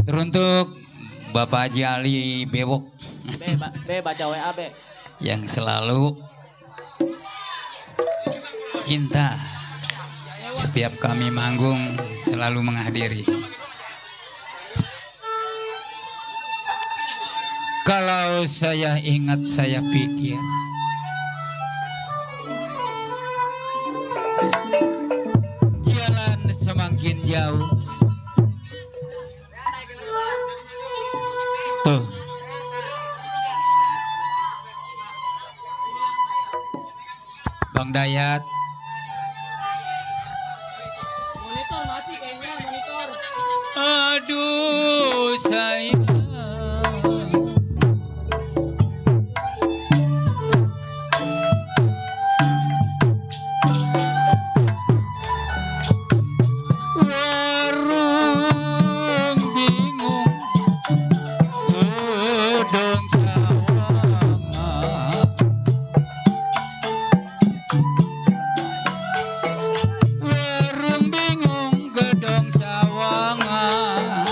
Teruntuk Bapak Haji Ali Bewok baca WA be. yang selalu cinta setiap kami manggung, selalu menghadiri. Kalau saya ingat, saya pikir jalan semakin jauh. Tuh, Bang Dayat, Monitor mati kayaknya monitor. aduh sayang. Warung bingung, gedung sawangan. Warung bingung, gedung sawangan.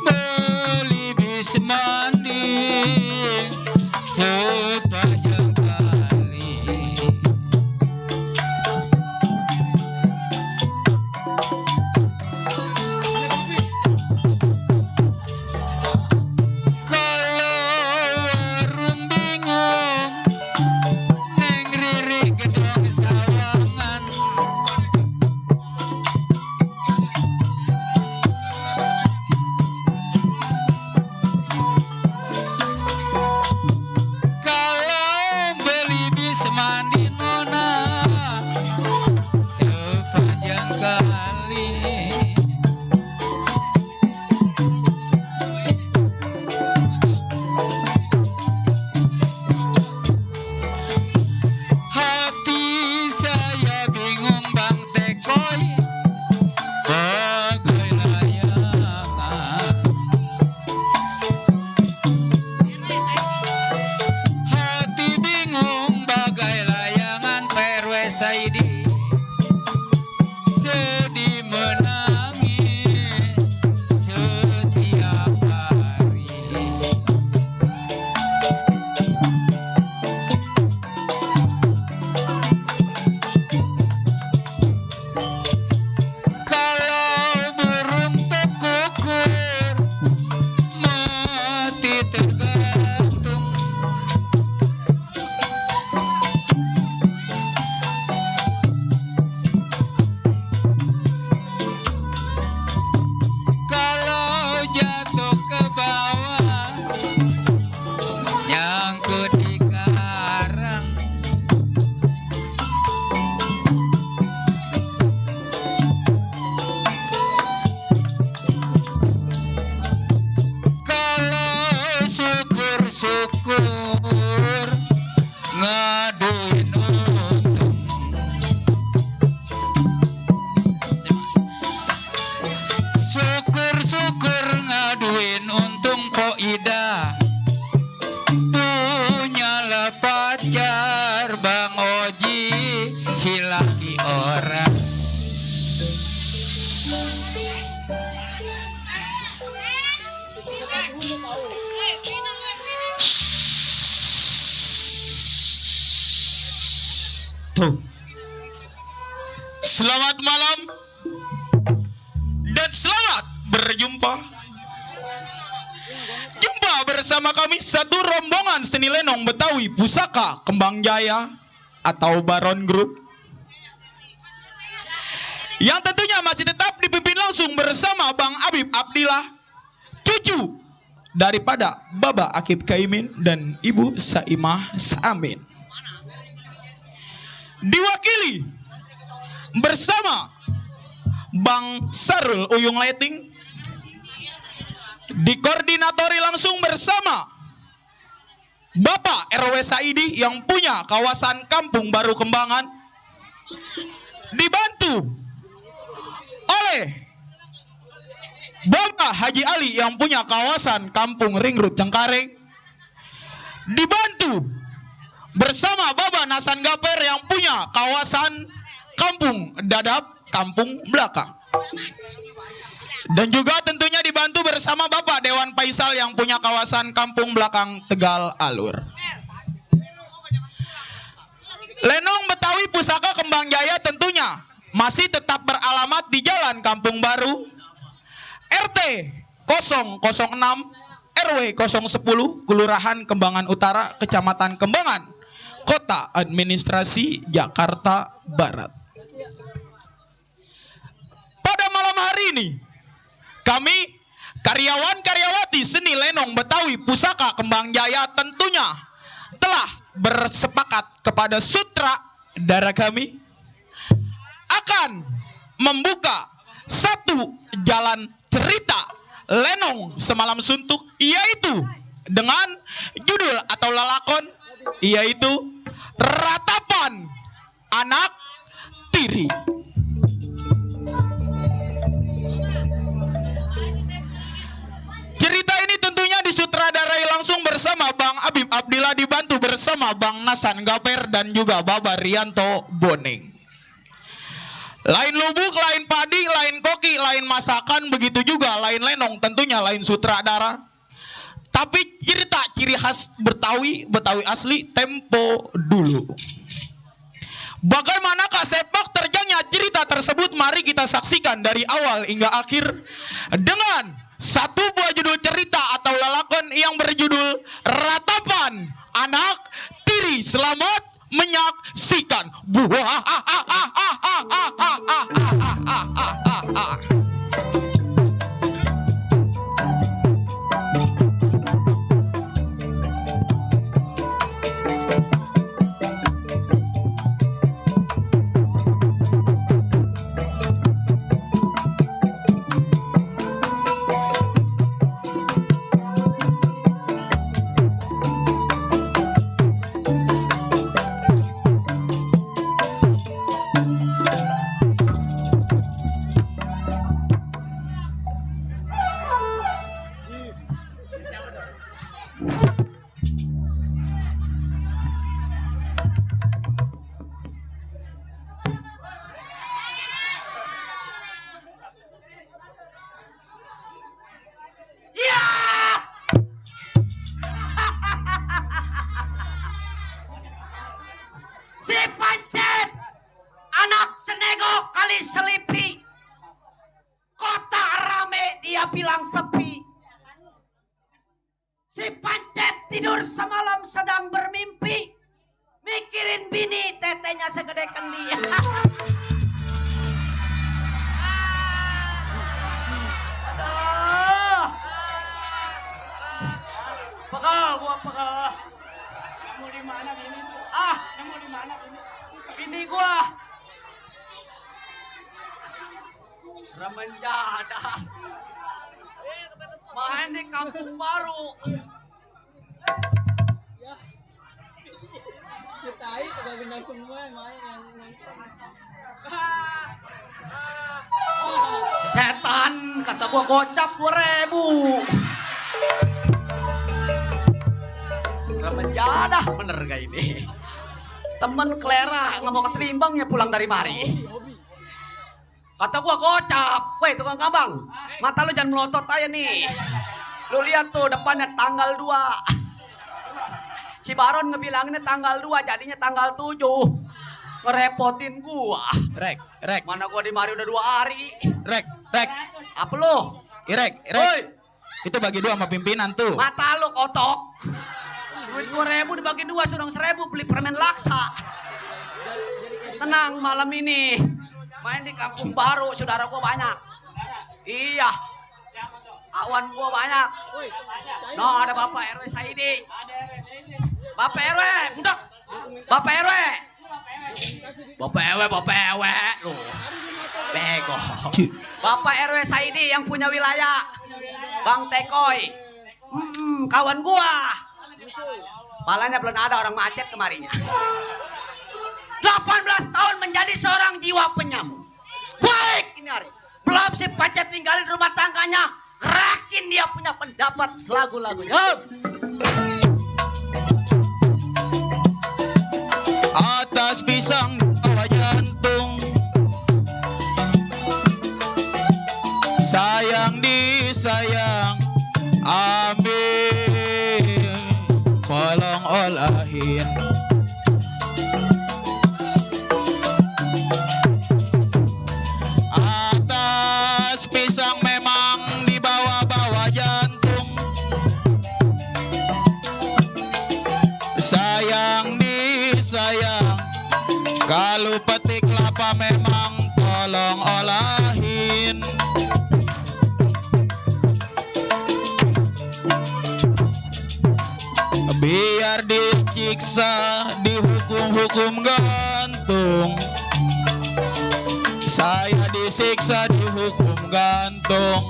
Beli bis mandi sepanjang kali. Kalau warung bingung, Neng Riri gedung sawangan. Kalau beli bis mandi nona sepanjang kali. Hati saya bingung Bang Tekoy, bagai layangan. Hati bingung bagai layangan, PRW Saidi sedih menangis setiap hari. Kalau burung terkukur, mati tergantung. Kalau jatuh ke bawah, nyangkut di karang. Kalau syukur-syukur, ngaduin untung. Syukur-syukur ngaduin untung, Pok Ida punyalah pacar Bang Oji, si laki orang. Tuh. Selamat malam dan selamat berjumpa. Jumpa bersama kami satu rombongan seni lenong Betawi Pusaka Kembang Jaya atau Baron Group, yang tentunya masih tetap dipimpin langsung bersama Bang Habib Abdillah, cucu daripada Baba Akib Kaimin dan Ibu Saimah Saamin. Diwakili bersama Bang Sarul Uyung Leting, dikoordinatori langsung bersama Bapak RW Saidi yang punya kawasan Kampung Baru Kembangan, dibantu oleh Bapak Haji Ali yang punya kawasan Kampung Ringrut Cengkareng, dibantu bersama Bapak Nasan Gaper yang punya kawasan Kampung Dadap Kampung Belakang. Dan juga tentunya dibantu bersama Bapak Dewan Faisal yang punya kawasan Kampung Belakang Tegal Alur. Lenong Betawi Pusaka Kembang Jaya tentunya masih tetap beralamat di Jalan Kampung Baru, RT 006, RW 010, Kelurahan Kembangan Utara, Kecamatan Kembangan, Kota Administrasi Jakarta Barat. Pada malam hari ini, kami karyawan-karyawati seni Lenong Betawi Pusaka Kembang Jaya tentunya telah bersepakat kepada sutradara kami akan membuka satu jalan cerita Lenong Semalam Suntuk, yaitu dengan judul atau lalakon yaitu Ratapan Anak Tiri. Cerita ini tentunya disutradarai langsung bersama Bang Abib Abdillah, dibantu bersama Bang Nasan Gaper dan juga Baba Rianto Boning. Lain lubuk, lain padi, lain koki, lain masakan, begitu juga lain lenong, tentunya lain sutradara. Tapi cerita ciri khas Betawi, Betawi asli, tempo dulu. Bagaimanakah sepak terjangnya cerita tersebut? Mari kita saksikan dari awal hingga akhir dengan satu buah judul cerita atau lalakon yang berjudul Ratapan Anak Tiri. Selamat menyaksikan. Si Pancet, anak senego kali selipi. Kota rame, dia bilang sepi. Si Pancet tidur semalam sedang bermimpi, mikirin bini, tetenya segede kendi. Aduh. Pegal, gua pegal. Mau di mana bini? Ah, Mau di mana bini? bini gua Ramanjada main di Kampung Baru. Kita udah gendang semua main yang Si setan kata gua gocap 2.000. Ramanjada bener gak ini? Temen Klera nggak mau keterimbangnya pulang dari mari. Kata gua gocap, weh tukang kambang, mata lu jangan melotot aja nih. Lu lihat tuh depannya tanggal 2. Si Baron ngebilanginnya tanggal 2, jadinya tanggal 7. Ngerepotin gua. Rek. Mana gua di mari udah 2 hari. Rek. Apa lu? Rek. Woi, Itu bagi 2 sama pimpinan tuh. mata lu kotok. Duit 2.000 dibagi 2, surang 1.000 beli permen laksa. Tenang malam ini. Main di Kampung Baru, saudara gua banyak. Iya. Awan gua banyak. No, ada Bapak RW Saidi. Bapak RW, budak. Bapak RW. Bapak RW lu. Bego. Bapak RW Saidi yang punya wilayah. Bang Tekoy. Kawan gua. Palanya belum ada orang macet kemarinya. 18 tahun menjadi seorang jiwa penyamun. Baik ini hari. Belum si Pancet tinggalin rumah tangganya. Gerakin dia punya pendapat selagu-lagunya. Atas pisang bawah jantung, sayang disayang ambil, tolong olahin. Atas pisang memang dibawa-bawa jantung, sayang disayang, kalau petik kelapa memang tolong olahin. Biar diciksa, dihukum-hukum gantung, saya disiksa, dihukum gantung.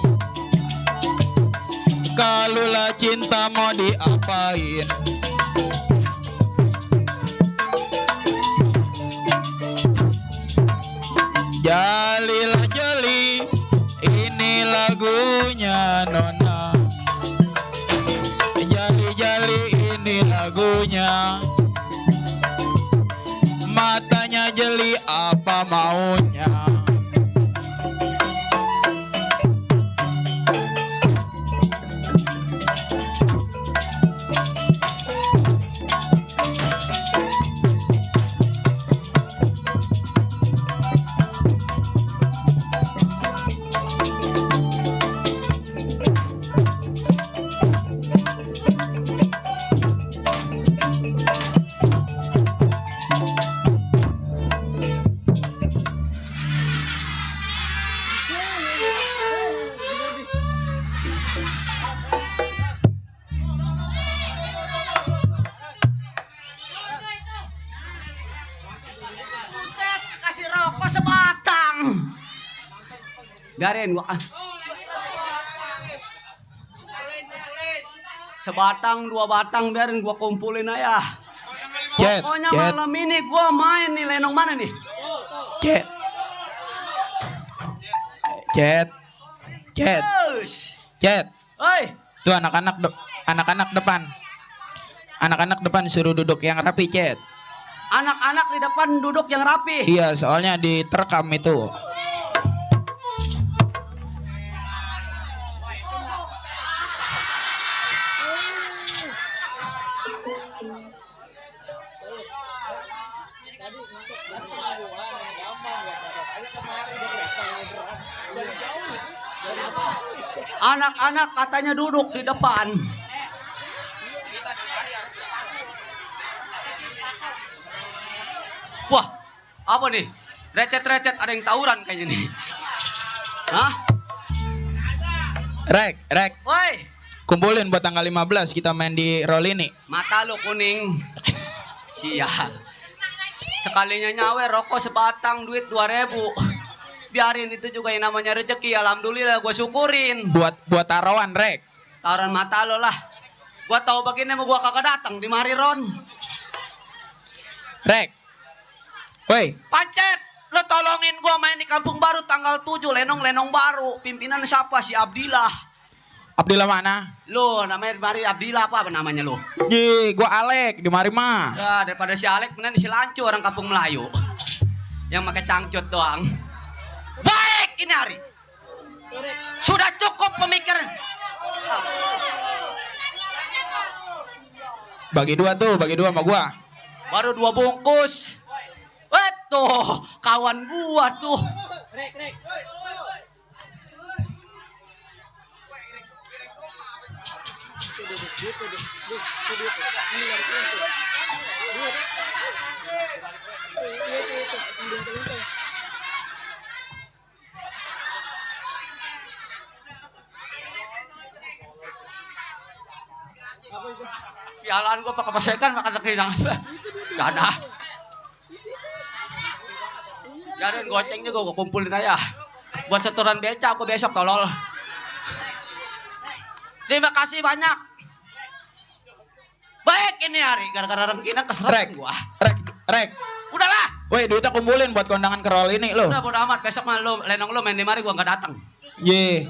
Kalulah cinta mau diapain? Jalilah jeli, ini lagunya Nona. Jali-jali ini lagunya. Matanya jeli apa maunya? Buset, kasih rokok sebatang. Biarin gua. Sebatang, 2 batang, biarin gua kumpulin aja. Cet, Pokoknya cet, malam ini gua main nih, lenong mana nih? cet, cet, cet, Yes. cet. Oi, Tuh anak-anak depan. Anak-anak depan suruh duduk yang rapi, cet. anak-anak di depan duduk yang rapi. Iya, soalnya diterekam itu. Anak-anak katanya duduk di depan. Wah, apa nih? Recet-recet ada yang tawuran kayaknya nih. Hah? Rek, Woi, kumpulin buat tanggal 15 kita main di roll ini. mata lu kuning. Sial. Sekalinya nyawe rokok sebatang, duit 2.000. Biarin, itu juga yang namanya rezeki. Alhamdulillah gue syukurin. Buat taruhan, Rek. Taruhan mata lo lah. Gua tahu begini mau gua kagak datang di mari Ron. Rek. Woi, Pancet, lo tolongin gua main di Kampung Baru tanggal 7, lenong baru. Pimpinan siapa? Si Abdillah. Abdillah mana? Lo namanya mari Abdillah apa namanya lo? Ji, gua Alek di mari mah. Ya, daripada si Alek mending si Lancu orang Kampung Melayu. Yang pakai cangcut doang. Baik ini hari. Sudah cukup pemikiran. Bagi dua sama gua. Baru 2 bungkus. Tuh, kawan gua tuh. Rek. Sialan gua pakai pasekan makan kehilangan. Gak ada. Jadi goceng juga gua kumpulin aja. Buat setoran beca aku besok tolol. Terima kasih banyak. Baik ini hari gara-gara rengkina Rek, keseret gua. Rek. Udahlah. Woi, duitnya kumpulin buat kondangan ke roll ini lo. Udah bodo amat, besok mah lu lenong lu main di mari gua enggak datang. Ye.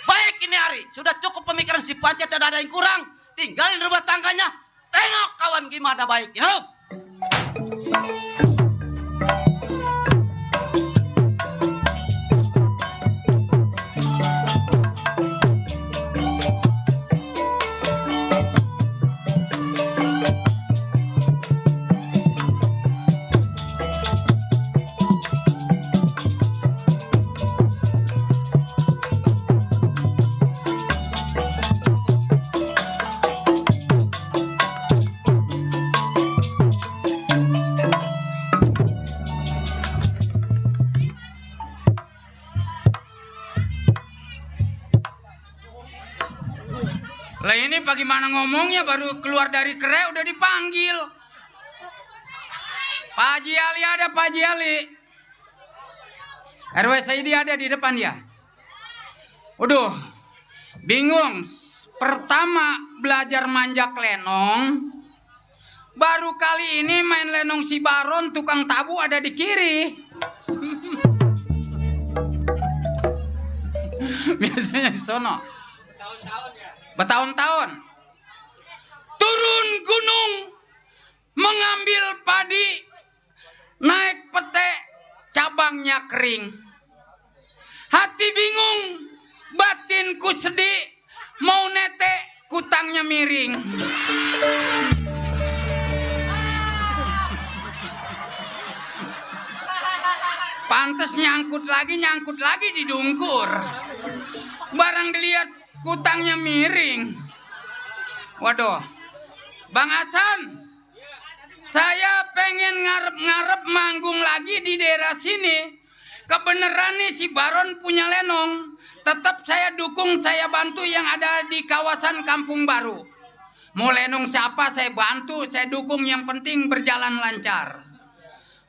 Baik ini hari, sudah cukup pemikiran si Pancet, tidak ada yang kurang. Tinggalin rumah tangganya. Tengok kawan gimana baiknya. Lah ini bagaimana ngomongnya baru keluar dari kere udah dipanggil. Pak Haji Ali ada, Pak Haji Ali. RW Saidi ada di depan ya. Waduh, bingung. Pertama belajar manjak lenong. Baru kali ini main lenong si Baron, tukang tabu ada di kiri. Biasanya di sono. Bertahun-tahun. Turun gunung, mengambil padi, naik petek, cabangnya kering. Hati bingung, batinku sedih, mau netek, kutangnya miring. Pantes nyangkut lagi didungkur. Barang dilihat kutangnya miring. Waduh, Bang Hasan, saya pengen ngarep-ngarep manggung lagi di daerah sini. Kebeneran nih si Baron punya lenong. Tetap saya dukung, saya bantu yang ada di kawasan Kampung Baru. Mau lenong siapa saya bantu, saya dukung, yang penting berjalan lancar.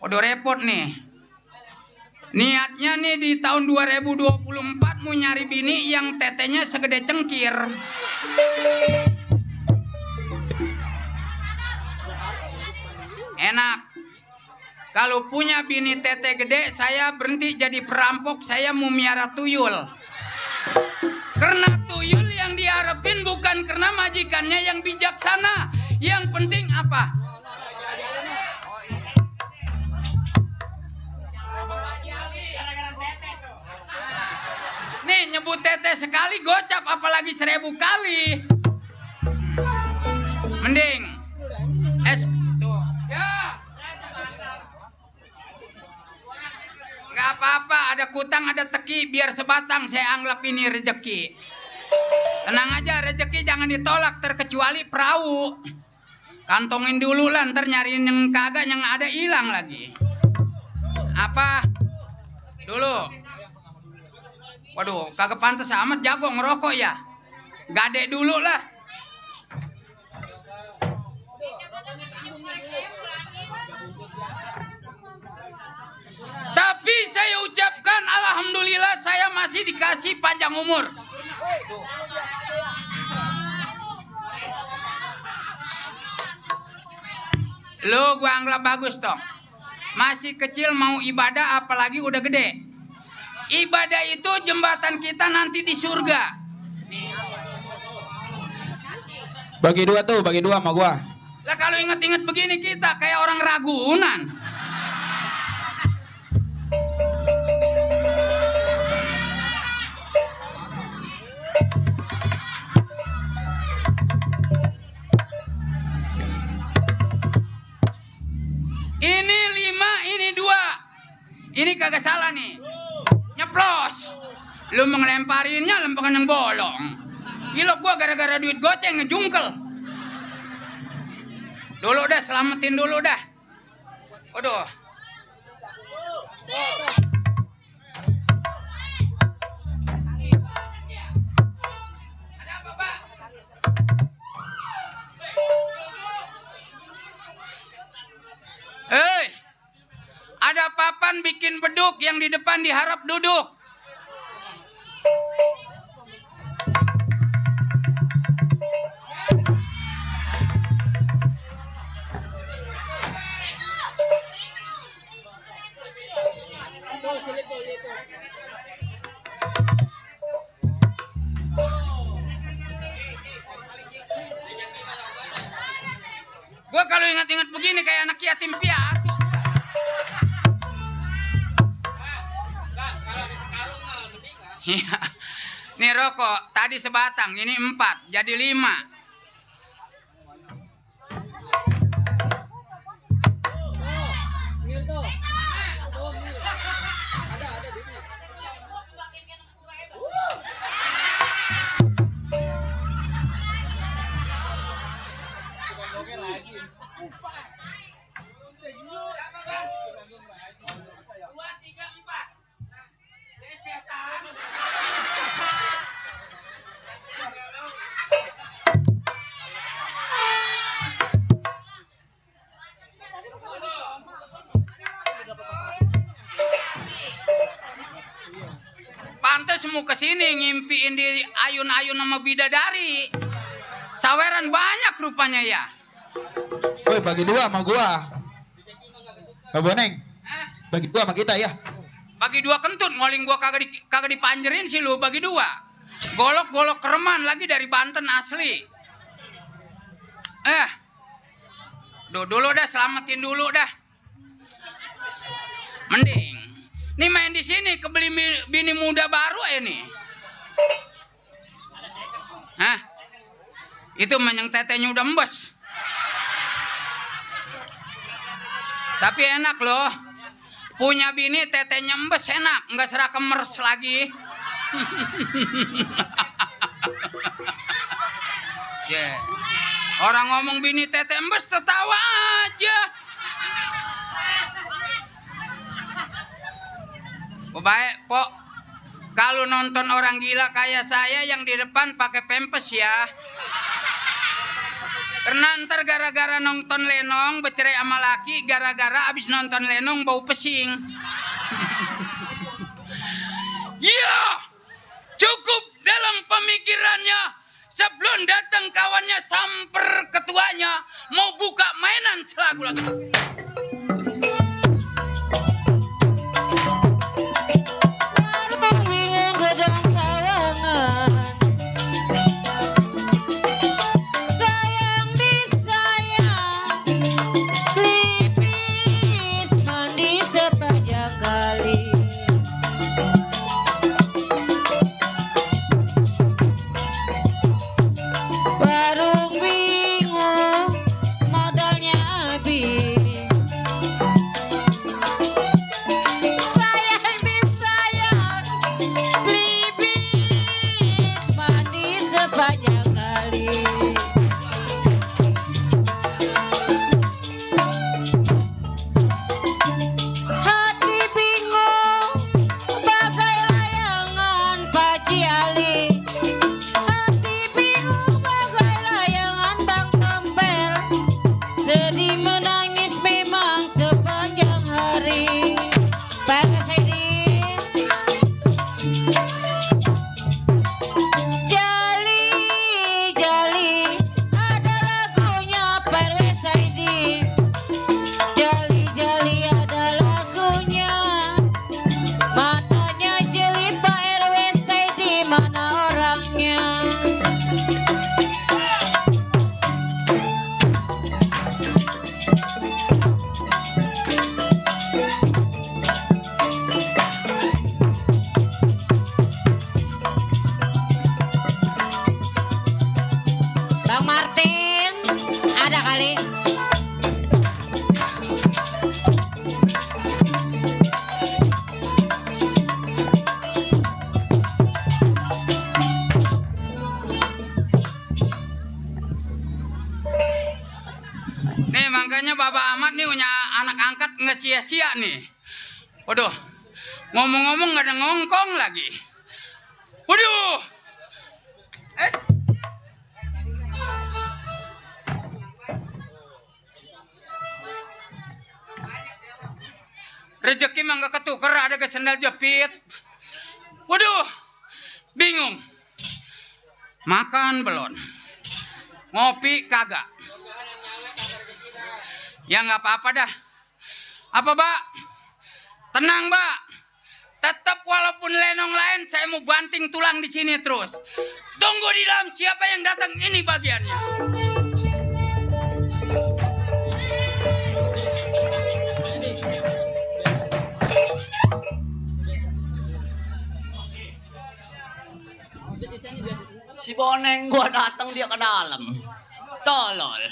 Waduh repot nih. Niatnya nih di tahun 2024 mau nyari bini yang tetenya segede cengkir. Enak. Kalau punya bini tete gede, saya berhenti jadi perampok, saya mau miara tuyul. Karena tuyul yang diharapin bukan karena majikannya yang bijaksana. Yang penting apa? Nih nyebut tete sekali gocap, apalagi 1000 kali. Mending es tuh ya. Nggak apa-apa, ada kutang ada teki, biar sebatang, saya anggap ini rezeki. Tenang aja, rezeki jangan ditolak terkecuali perahu. Kantongin dulu lah, ntar nyariin yang kagak, yang ada hilang lagi. Apa? Dulu. Waduh, kagak pantas amat jago ngerokok ya. Gade dulu lah. Tapi saya ucapkan alhamdulillah saya masih dikasih panjang umur. Lu gua anggap bagus toh. Masih kecil mau ibadah apalagi udah gede. Ibadah itu jembatan kita nanti di surga. Bagi dua tuh, bagi dua sama gua. Lah kalau inget-inget begini kita kayak orang Ragunan. Ini 5, ini 2. Ini kagak salah nih. Nyeplos. Lu ngelemparinnya lempengan yang bolong. Gila gua gara-gara duit goceng ngejungkel. Dulu dah, selamatin dulu dah. Waduh. Ada apa, Pak? Hei. Ada papan bikin beduk, yang di depan diharap duduk. Gua kalau ingat-ingat begini kayak anak yatim piatu. Iya. Nih rokok tadi sebatang, ini 4 jadi 5. Pantes mau kesini ngimpiin di ayun-ayun sama bidadari. Saweran banyak rupanya ya. Woi, bagi dua sama gua. Boneng. Bagi dua sama kita ya. Bagi dua kentut, ngoling gua kagak dipanjerin sih lu, bagi dua. Golok-golok kereman lagi dari Banten asli. Dulu dah, selamatin dulu dah. Mending nih main di sini kebeli bini muda baru nih. Hah? Itu menyang tetenya udah embes. Tapi enak loh. Punya bini tetenya embes enak, nggak seraka meres lagi. Yeah. Orang ngomong bini tete embes tertawa aja. Baik, Pok. Kalau nonton orang gila kayak saya yang di depan pakai pempes ya. Karena ntar gara-gara nonton lenong bercerai sama laki, gara-gara abis nonton lenong bau pesing. Ya, cukup dalam pemikirannya. Sebelum datang kawannya samper ketuanya mau buka mainan selagu lagi. Nih makanya Bapak Ahmad nih punya anak angkat nggak sia-sia nih. Waduh, ngomong-ngomong nggak ada ngongkong lagi. Waduh. Rezeki mah nggak ketuker, ada ke sendal jepit. Waduh, bingung. Makan belum? Ngopi kagak? Ya nggak apa-apa dah. Apa, Mbak? Tenang, Mbak. Tetap walaupun lenong lain, saya mau banting tulang di sini terus. Tunggu di dalam siapa yang datang, ini bagiannya. Si Boneng gua datang dia ke dalam. Tolol.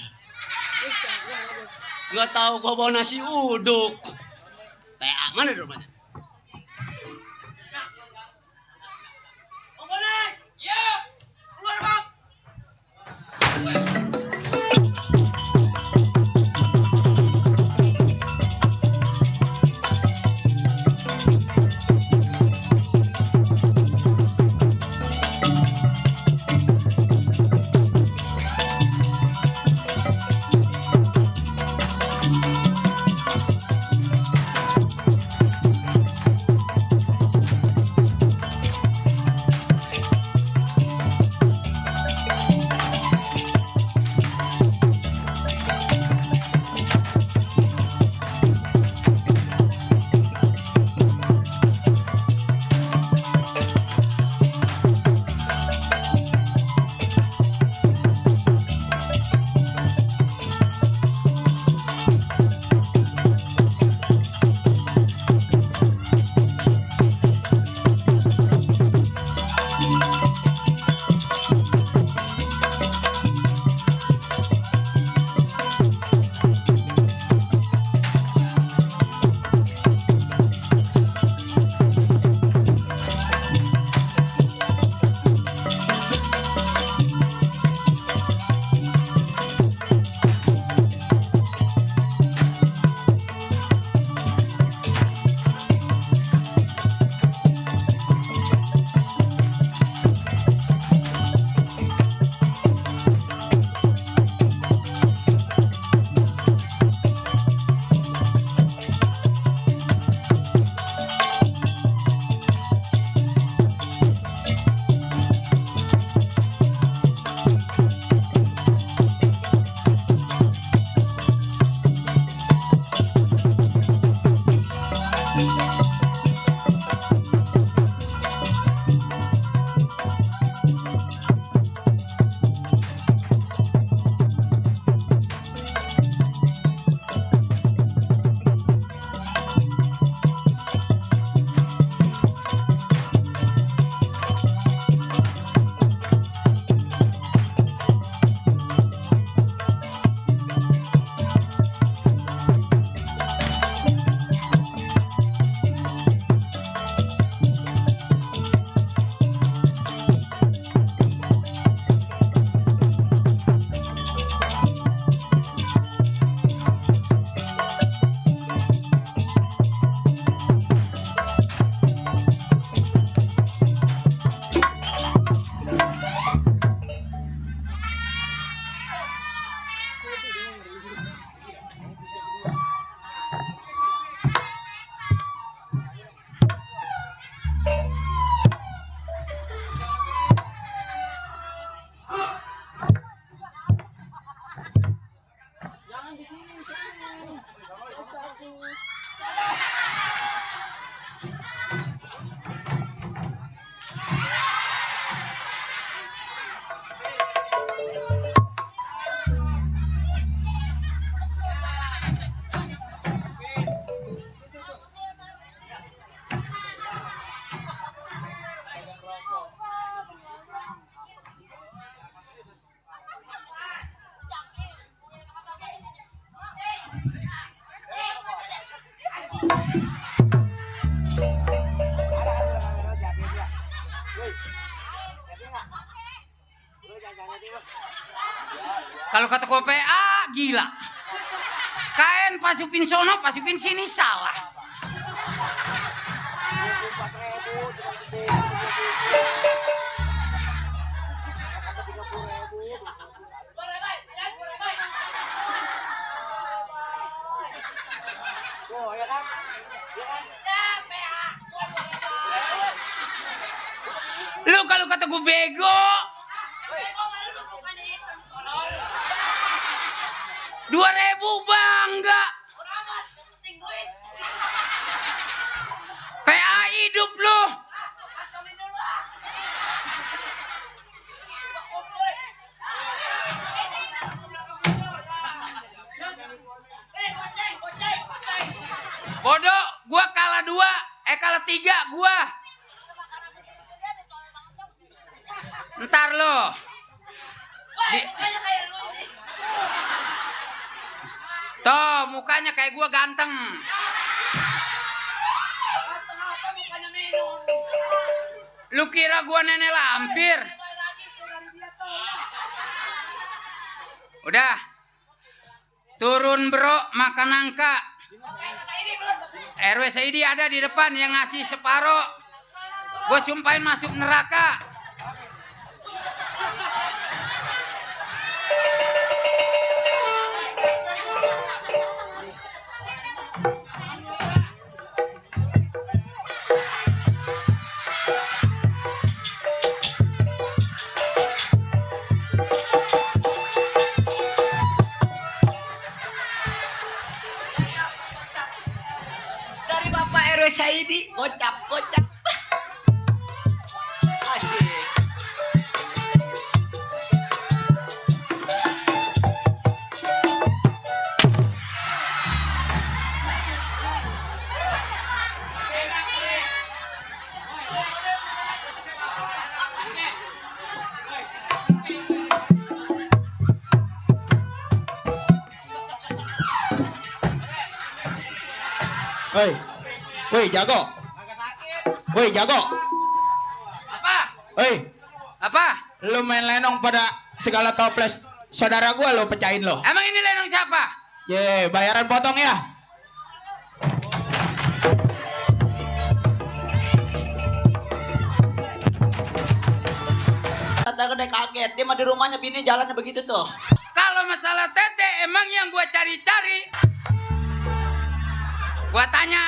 Nggak tahu gua bawa nasi uduk. Kayak mana di rumahnya? Oh, Boneng. Ya. Keluar, Bang. Kalau kata gua PA gila. Kain pasupin sono, pasupin sini salah. Lu kalau kata gue bego, 2.000 bangga. PA hidup lu. Bodoh, gua kalah 3 gua. Ntar lo. Tuh, mukanya kayak gua ganteng. Lu kira gua nenek lampir? Udah. Turun bro, makan nangka. RW Saidi ada di depan yang ngasih separoh. Gue sumpahin masuk neraka. Dari Bapak RW Saidi, kocap. Asik. Woi jago. Woi jago. Apa? Woi, Apa? lu main lenong pada segala toples saudara gua lu pecahin lo. Emang ini lenong siapa? Ye, bayaran potong ya. Tata gede kaget, dia mah di rumahnya bini jalannya begitu tuh. Kalau masalah tete emang yang gua cari-cari. Gua tanya.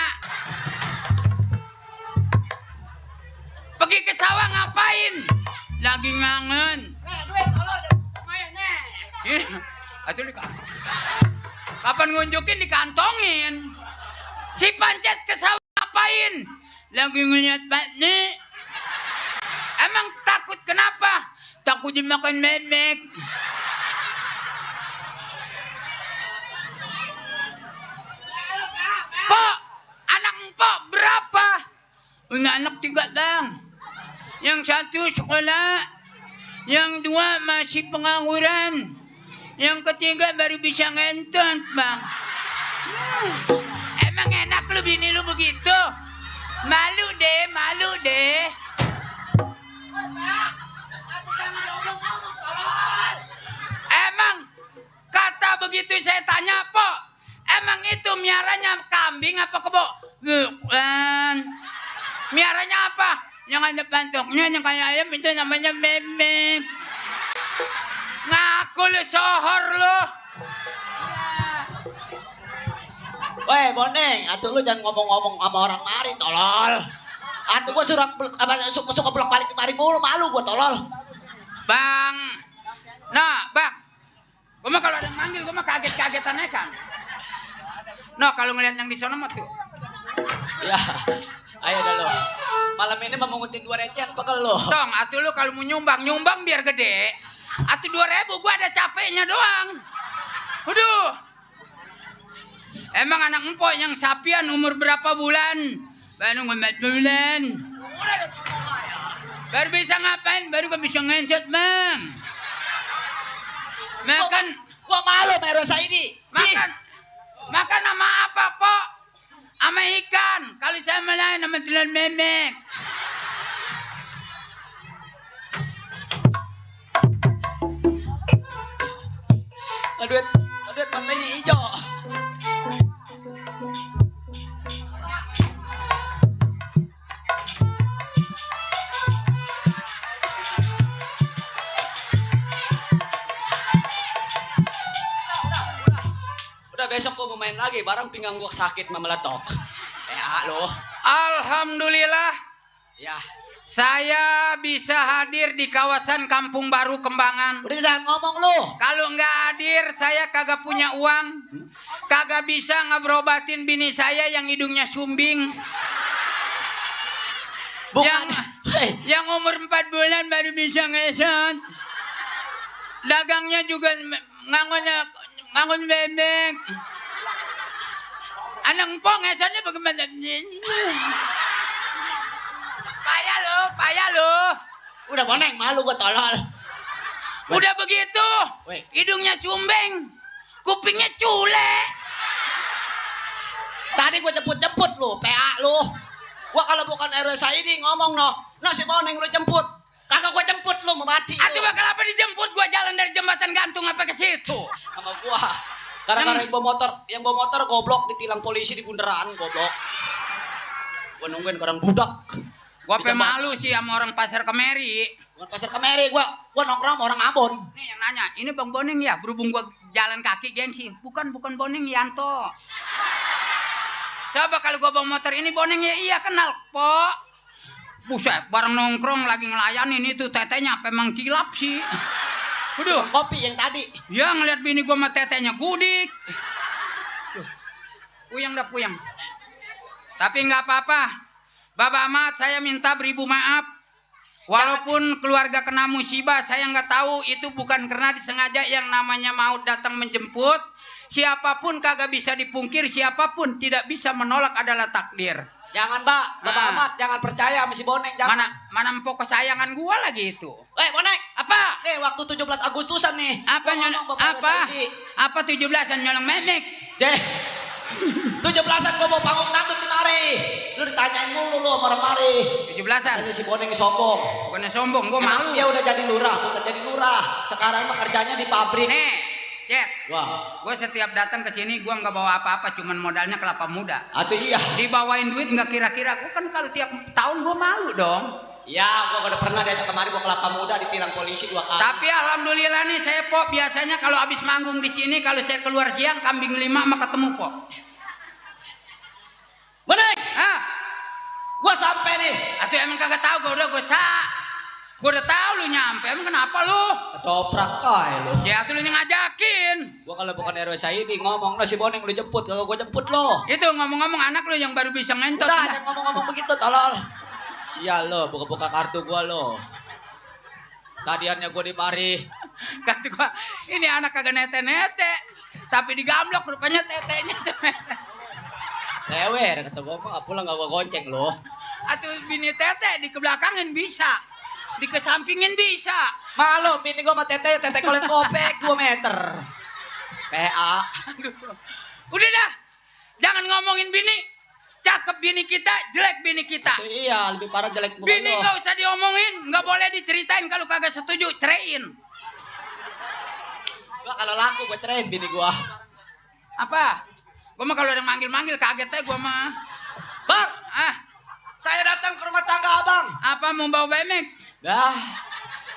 Pergi ke sawah ngapain? Lagi ngangen. Atuh di kapan ngunjukin dikantongin. Si pancet ke sawah ngapain? Lagi ngeliat bakni. Emang takut kenapa? Takut dimakan memek. Pok, anak empok berapa? Punya anak 3 bang. Yang 1 sekolah, yang 2 masih pengangguran, yang ketiga baru bisa ngentot bang. Emang enak lu bini lu begitu? Malu deh. Emang kata begitu saya tanya Pok, emang itu miaranya kambing apa kebo? Bukan. Miaranya apa? Yang ada pantoknya yang kayak ayam itu namanya memek. Ngaku lu sohor lu. Weh, Boneng, atuh lu jangan ngomong-ngomong sama orang mari, tolol. Atuh gua suka bolak-balik kemari mulu, malu gua tolol. Bang. Nah, Bang. Gua mah kalau ada yang manggil gua mah kaget-kagetan aja kan. Nah, kalau ngeliat yang di sono mah tuh. Ya, ayo dah lo. Malam ini memungutin 2 recehan pegel lo. Tong, atuh lu kalau mau nyumbang biar gede. Atuh 2.000 gua ada capeknya doang. Aduh. Emang anak empok yang sapian umur berapa bulan? Baru 4 bulan. Baru bisa ngapain? Baru gak bisa ngenset, Bang. Makan. Gua malu sama RW Saidi. Makan sama apa, Pok? Sama ikan. Kalau saya melayan sama telur memek. Duit matanya hijau. Udah besok gua mau main lagi, barang pinggang gua sakit meletok. Lo. Alhamdulillah, Ya. saya bisa hadir di kawasan Kampung Baru Kembangan. Udah jangan ngomong lu. Kalau nggak hadir, saya kagak punya uang. Kagak bisa ngeberobatin bini saya yang hidungnya sumbing. Bukan. Yang umur 4 bulan baru bisa ngesot. Dagangnya juga ngangon bebek. Anak empok ngesotnya bagaimana? Payah lo. Udah boneng malu gua tolol. Udah begitu, Weh. hidungnya sumbing, kupingnya cule. Tadi gua jemput lu, PA lu. Gua kalau bukan RW Saidi ngomong no. Nah si boneng lu jemput. Kagak gua jemput lu mau mati. Aduh bakal apa dijemput? Gua jalan dari jembatan gantung apa ke situ. Sama gua. Karena yang bawa motor goblok ditilang polisi di bundaran goblok. Gua nungguin orang budak. Gua pe malu sih sama orang Pasar Kemeri. Bukan Pasar Kemeri, gua nongkrong sama orang Ambon. Nih yang nanya, ini Bang Boneng ya? Berhubung gua jalan kaki gengsi. Bukan Boneng Yanto. Coba kalau gua bawa motor ini Boneng ya iya kenal, Pok. Buset, bareng nongkrong lagi ngelayanin itu tetenya apa emang kilap sih. Waduh, Kopi yang tadi. ya ngeliat bini gua sama tetenya gudik. Duh, puyeng dah puyeng. Tapi nggak apa-apa. Bapak Ahmad, saya minta beribu maaf. Walaupun keluarga kena musibah, saya nggak tahu itu bukan karena disengaja yang namanya maut datang menjemput. Siapapun kagak bisa dipungkir, siapapun tidak bisa menolak adalah takdir. Jangan, Pak. Bapak Ahmad, jangan percaya sama si Boneng. Jangan. Mana empok kesayangan gua lagi itu. Boneng. Apa? Nih, waktu 17 Agustusan nih. Apa Gua nyolong? ngomong Bapak Apa? Saidi. Apa 17-an nyolong memek? Deh. 17-an gua mau panggung dangdut di mari. Lu ditanyain mulu lu sama orang mari. 17-an. Tanya si Boneng sombong. Bukannya sombong, gua Emang malu. dia udah jadi lurah, bukan jadi lurah. Sekarang mah kerjanya di pabrik. Nih, Cet. Wah, Gue setiap datang ke sini gue nggak bawa apa-apa, cuman modalnya kelapa muda. atuh iya. Dibawain duit nggak kira-kira, gue kan kalau tiap tahun gue malu dong. Ya, gua udah pernah diajak kemari gua kelapa muda ditilang polisi 2 kali. Tapi alhamdulillah nih saya Pok biasanya kalau habis manggung di sini kalau saya keluar siang kambing 5 sama ketemu Pok. Boneng, Ah, gua sampai nih. atau emang kagak tahu gue udah tahu lu nyampe, emang kenapa lu? Ketoprak kai lu. Ya tuh lu yang ngajakin. Gua kalau bukan RW Saidi ngomong, "Nah si Boneng lu jemput, kalau gua jemput lo." Itu ngomong-ngomong anak lu yang baru bisa ngentot. Udah, jangan ngomong-ngomong begitu, tolol. Sial lo, buka-buka kartu gua lo. Tadiannya gua di mari. Kata gua, ini anak kagak nete-nete, tapi digamblok rupanya tetenya sebenarnya. Lewer, kata gua mah pulang gak gua gonceng lo. Atau bini tete di kebelakangin bisa, di kesampingin bisa. Malu, bini gua sama tete kolen kopek 2 meter. PA. Aduh. Udah dah, jangan ngomongin bini. Cakep bini kita, jelek bini kita. Tuh, iya, lebih parah jelek bukan Bini lo. nggak usah diomongin, nggak boleh diceritain kalau kagak setuju, ceraiin. Gua kalau laku gua cerain bini gua. Apa? Gua mah kalau ada manggil-manggil kaget aja gua mah. Bang, Ah, saya datang ke rumah tangga abang. apa mau bawa bemek? Dah.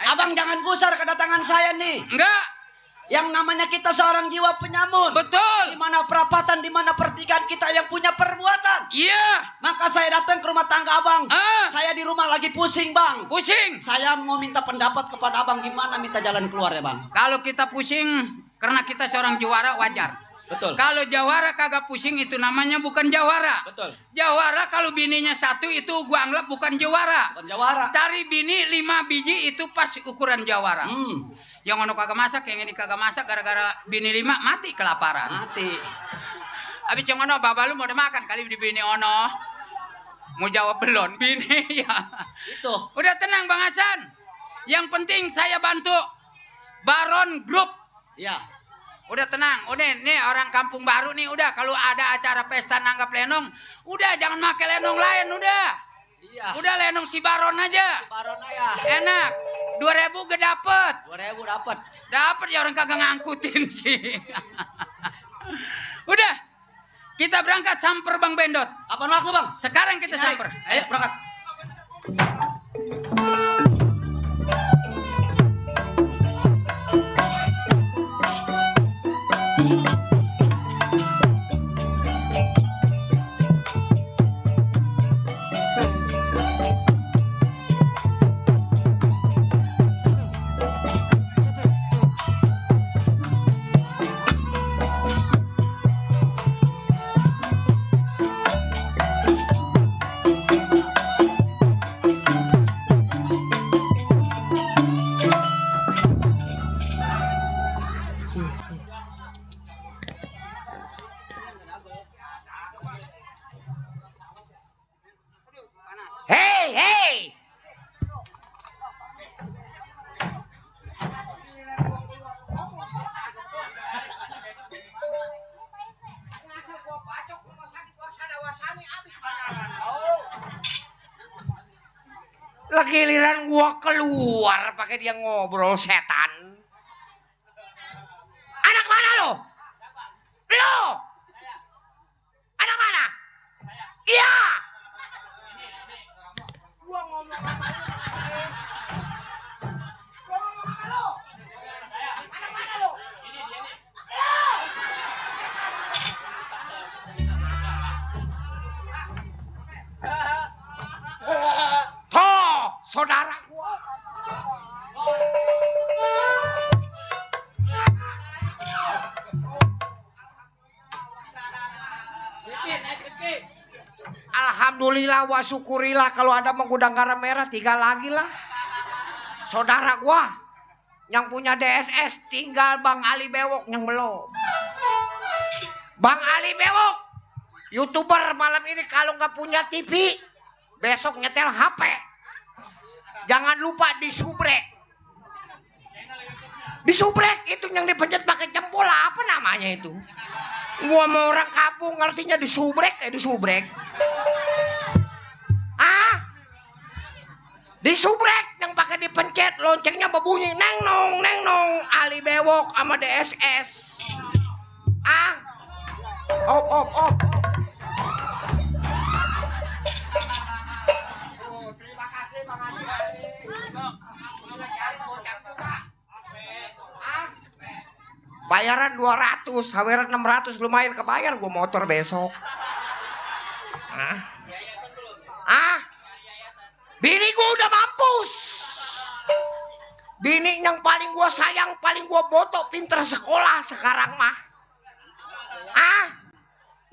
Abang jangan gusar kedatangan saya nih. Enggak, Yang namanya kita seorang jiwa penyamun. betul. Di mana perapatan, di mana pertigaan kita yang punya perbuatan. Iya, Maka saya datang ke rumah tangga abang. Ah. Saya di rumah lagi pusing bang. pusing. Saya mau minta pendapat kepada abang gimana minta jalan keluar ya bang. Kalau kita pusing karena kita seorang jawara wajar. Betul. Kalau jawara kagak pusing itu namanya bukan jawara. Betul. Jawara kalau bininya 1 itu gua anggap bukan jawara. Bukan jawara. Cari bini 5 biji itu pas ukuran jawara. Yang ono kagak masak, yang ini kagak masak gara-gara bini 5 mati kelaparan. Mati. Habis yang ono baba lu mau udah makan kali di bini ono. Mau jawab belum bini ya. Itu. Udah tenang Bang Hasan. Yang penting saya bantu Baron Group. Ya. Udah tenang, udah nih orang kampung baru nih udah kalau ada acara pesta nanggap lenong, udah jangan pakai lenong lain udah. Iya. Udah lenong si Baron aja. Barona ya. Enak. 2.000 gak dapet. 2.000 dapat. Dapat ya, orang kagak ngangkutin sih. Udah, kita berangkat samper Bang Bendot. Kapan waktu, Bang? Sekarang kita samper. Ayo berangkat. Hei, hei. Lah giliran gua keluar pakai dia ngobrol setan. Anak mana lo? Lo? Anak mana? Iya. Gua ngomong apa lu? Gua ngomong apa lu? Anak mana lu? Ini dia nih. Toh, saudara gua. Alhamdulillah wa syukurilah kalau ada menggudang garam merah 3 lagi lah. Saudara gua yang punya DSS tinggal Bang Ali Bewok yang belum. Bang Ali Bewok, YouTuber malam ini kalau nggak punya TV, besok nyetel HP. Jangan lupa disubrek. Disubrek itu yang dipencet pakai jempol apa namanya itu? Gua mau orang kampung ngertinya disubrek, disubrek. Ah? Disubrek yang pakai dipencet loncengnya berbunyi neng nong Ali Bewok sama DSS. Ah? Op. Terima kasih Bang Ali. Bayaran 200, saweran 600 lumayan kebayar gua motor besok. Bini gua udah mampus. Bini yang paling gua sayang, paling gua botok, pinter sekolah sekarang mah.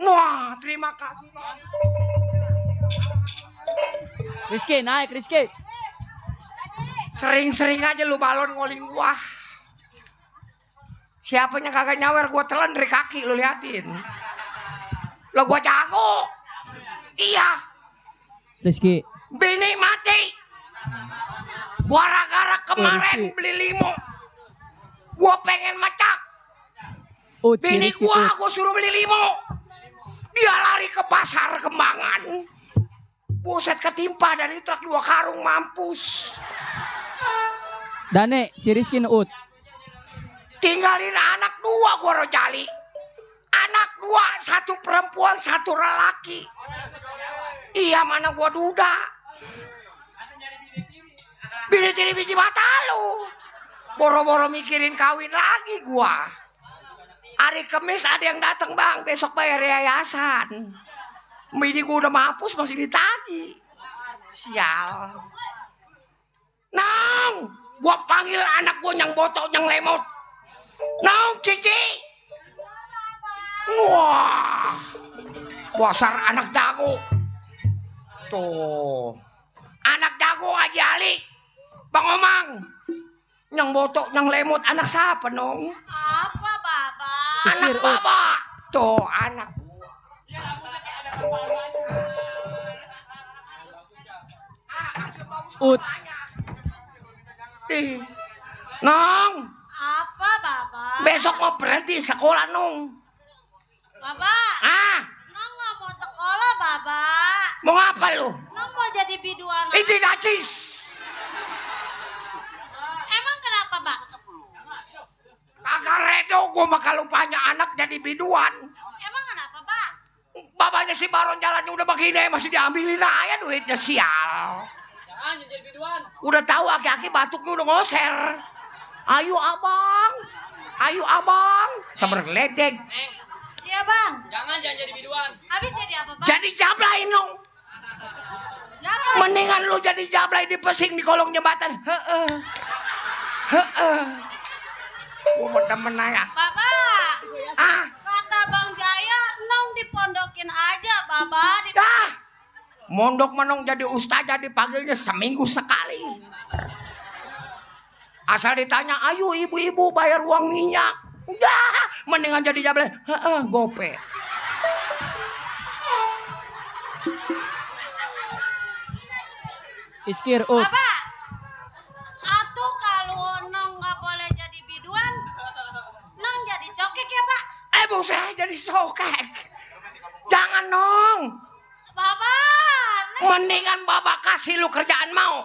Wah, terima kasih. Rizky, naik Rizky. Sering-sering aja lu balon ngoling gua. Siapanya kagak nyawer gua telan dari kaki lu liatin. Lo gua jago. Iya. Rizky. Bini mati. Gara-gara kemarin beli limo. Gua pengen macak. Bini gua suruh beli limo. Dia lari ke pasar Kembangan. Buset ketimpa dari truk 2 karung mampus. Dane, si Rizky Ut. Tinggalin anak 2 gua rojali. Anak 2, 1 perempuan, 1 lelaki. Iya mana gua duda. Bini tiri biji mata lu. Boro-boro mikirin kawin lagi gua. Hari Kamis ada yang datang Bang, besok bayar yayasan. Bini gua udah mampus masih ditagih. Sial. Nang, gua panggil anak gua yang botok yang lemot. Nong Cici. Wah. Dasar anak jago. Tuh. Anak jago Haji Ali. Bang Omang. Yang botok, yang lemot anak siapa nong? Apa Baba? Anak Baba. Tuh anak. Ut. Nong. Apa Baba? Besok mau berhenti sekolah nong. Baba. Nong nggak mau sekolah Baba. Mau apa lu? Nong mau jadi biduan. Itu najis. jadi biduan. Emang kenapa, Pak? Bapaknya si Baron jalannya udah begini masih diambilin aja duitnya sial. Jangan jadi biduan. Udah tahu aki-aki batuknya udah ngoser. Ayo abang. Ayo abang. Sama geledek. Neng, Iya, Bang. jangan jadi biduan. Habis jadi apa, Bang? Jadi jablay dong. Jangan. Mendingan lu jadi jablay di pesing di kolong jembatan. Heeh. Heeh. Gua mau demen aja. Bapak. Ah. Kata Bang Jaya, nong dipondokin aja, Bapak. Dah. Mondok menong jadi ustazah dipanggilnya seminggu sekali. Asal ditanya, ayo ibu-ibu bayar uang minyak. Udah, mendingan jadi jablay. Heeh, gope. Iskir ut. Bapak. Atuh kalau nong nggak boleh jadi biduan, nong jadi cokek ya, Pak? Buset jadi sokek. Jangan dong. Bapak. Mendingan bapak kasih lu kerjaan mau.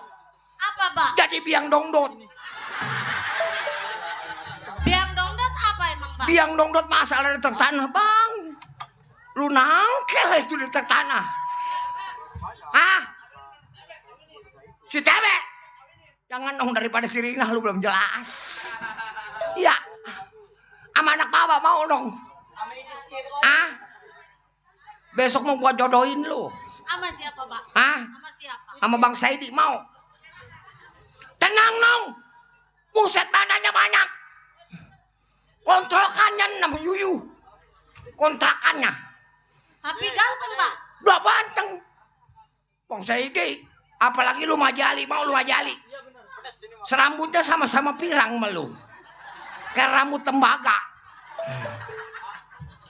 Apa, Pak? Jadi biang dongdot. Biang dongdot apa emang, Pak? Biang dongdot masalah di tertanah bang. Lu nangkel itu di tertanah. Ah, si Tebe. Jangan dong daripada si Rina lu belum jelas. Iya. Sama anak bapak mau dong. Ah, besok mau gua jodohin lu. Sama siapa, Pak? Ah, Sama siapa? sama Bang Saidi mau. Tenang dong. Buset dananya banyak. Kontrakannya 6 yuyu. Kontrakannya. Tapi ganteng, Pak. Udah banteng. Bang Saidi. Apalagi lu majali. Mau lu majali. Serambutnya sama-sama pirang sama lu. Kayak rambut tembaga.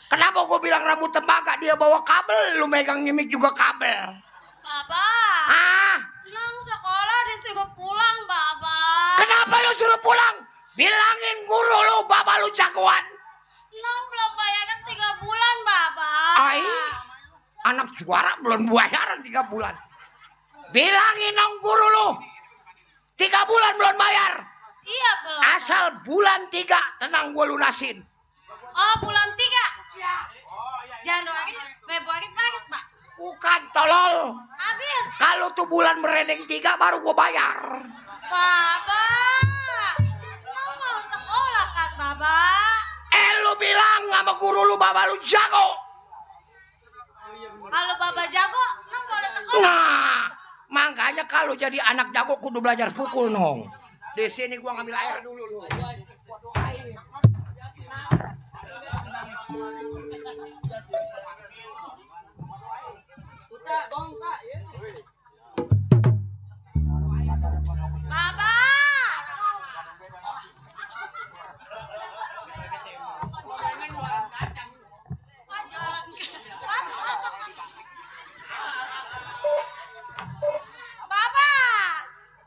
Kenapa gue bilang rambut tembaga? Dia bawa kabel. Lu megang nyimik juga kabel. Bapak. Ah. Nong sekolah disuruh pulang, Bapak. Kenapa lu suruh pulang? Bilangin guru lu, bapak lu jagoan. Nong belum bayaran 3 bulan, Bapak. Ai, anak juara belum bayaran 3 bulan. Bilangin dong guru lu. 3 bulan belum bayar. Iya, belum. Asal bulan 3 tenang gua lunasin. Oh, bulan 3? Januari, Februari, Maret, Pak. Bukan tolol. Habis. Kalau tuh bulan merendeng 3 baru gua bayar. Bapak. Nong mau sekolah kan, Bapak? Lu bilang sama guru lu bapak lu jago. Kalau Bapak jago, Nong boleh sekolah. Nah, makanya kalau jadi anak jago kudu belajar pukul nong. Di sini gua ngambil air dulu lu. Bapak. Bapak.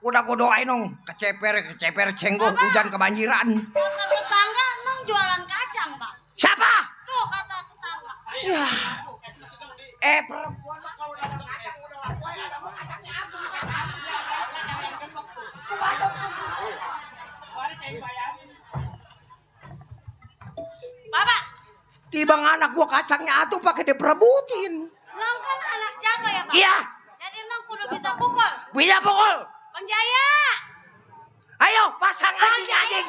Udah gua doain dong, keceper cenggoh hujan kebanjiran. Kata tetangga, Nong jualan kacang, Pak. Siapa? Tuh kata tetangga. Perempuan mah kalau dagang kacang udah lah, boy ada mau kacangnya aku Bapak. Tibang anak gua kacangnya atuh pakai diperebutin. Nong kan anak jago ya, Pak? Iya. Jadi Nong kudu bisa pukul. Bisa pukul. Bang Jaya. Ayo pasang anjing-anjing.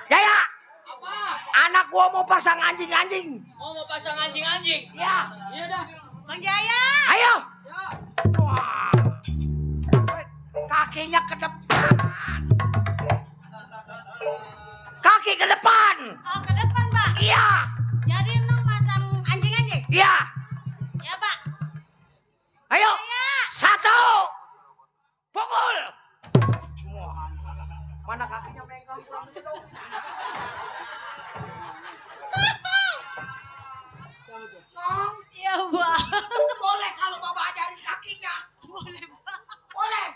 Jaya. Anak gua mau pasang anjing-anjing. Mau pasang anjing-anjing. Ya. Iya dah. Bang Jaya. Ayo. Wah. Kakinya ke depan. Kaki ke depan. Oh, ke depan, Pak. Iya. Jadi Nong masang anjing-anjing. Iya. Ya, Pak. Ayo. Jaya. 1. Pukul. Mana kakinya megang kurang gitu. Nong, Iya, Pak. boleh kalau Bapak ajarin kakinya. Boleh, Pak. Boleh.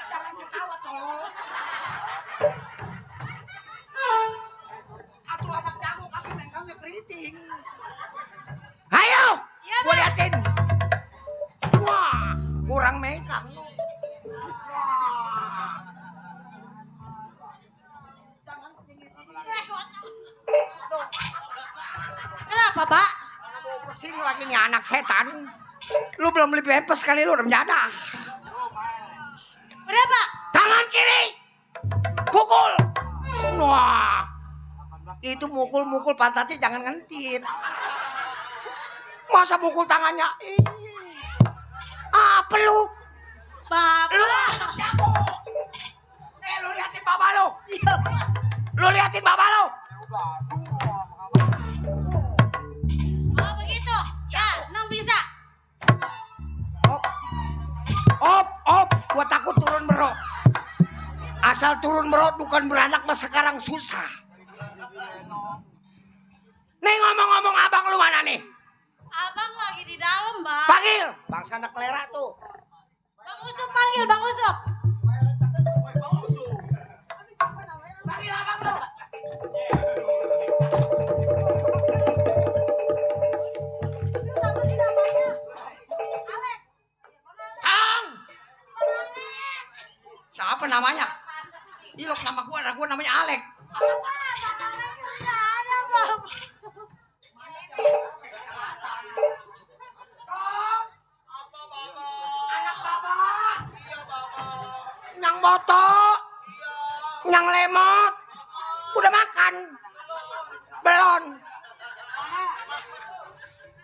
Jangan ketawa tolong. Atuh anak jago kaki megangnya keriting. Ayo. Iya, Gua Bang. liatin. Wah, kurang megang. Wah. Jangan tinggi-tinggi. Kenapa, Pak? Pusing lagi nih anak setan. Lu belum beli pampers kali lu udah menjadah. Udah, Pak. Tangan kiri. Pukul. Wah. Itu mukul-mukul pantatnya jangan ngentit. Masa mukul tangannya? Apa lu? Bapak. Lu anak jago. Nih lu liatin bapak lu. Iya, Pak. Lu liatin bapak lu. Oh, begitu. Ya, senang bisa. Op, gua takut turun bro. Asal turun bro, bukan beranak mas sekarang susah. Nih ngomong-ngomong abang lu mana nih? Abang lagi di dalam, Bang. Panggil. Bang Sanda Kelera tuh. Bang Usup panggil, Bang Usup. Panggil abang lu. Apa sih namanya? Alex. Tang. Siapa namanya? Ilok nama gua namanya Alek. Nggak ada, Bang. Anak baba. Nyang boto. Nyang lemot. Udah makan. Belum.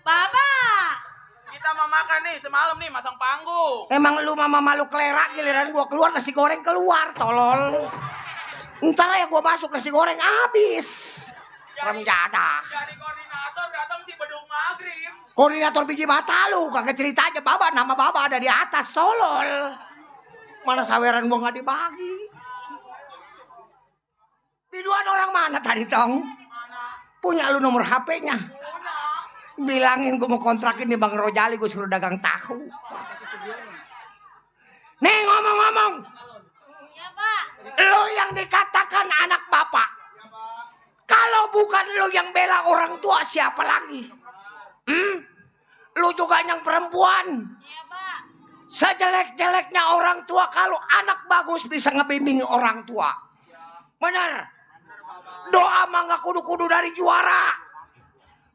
Bapak. Kita mau makan nih semalam nih masang panggung. Emang lu mama malu Kelera, giliran gua keluar nasi goreng keluar, tolol. Ntar ya gua masuk nasi goreng habis. Remjadah. Jadi koordinator datang si beduk maghrib. Koordinator biji mata lu, kagak cerita aja baba, nama baba ada di atas, tolol. Mana saweran gua nggak dibagi. Biduan orang mana tadi tong? Punya lu nomor HP-nya? Bilangin gua mau kontrakin di Bang Rojali, gua suruh dagang tahu. Nih ngomong-ngomong. Ya, Pak. Lo yang dikatakan anak bapak. Kalau bukan lo yang bela orang tua, siapa lagi? Lo juga yang perempuan. Ya, Pak. Sejelek-jeleknya orang tua, kalau anak bagus bisa ngebimbing orang tua. Bener. Doa mah gak kudu-kudu dari juara.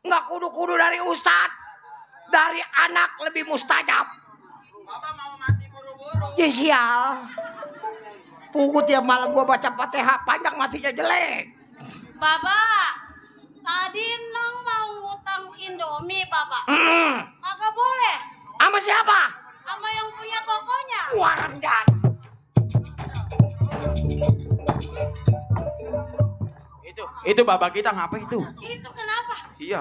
Gak kudu-kudu dari ustad. Dari anak lebih mustajab. Bapak mau mati buru-buru. Ya sial. Pugut tiap malam gua baca Fatihah, panjang matinya jelek. Bapak. Tadi Nong mau ngutang Indomie, Bapak. Kagak boleh. Sama siapa? Sama yang punya tokonya. Warang jalan. Itu bapak kita ngapa itu? Itu kenapa? Iya.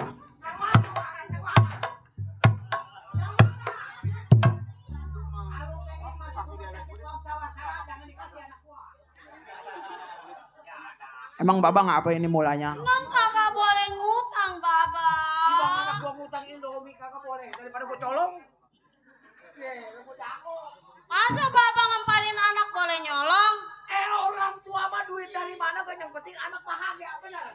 Emang Baba ngapa ini mulanya? Nong kagak boleh ngutang, Bapak. Bang anak gua ngutang Indomie kagak boleh daripada gua colong. Lu gua jago. Masa Bapak ngempalin anak boleh nyolong? Orang tua mah duit dari mana kan yang penting anak bahagia benar.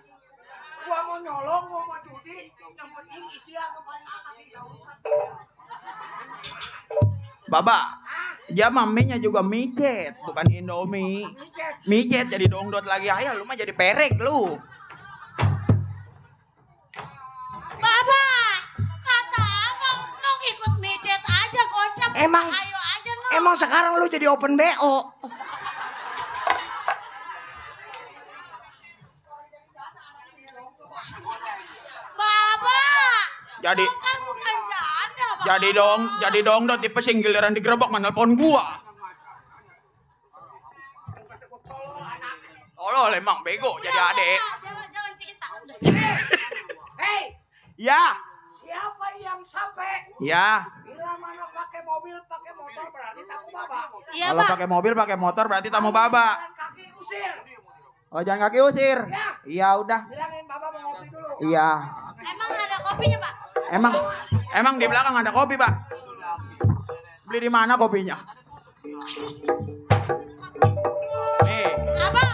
Gua mau nyolong, gua mau judi, yang penting ikhtiar kepada anak itu. Baba, ya maminya juga micet, bukan Indomie. Micet jadi dongdot lagi ayah, lu mah jadi perek lu. Bapak, kata abang, Nong ikut micet aja, gocap. Emang- Ayo aja, Nong. Emang sekarang lu jadi open BO. Bapak, Jadi Nong kan bukan janda, Bapak. jadi dongdot di pesing giliran digerebek menelpon gua. Tolol emang bego jadi adek. Jalan-jalan kita. Hei, Ya, siapa yang sampai ya. bila mana pakai mobil, pakai motor berarti tamu baba. Iya, Kalau Pak. pakai mobil, pakai motor berarti tamu Baba. Jalan kaki usir. Oh, jangan kaki usir. Iya, udah. Bilangin baba mau ngopi dulu. Iya. Emang ada kopinya, Pak? Emang di belakang ada kopi, Pak. Beli di mana kopinya? Abang,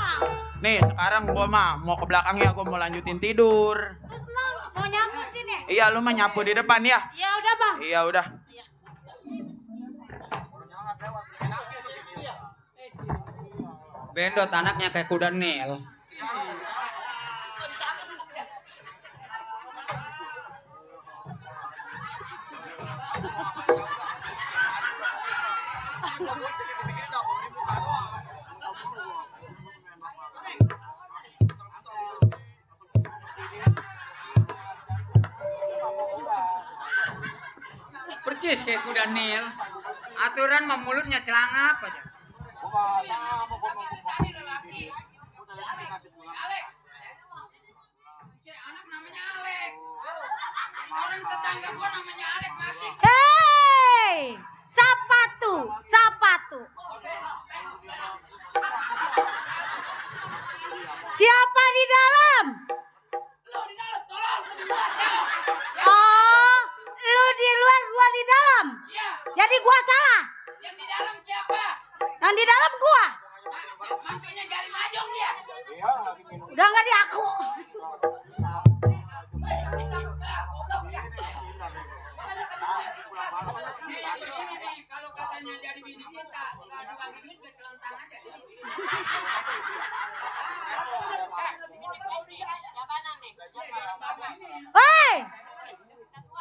Nih, sekarang gua mah mau ke belakangnya, gua mau lanjutin tidur. terus Nong mau nyampur sini? Iya, lu mah nyapu di depan ya. Ya udah, Bang. Iya, udah. Bendot anaknya kayak kuda Nil. Percis kayak kuda Nil. Aturan mah mulutnya celangap aja. Anak namanya Alek. Orang tetangga gua namanya Alek mati. Hei, sapatu, sapatu. Siapa di dalam? Lu di dalam, tolong. Lu di luar, ya. Oh, lu di luar, gua di dalam. Iya, Jadi gua salah. yang di dalam siapa? Yang di dalam gua. Mantunya Gali Majong dia. Udah nggak di aku. Kalau katanya jadi bini kita, nggak dibagi duit ke celentang aja. Hei,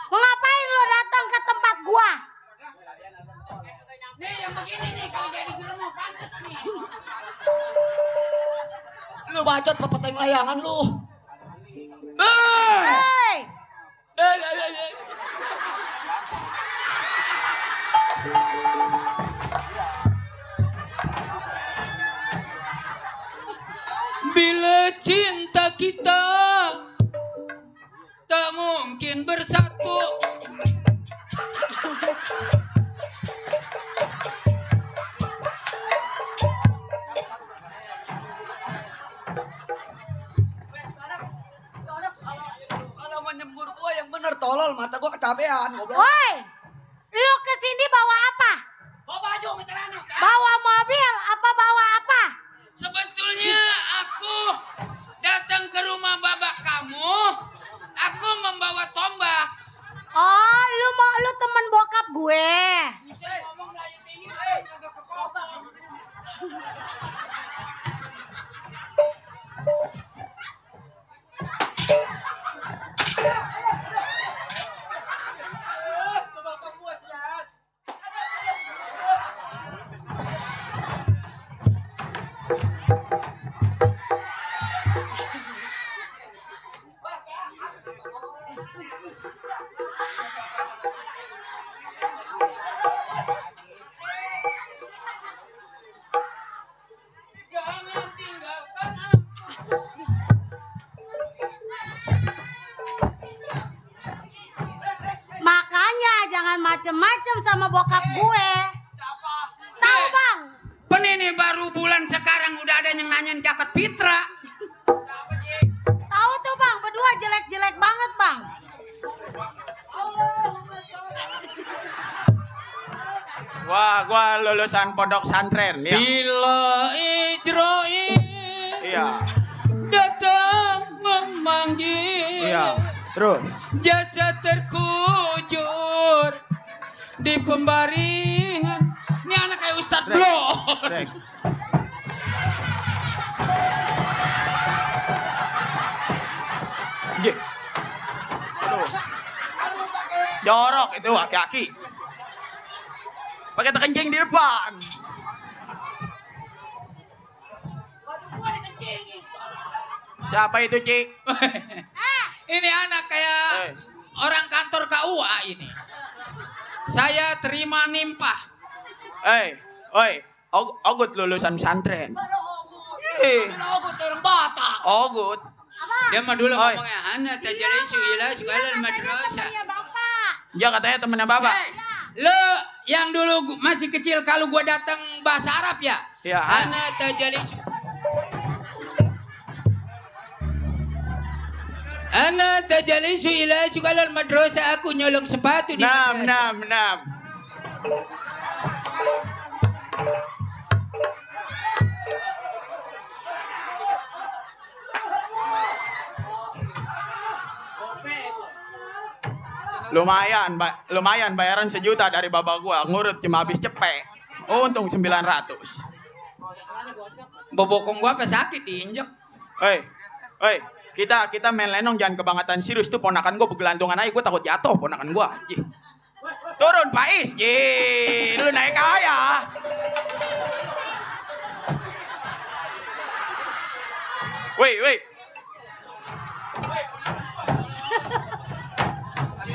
mau ngapain lu datang ke tempat gua? Nih yang begini nih kalau jadi guru mau pantas nih. Lu bacot pepeteng layangan lu. Hei, Bila cinta kita tak mungkin bersatu. Kalau menyembur gua yang bener tolol, mata gua kecapean. woi, lu kesini bawa apa? Bawa baju sama celana. Bawa mobil apa bawa apa? Sebetulnya aku datang ke rumah babak kamu, aku membawa tombak. Oh, lu temen bokap gue. Ngomong Melayu tinggi, agak kepotong. Jangan tinggalkan aku. Makanya jangan macem-macem sama bokap gue. Tahu bang? Penini baru bulan sekarang udah ada yang nanyain jaket Fitra. Tahu tuh bang, berdua jelek-jelek banget bang. Wah, gua lulusan pondok santren ya. Bila Ijroin Iya. datang memanggil, Iya. Terus. jasa terkujur di pembaringan. Ini anak kayak Ustadz Blo. Rek. Ji. Aduh. Jorok itu aki-aki. Pakai terkencing di depan. Siapa itu, Ci? Ini anak kayak Eh. orang kantor KUA ini. Saya terima nimpah. Oi, Ogut lulusan pesantren. Ih, Aku tereng Batak. Ogut. Dia mah dulu Oi. ngomongnya anak tajali suila sekolah madrasah. Iya bapak. Dia katanya temennya Bapak. Hey, lo yang dulu masih kecil kalau gua datang bahasa Arab ya? Iya. Anak tajali Ana tajalisu ila sekolah madrasah, aku nyolong sepatu di madrasah. Nam. Lumayan bayaran 1 juta dari bapak gua, ngurut cuma habis cepet. Untung 900. Bobokong gua apa sakit diinjek. Hei, kita main lenong jangan kebangetan serius tuh ponakan gua begelantungan aja, gua takut jatuh ponakan gua. Turun Pak Is, lu naik aja. Woi.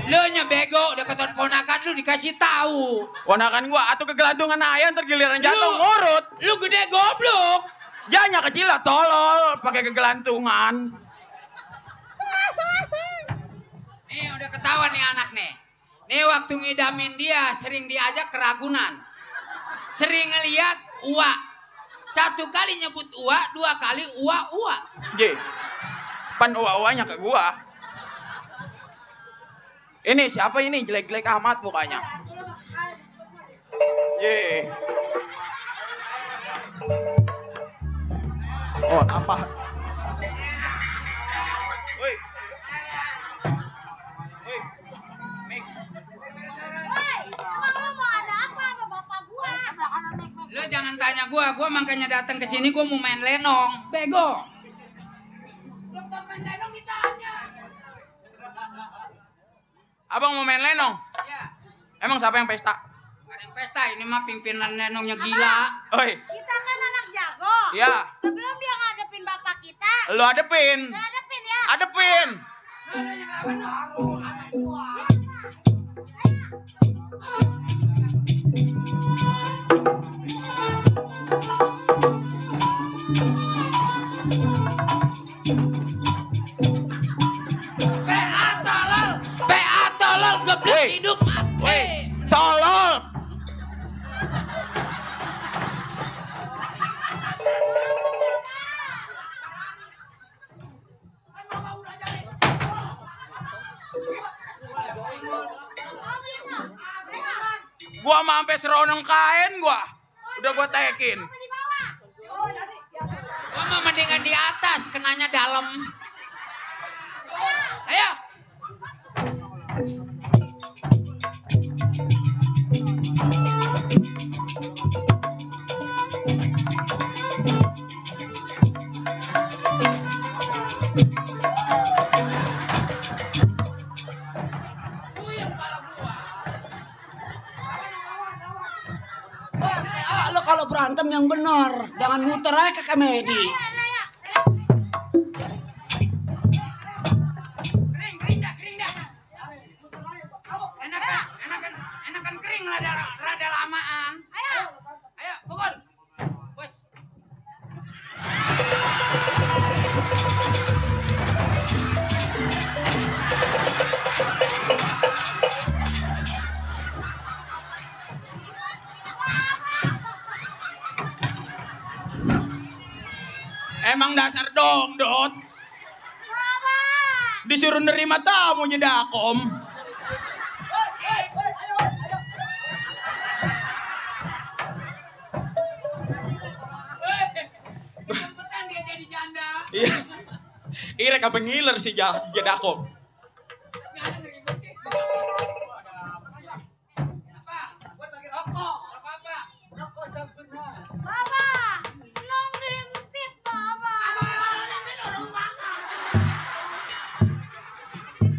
Lu nya bego, deketan ponakan lu dikasih tahu. Ponakan gua atuh kegelantungan ayam tergiliran jatuh ngurut. Lu gede goblok. Jangan kecil lah tolol pakai kegelantungan. Nih udah ketahuan nih anak nih. Nih waktu ngidamin dia sering diajak ke Ragunan. Sering ngeliat uak. 1 kali nyebut uak, 2 kali uak. Ye. Pan uwa-uwanya ke gua. Ini siapa ini jelek-jelek amat mukanya. Ye. Oh, apa? Woi. Emang lu mau ada apa sama bapak gua? Lu jangan tanya gua makanya datang ke sini gua mau main lenong. Bego. Abang mau main lenong? Ya. Emang siapa yang pesta? Gak ada yang pesta, ini mah pimpinan lenongnya gila. Oi. Kita kan anak jago. Iya. Sebelum dia ngadepin bapak kita, Lu adepin. ngadepin ya. Adepin. PA tolol geblek Woi. hidup mati. Woi. Tolol. Gua mah sampai seronong kain gua. Udah gua tekin. Gua mah mendingan di atas, kenanya dalam. Ayo. Lo kalau berantem yang benar, jangan muter aja ke komedi. Kering dah. Enakan kering rada lamaan. Ayo, pukul. Bos. Emang dasar dongdot. Disuruh nerima tamu nyedakom. Kesempetan dia jadi janda. Iya. Irek apa ngiler sih jedakom. Bapak, long dirimpit bapak.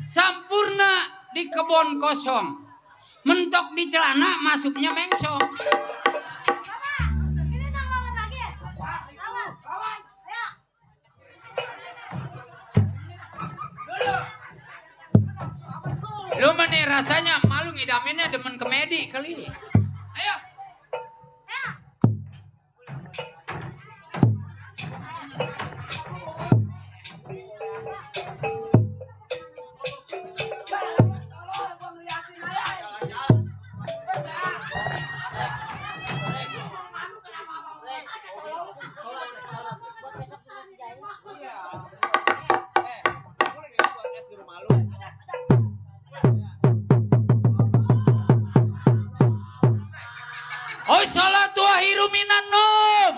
Sampurna di kebon kosong. Mentok di celana masuknya mengsong. Bapak, ini nang banget lagi. Lawan. Ayo. Lu mah nih rasanya malu ngidaminnya demen komedi kali. Ayo. Oi salatu akhiru minan nom.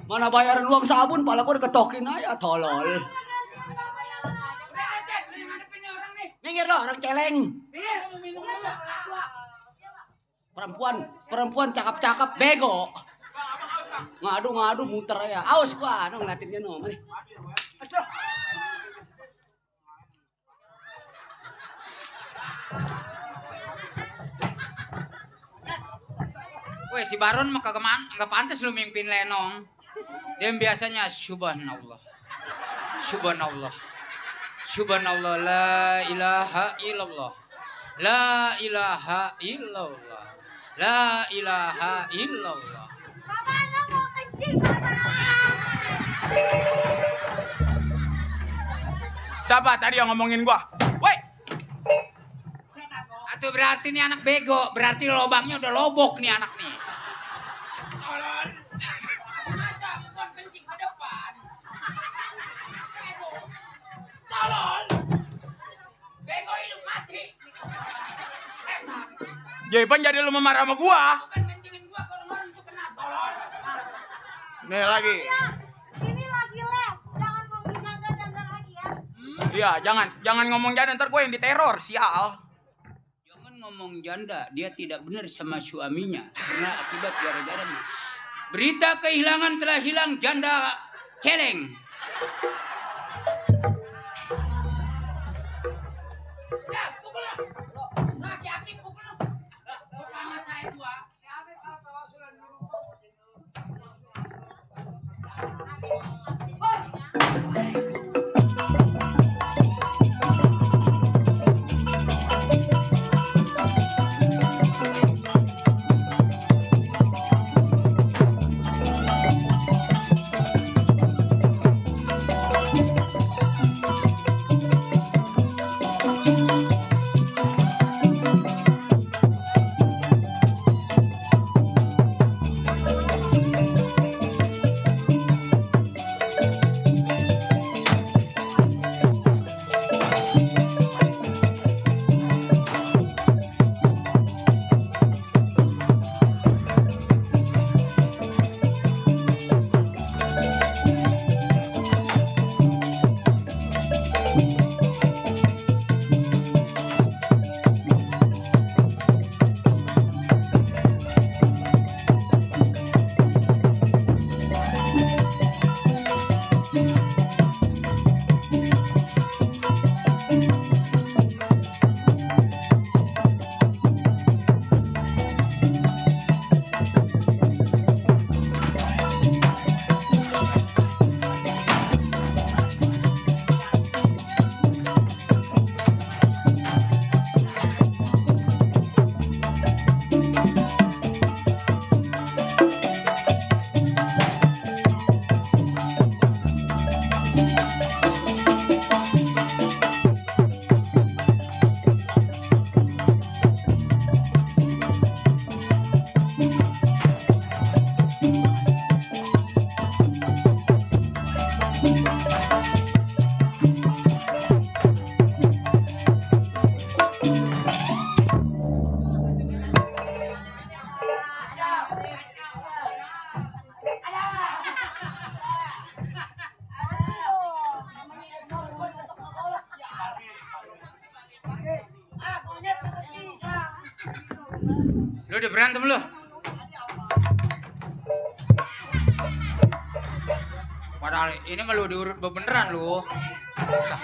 Mana bayaran uang sabun, pala gua diketokin aja, tolol. Minggir lo, orang celeng. Perempuan cakep-cakep, bego. Ngadu muter ya. Awas gua ngeliatin dia no. Mari. Weh, si Baron mah kagak pantas lu mimpin lenong. Dia biasanya subhanallah. Subhanallah. Subhanallah, la ilaha illallah. La ilaha illallah. La ilaha illallah. Mama, lo mau kencing, Mama. Siapa tadi yang ngomongin gua? Woi, Atau berarti nih anak bego, berarti lobangnya udah lobok nih anak nih. Tolong. Masa bukan kencing ke depan. Bego. Tolong. Bego hidup mati. Setan. Jepan jadi lu memarah sama gua. Bukan kencingin gua kalau orang itu kena. Tolong. Nih lagi. Ya, ini lagi live. Jangan ngomong janda lagi ya. Iya, jangan ngomong janda, ntar gua yang diteror, sial. Jangan ngomong janda, dia tidak benar sama suaminya karena akibat gara-gara berita kehilangan telah hilang janda celeng. Udah, pukul lah. Laki-laki pukul lah. Bukannya saya tua. Lu udah berantem lu? Padahal ini mah lu diurut beneran lu. Dah.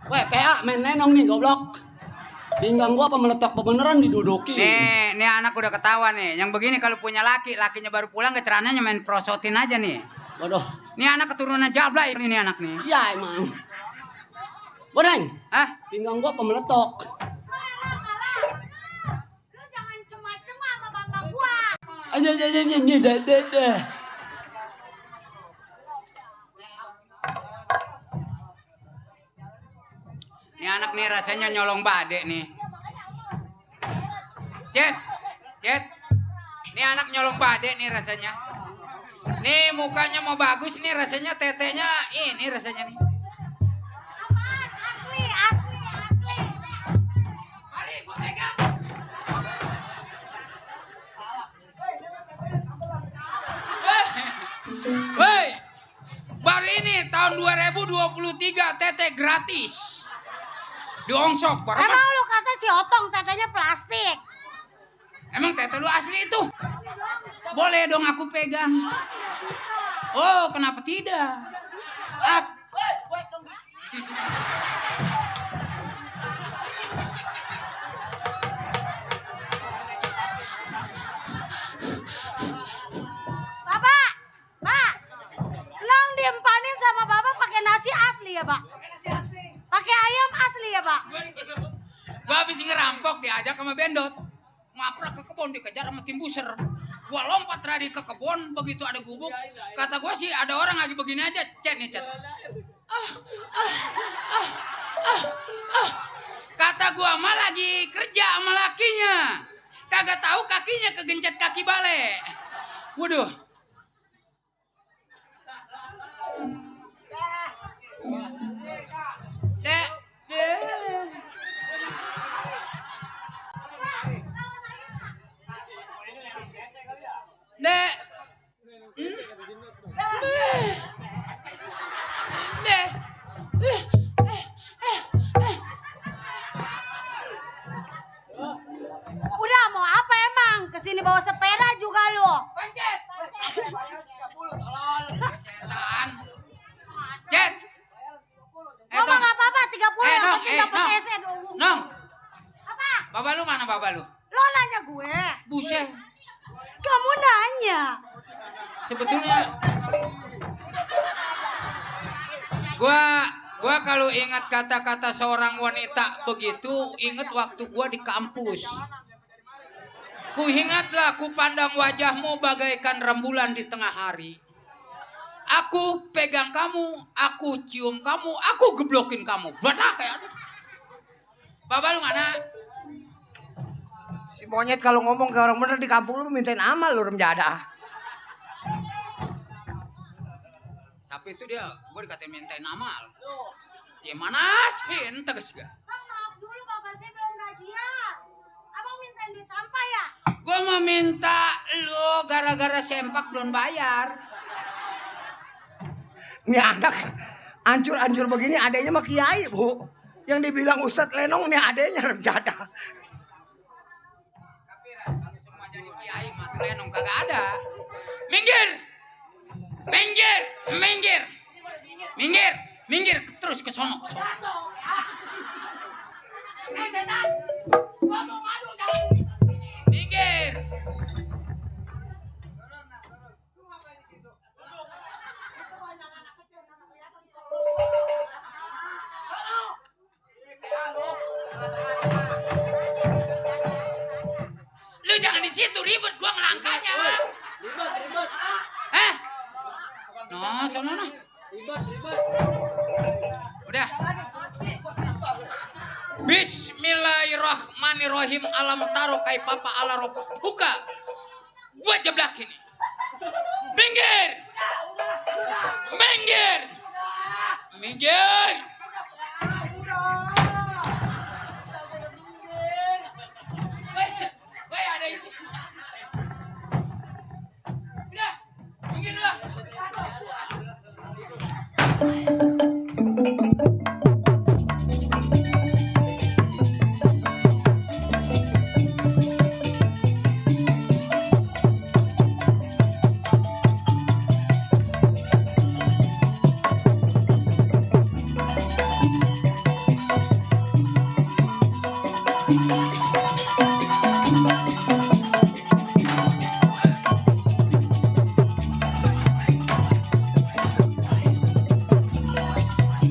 Weh, PA main lenong nih goblok. Pinggang gua apa meletak beneran diduduki. Nih anak udah ketawa nih. Yang begini kalau punya lakinya baru pulang ke celananya main prosotin aja nih. Waduh. Ini anak keturunan Jablay ini anak nih. Iya emang. Boneng. Hah? Pinggang gua apa meletok. Lu jangan cema-cema sama bapak gua. Aja dah. Ini anak nih rasanya nyolong badek nih. Cet. Ini anak nyolong badek nih rasanya. Nih mukanya mau bagus nih rasanya tetenya ini rasanya nih. Apaan? Asli. Mari gua pegang. Woi. tahun 2023 tete gratis. Diongsok berapa? Emang lu kata si Otong tetenya plastik. Emang tete lu asli itu? Boleh dong aku pegang. Oh, kenapa tidak? Bapak, Pak, Nang diempanin sama Bapak pakai nasi asli ya, Pak? Pakai ayam asli ya, Pak? Gua habis ngerampok diajak sama Bendot. Ngaprak ke kebun dikejar sama tim buser. Gua lompat tadi ke kebun, begitu ada gubuk. Kata gua sih ada orang lagi begini aja, Cet nih, Cet. Kata gua mah lagi kerja sama lakinya. Kagak tahu kakinya kegencet kaki balik. Waduh. Dek. Dek. Dek. Udah mau apa emang? Kesini bawa sepeda juga lu. Pancet. Setan. Cet. Ngomong apa-apa 30 yang Nong, penting dapat Nong. EC dulu. Nong, Apa? baba lu mana baba lu? Lo nanya gue. Buset. Kamu nanya. Sebetulnya gua kalau ingat kata-kata seorang wanita begitu, ingat waktu gua di kampus. Ku ingatlah, ku pandang wajahmu bagaikan rembulan di tengah hari. Aku pegang kamu, aku cium kamu, aku geblokin kamu. Benar kayak ada. Baba lu mana? Si monyet kalau ngomong ke orang bener di kampung lu mintain amal lu remjada. Siapa itu dia? Gue dikatain mintain amal. Ya mana sih? Entah guys. Bang, maaf dulu Bapak saya belum gajian. Abang mintain duit sampah ya? Gue mau minta lu gara-gara sempak belum bayar. Ini anak ancur-ancur begini adanya mah kiai, Bu. Yang dibilang Ustadz Lenong nih adanya remjada. Tapi kalau semua jadi kiai mah Lenong kagak ada. Minggir! Minggir! Minggir! Minggir! Minggir terus ke sono. Minggir! Lu jangan di situ ribet, gua ngelangkanya. Ribet. Eh? No, sono no. Udah. Bismillahirrahmanirrahim. Alam taro kai papa ala rob buka. Gua jeblak ini. Minggir. Minggir. Minggir. Woi, ada isi. Udah. Minggir lah.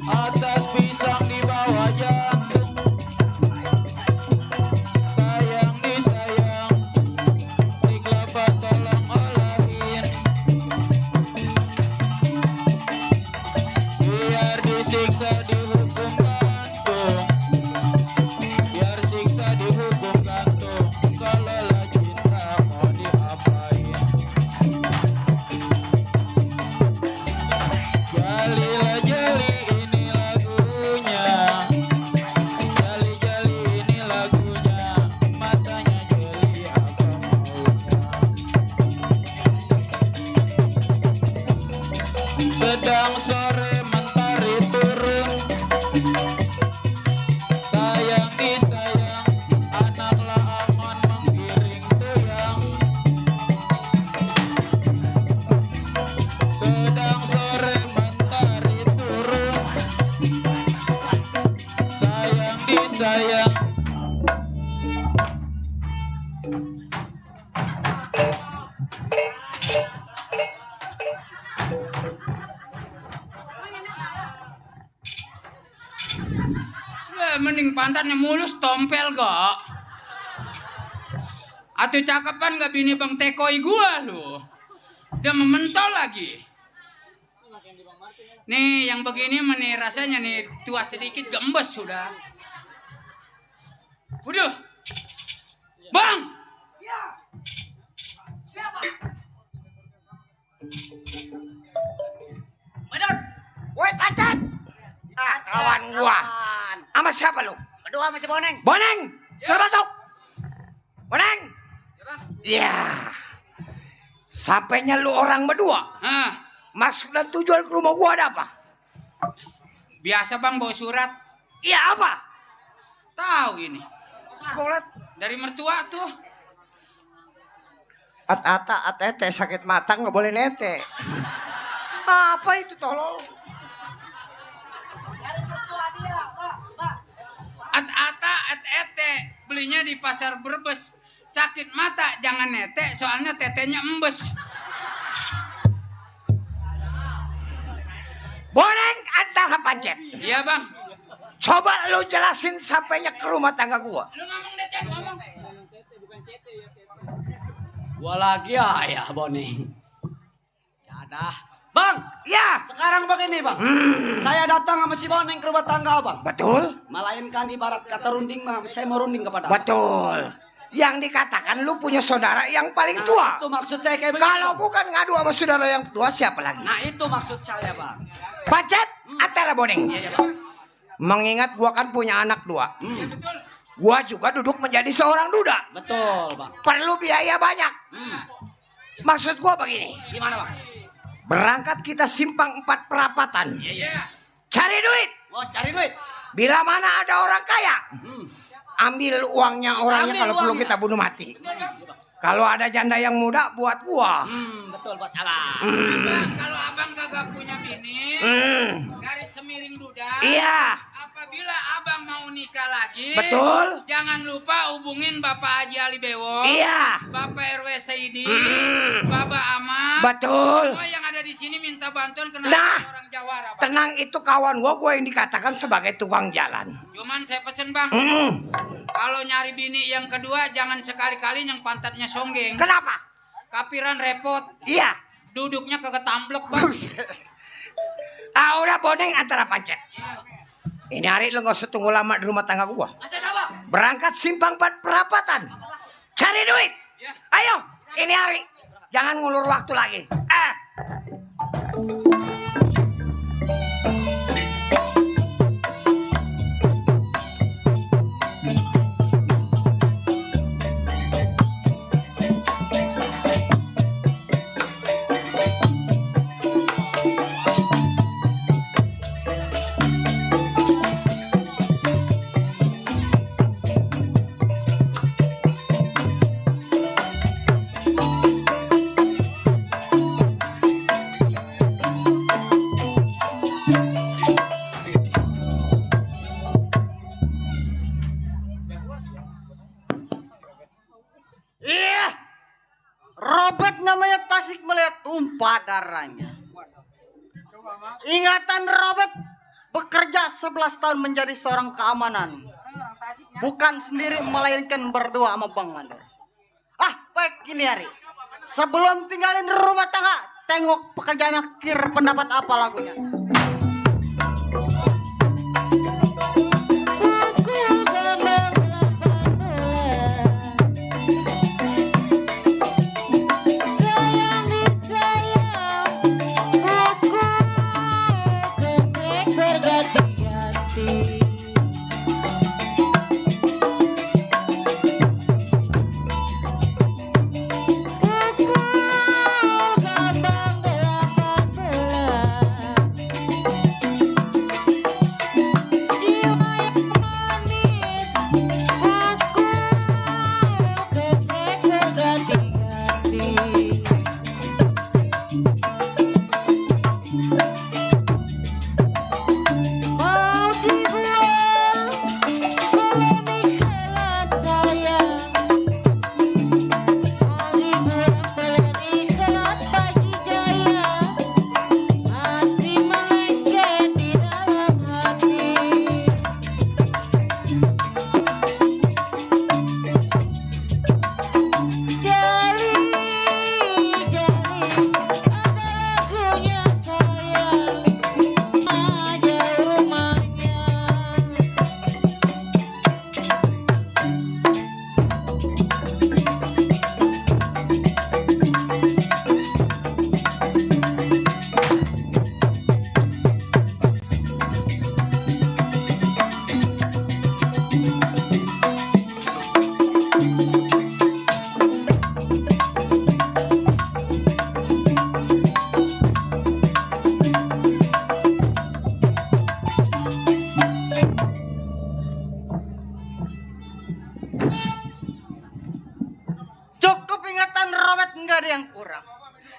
Atas pisang di bawah jantung, sayang disayang, di kelapa tolong olahin, biar disiksa dihukum gantung, biar siksa dihukum gantung, kalau lah cinta mau diapain. Jalilah jali ini lagunya, jali-jali ini lagunya, matanya jeli apa maunya. Sedang sore mentari Mending pantatnya mulus tompel gak? Atau cakapan gak bini Bang Tekoi gua lu? Udah mementol lagi. Nih yang begini nih rasanya nih tua sedikit gembes sudah. Waduh. Bang! Iya. Siapa? Medon. Woi pacat. Kawan gua. Sama siapa lu? Berdua sama si Boneng. Boneng, suruh masuk. Boneng. Iya. Sampainya lu orang berdua. Masuk dan tujuan ke rumah gua ada apa? Biasa Bang bawa surat. Iya apa? Tahu ini. Boleh. Dari mertua tuh. At-ata, at-ete, sakit mata nggak boleh nete. Apa itu tolol? At-ata, at-ete. Belinya di pasar Brebes. Sakit mata jangan nete soalnya tetenya embes. Boneng antara pancet. Iya Bang. Coba lu jelasin sampainya ke rumah tangga gua. Lu ngomong deh Cek, ngomong. Gua lagi ya Boneng. Ya dah. Bang, Ya, sekarang begini Bang. Saya datang sama si Boneng ke rumah tangga Bang. betul. Melainkan ibarat kata runding mah, saya mau runding kepada Betul. Yang dikatakan lu punya saudara yang paling tua. Itu maksud saya kayak begitu. Kalau bukan ngadu sama saudara yang tua siapa lagi? Nah itu maksud saya Bang. Pancet antara Boneng. Iya Bang. Mengingat gua kan punya anak dua. Iya betul. Gua juga duduk menjadi seorang duda. Betul Bang. Perlu biaya banyak. Maksud gua begini. Gimana Bang? Berangkat kita simpang 4 perapatan. Iya. Cari duit. Oh cari duit. Bila mana ada orang kaya. Ambil uangnya orangnya Ambil kalau perlu uangnya. kita bunuh mati. Kalau ada janda yang muda buat gua. Betul buat abang. Bang, kalau abang kagak punya bini, garis semiring duda. Iya. Apabila abang mau nikah lagi, Betul. jangan lupa hubungin Bapak Haji Ali Bewo, Iya. Bapak RW Saidi, Bapak Ahmad. Betul. Semua yang ada di sini minta bantuan kena Nah. orang Jawara, Bang. Tenang, itu kawan gua yang dikatakan sebagai tukang jalan. Cuman saya pesen Bang, kalau nyari bini yang kedua jangan sekali-kali yang pantatnya songgeng. Kenapa? Kapiran repot, Iya. duduknya kagak tamblek Bang. Udah Boneng antara pancet. Ini hari lu gak usah tunggu lama di rumah tangga gua. Masih ada Bang? Berangkat simpang 4 perapatan. Cari duit. Ya. Ayo, ini hari. Jangan ngulur waktu lagi. Iya. Robert namanya Tasik melihat tumpah darahnya. Ingatan Robert bekerja 11 tahun menjadi seorang keamanan. Bukan sendiri melainkan berdua sama Bang Mandor. Baik gini hari. Sebelum tinggalin rumah tangga, tengok pekerjaan akhir pendapat apa lagunya.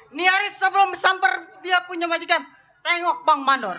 Niaris sebelum samper dia punya majikan, tengok Bang Mandor.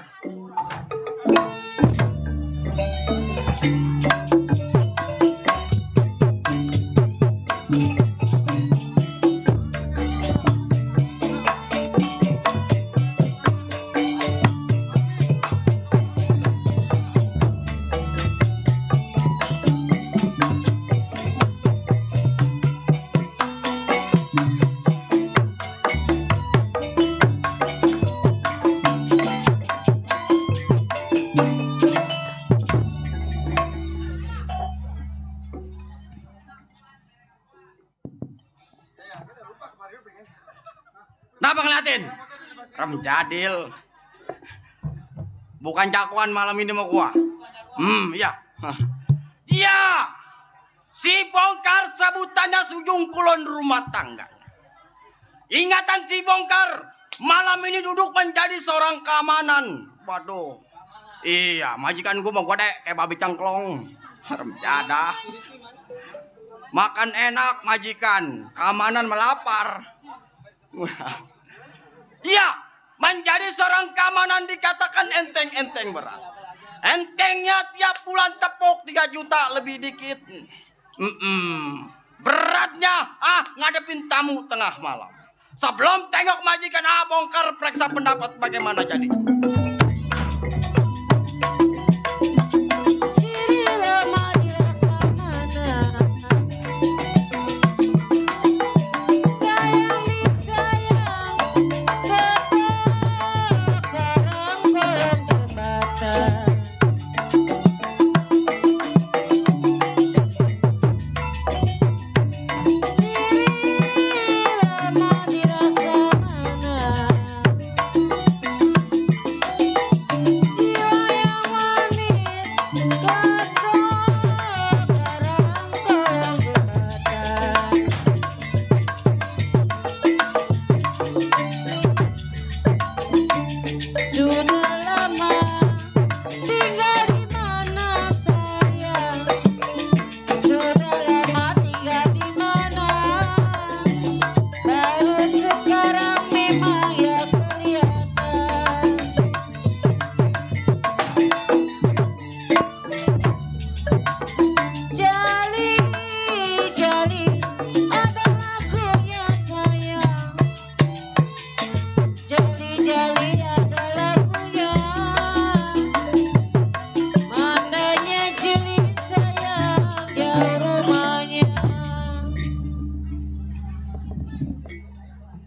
Kenapa ngeliatin? Remjadil. Bukan cakuan malam ini mau gua. Iya. Iya. Si Bongkar sebutannya Sujung Kulon rumah tangga. Ingatan si Bongkar malam ini duduk menjadi seorang keamanan. Waduh. Iya, majikan gua mau gua dek kayak babi cangklong. Remjadah. Makan enak majikan, keamanan melapar. Iya, menjadi seorang keamanan dikatakan enteng-enteng berat. Entengnya tiap bulan tepuk 3 juta lebih dikit. Beratnya ngadepin tamu tengah malam. Sebelum tengok majikan Bongkar periksa pendapat bagaimana jadi.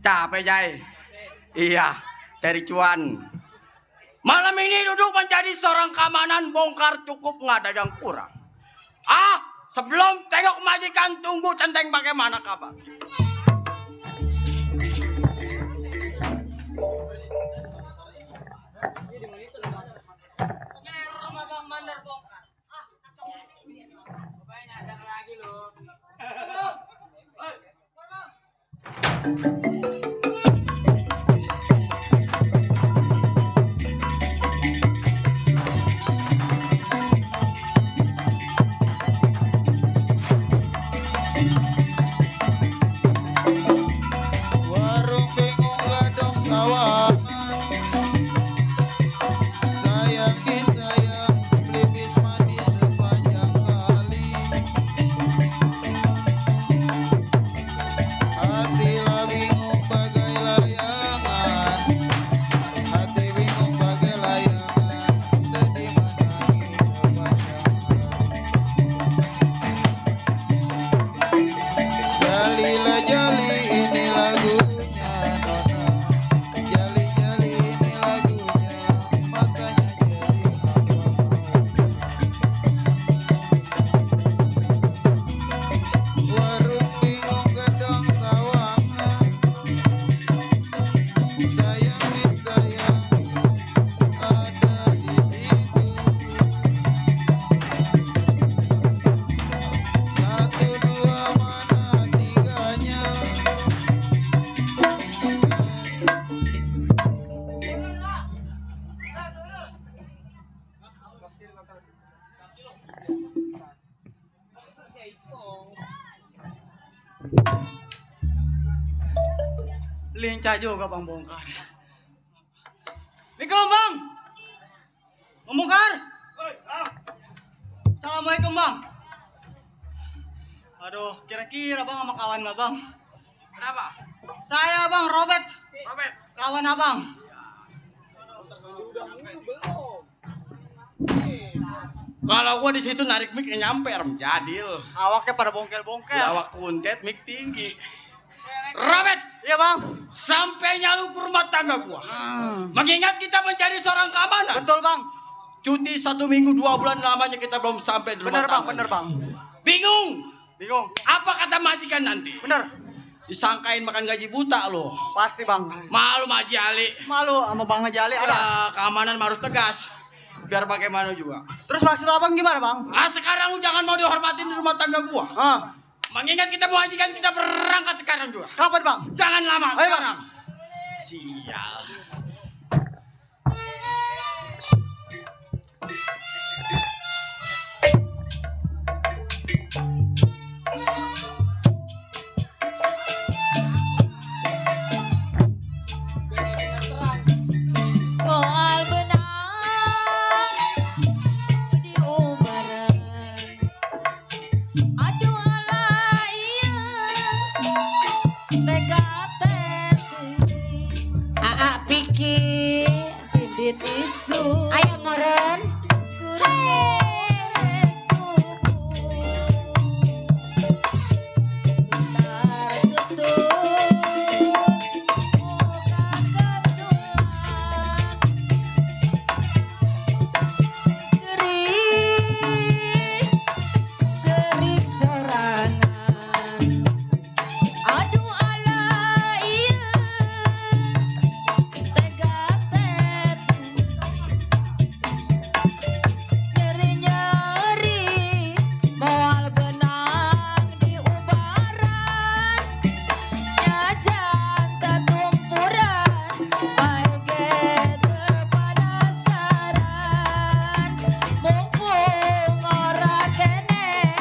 Capek Jai. Iya, cari cuan. Malam ini duduk menjadi seorang keamanan Bongkar cukup nggak ada yang kurang. Sebelum tengok majikan tunggu centeng bagaimana kabar. Warung bingung gadong sawangan, sayang disayang, pelipis mandi sepanjang kali. Hatilah bingung pecah juga Bang Bongkar. Assalamualaikum Bang. Bang Bongkar. Assalamualaikum Bang. Aduh, kira-kira Bang sama kawan nggak Bang? Kenapa? Saya Bang, Robert. Robert. Kawan Abang. Kalau gua di situ narik mic nyampe Ram Jadil. Awaknya pada bongkel-bongkel. Awak kuntet mic tinggi. Robert, Iya Bang. Sampainya lu ke rumah tangga gua. Mengingat kita menjadi seorang keamanan. Betul Bang. Cuti 1 minggu 2 bulan lamanya kita belum sampai di rumah Bener Bang, tangga. bener Bang. Bingung. Bingung. Apa kata majikan nanti? Bener. Disangkain makan gaji buta lo. Pasti Bang. Malu Maji Ali. Malu sama Bang Haji Ali ada. Ya, keamanan harus tegas. Biar bagaimana juga. Terus maksud Abang gimana Bang? Sekarang lu jangan mau dihormatin di rumah tangga gua. Mengingat kita mewajibkan kita berangkat sekarang juga. Kapan Bang? Jangan lama, Ayo, sekarang. Sial. Moal benang di ubaran. Aduh ala iya tega teti. Aa pikir di tisu. Ayo moren. Kurek subuh. Tular tutup. Muka ketulak. Cerik sorangan. Aduh ala iya tega teti. Nyeri-nyeri moal benang di ubaran. Nyajan tatumpuran baik terpadasaran. Mumpung ora kene,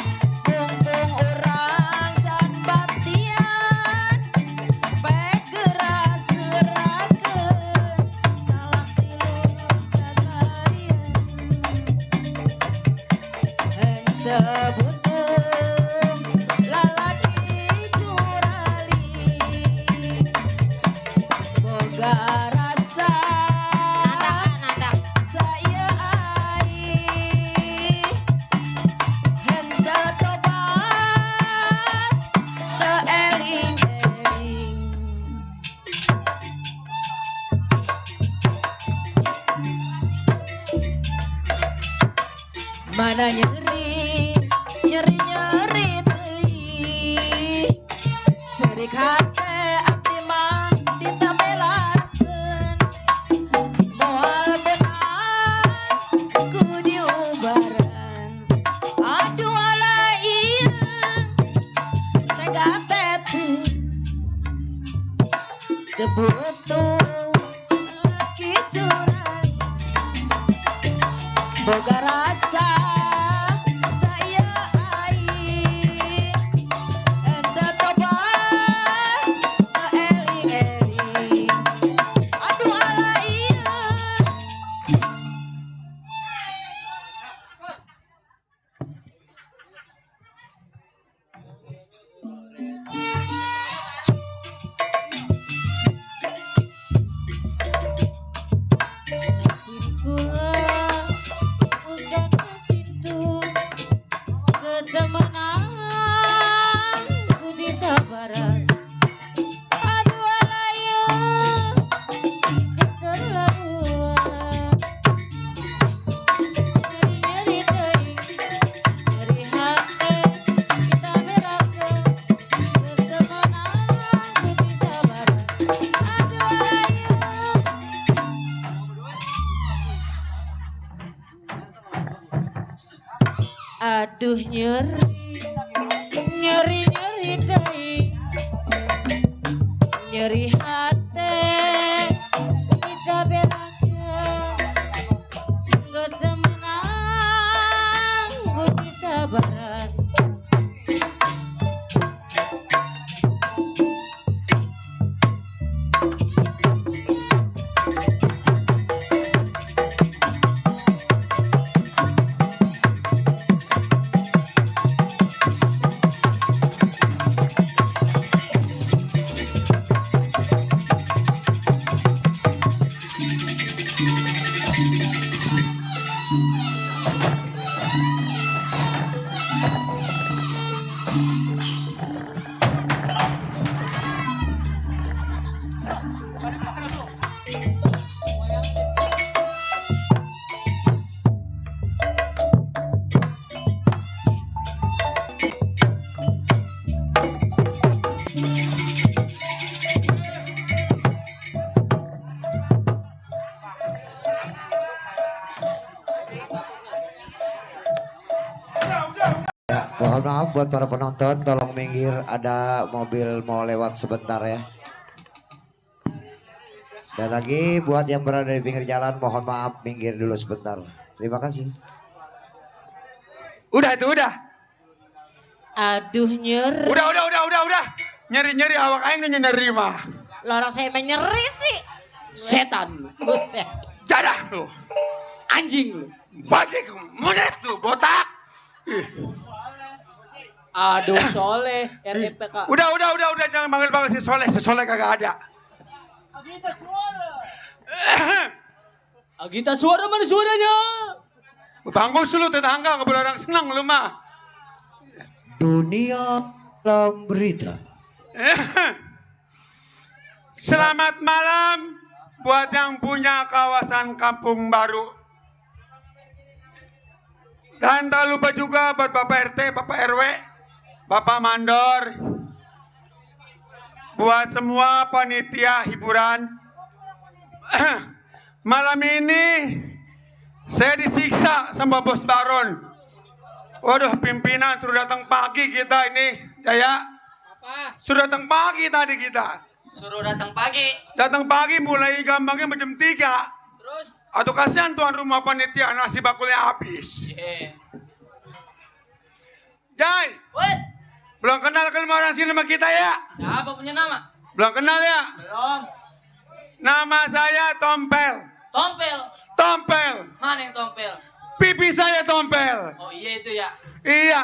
mumpung orang can baktian. Baik geras serakeun talak tilu sakalian. Henteu butuh lalaki curali. Boga rasa saya ai. Henteu tobat teu eling-eling. Mana nyeri, nyeri-nyeri teuing. Cerik hate abdi mah ditabelarkeun. Moal benang ku diubaran. Aduh ala ieu tega teti. Teu butuh laki curali. Boga rasa saya ai. Henteu tobat teu eling-eling. Aduh ala ieu. Bukakan pintu ketemenan ku di sabaran. Aduh ala ieu keterlaluan. Nyeri-nyeri teuing, nyeri hate kita belakeun. Ketemenan ku di sabaran. Aduh ala ieu. Aduh nyeri, nyeri-nyeri teuing. Nyeri hate kita belakeun. Geus teu menang ku ditabaran. Mohon maaf buat para penonton, tolong minggir, ada mobil mau lewat sebentar ya. Sekali lagi buat yang berada di pinggir jalan, mohon maaf minggir dulu sebentar. Terima kasih. Udah itu udah. Aduh nyeri. Udah. Nyeri awak aing nyeri mah. Lah orang saya menyeri sih. Setan. Buset. Jadah lu. Anjing lu. Bajik monet tuh botak. Aduh Soleh. RIPK. Udah jangan panggil si Soleh kagak ada. Agita suara mana suaranya? Bagus lu tetangga nggak boleh orang senang lu mah. Dunia dalam berita. Selamat malam buat yang punya kawasan Kampung Baru. Dan tak lupa juga buat Bapak RT, Bapak RW, Bapak Mandor. Buat semua panitia hiburan. Malam ini saya disiksa sama Bos Baron. Waduh, pimpinan suruh datang pagi kita ini, Jaya. Apa? Suruh datang pagi tadi kita. Suruh datang pagi. Datang pagi mulai gampangnya jam 3. Terus? Atau kasihan tuan rumah panitia nasi bakulnya habis. Jai, Wait, belum kenal kan orang sini sama kita ya? siapa punya nama? Belum kenal ya? Belum. Nama saya Tompel. Tompel. Mana yang tompel? Pipi saya Tompel. Oh iya itu ya. Iya.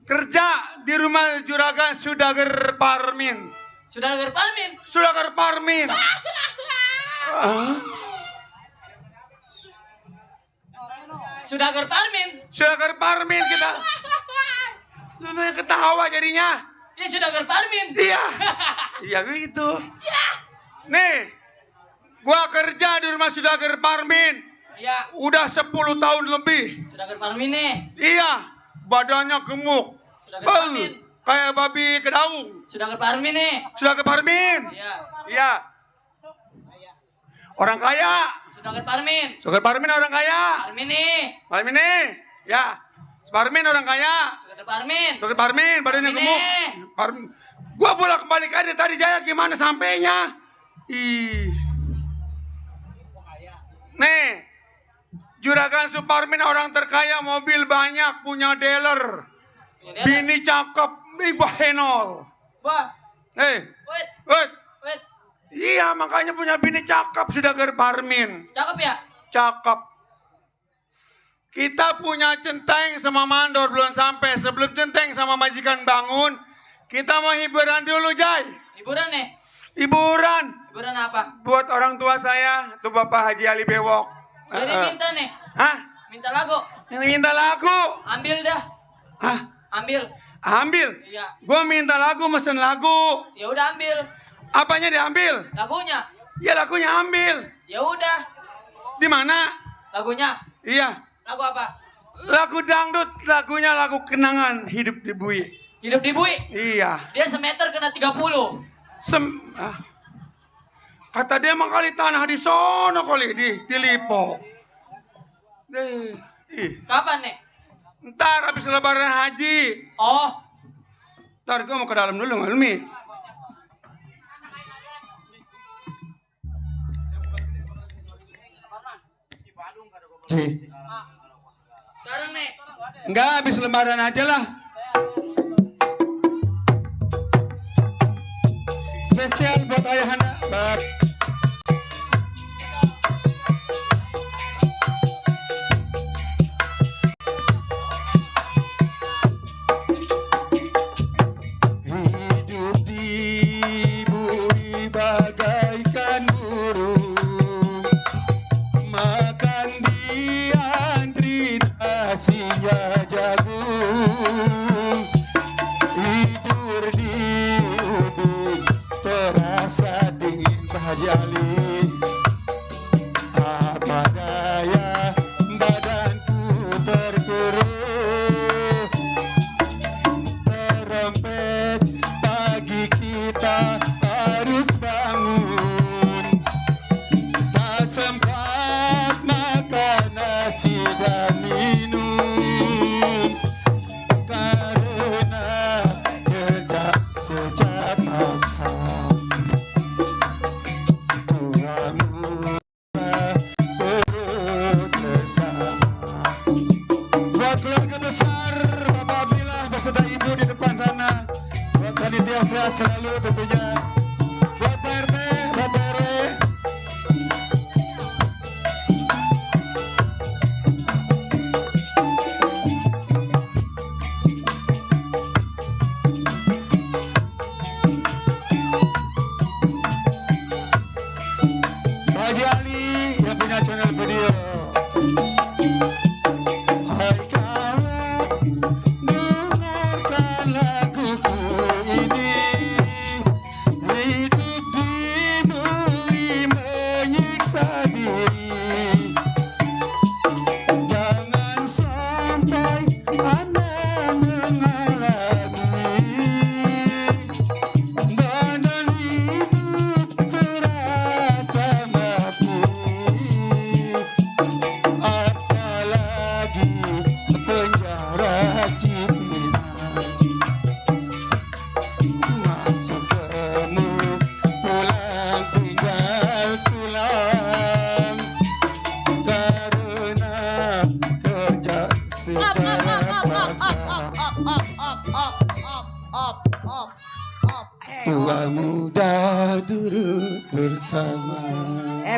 Kerja di rumah Juragan Sudager Parmin. Sudah Parmin. Sudager Parmin. Sudager Parmin. Sudager Parmin kita. Lu yang ketawa jadinya. Ini Sudager Parmin. Iya. Iya gitu. Nih. Gua kerja di rumah Sudager Parmin. Iya. Udah 10 tahun lebih. Sudager Parmin nih. Iya. Badannya gemuk. Sudager Parmin. Kayak babi kedaung. Sudager Parmin nih. Sudager Parmin. Iya. Iya. Orang kaya. Sudager Parmin. Sudager Parmin orang kaya. Parmin nih. Parmin nih. Ya. Parmin orang kaya. Sudager Parmin. Sudager Parmin badannya Parmin gemuk. nih. Parmin. Gua bolak-balik aja tadi Jaya gimana sampainya? Ih. Nih. Juragan Suparmin orang terkaya, mobil banyak, punya dealer. Bini cakep, ibu henol. Wah. Wait. Wait. Iya, makanya punya bini cakep, Sudager Parmin. Cakep ya? Cakep. Kita punya centeng sama mandor belum sampai. Sebelum centeng sama majikan bangun, kita mau hiburan dulu, Jai. Hiburan nih. Hiburan. Hiburan apa? Buat orang tua saya, tuh Bapak Haji Ali Bewok. Jadi minta nih. Hah? Minta lagu. Yang minta lagu. Ambil dah. Hah? Ambil. Ambil. Iya. Gue minta lagu, mesen lagu. Ya udah ambil. Apanya diambil? Lagunya. Ya lagunya ambil. Ya udah. Di mana? Lagunya. Iya. Lagu apa? Lagu dangdut, lagunya lagu kenangan hidup di Bui. Hidup di Bui. Iya. Dia semeter kena 30. Kata dia emang kali tanah di sono kali di Lipo. Kapan nih? Ntar habis lebaran haji. Oh. Ntar gue mau ke dalam dulu ngalmi. Sekarang nih. Enggak, habis lebaran aja lah. Spesial buat ayahanda. Hidup di bumi bagaikan burung, makan di antri nasinya jagung, tidur di udung terasa dingin Jali. Apa daya badanku terkurung, terempet pagi kita harus bangun, tak sempat makan nasi dan minum. tua muda turut bersama.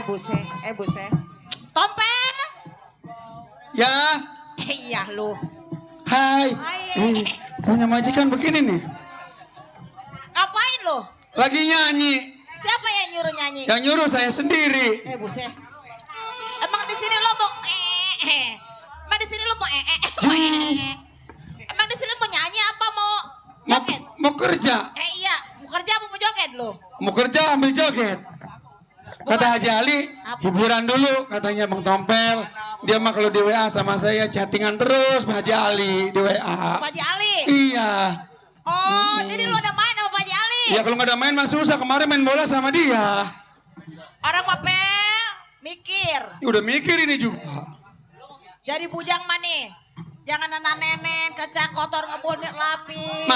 Buse. Tompel. Ya, Iya lu. hai. Punya majikan begini nih. Ngapain lu? Lagi nyanyi. Siapa yang nyuruh nyanyi? Yang nyuruh saya sendiri. Buse. Emang di sini lo mau Emang di sini lo mau Emang di sini mau nyanyi apa mau joget? Mau kerja. Iya, mau kerja apa mau joget lo? Mau kerja ambil joget. Kata Haji Ali, hiburan dulu katanya Bang Tompel. Dia mah kalau di WA sama saya chattingan terus Pak Haji Ali di WA. Pak Haji Ali? Iya. Oh, jadi lu ada main sama Pak Haji Ali? Ya kalau nggak ada main mah susah. Kemarin main bola sama dia. Orang Mapel mikir. Ya udah mikir ini juga. Jadi bujang mana? Jangan nenen kaca kotor ngebonit lapis.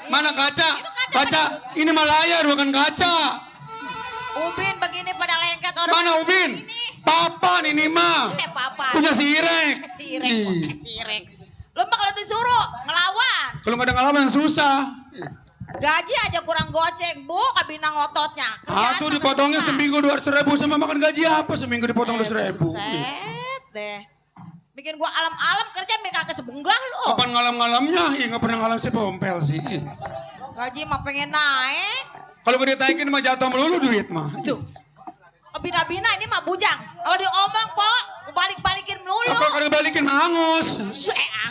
Mana kaca? Kaca. Ini mah layar bukan kaca. Ubin begini pada lengket orang. Mana Ubin? Papan ini mah. Papan. Punya si Irek. Si Irek. Lu mah kalau disuruh ngelawan. Kalau nggak ada ngelawan susah. Gaji aja kurang goceng, Bu, kabina ngototnya. Tuh dipotongnya seminggu 200.000 sama makan gaji apa seminggu dipotong 200.000. Set deh. Bikin gua alam-alam kerja minta ke sebenggah lu. Kapan ngalam-ngalamnya? Nggak pernah ngalam si Pompel sih. Gaji mah pengen naik. Kalau gak ditaikin mah jatuh melulu duit mah. Tuh. Bina-bina ini mah bujang. Kalau diomong kok balik-balikin melulu. Kalau kadang balikin mah angus.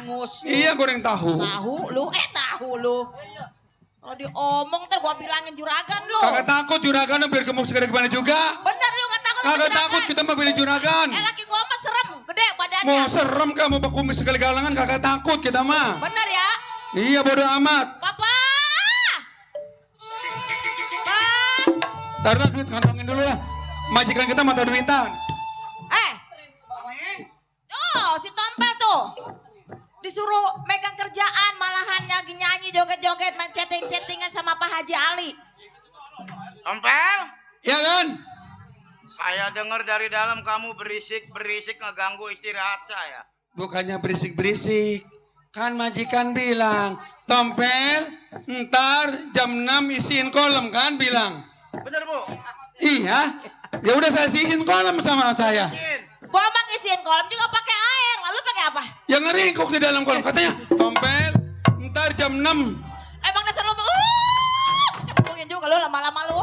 Angus. Iya goreng tahu. Tahu lu. Kalau diomong ntar gua bilangin juragan lu. Kagak takut juragan biar gemuk segede gimana juga. Bener lu gak takut. Kagak takut kita mau beli juragan. Laki gua mah serem, gede badannya. Mau serem kamu mau kumis segala galangan kagak takut kita mah. Bener ya? Iya bodo amat. Papa. Taruhlah duit kantongin dulu lah. Majikan kita mata duitan. Si Tompel tuh. Disuruh megang kerjaan malahan lagi nyanyi joget-joget main chatting-chattingan sama Pak Haji Ali. Tompel? Ya kan? Saya dengar dari dalam kamu berisik-berisik ngeganggu istirahat saya. Bukannya berisik-berisik. Kan majikan bilang, Tompel, ntar jam 6 isiin kolom kan bilang. Bener Bu? Iya. Ya udah saya isiin kolom sama saya. Gua mah ngisiin kolam juga pakai air. Lalu pakai apa? Yang ngeringkuk di dalam kolom katanya, Tompel, ntar jam 6. Emang dasar lu cembungin juga lu lama-lama lu.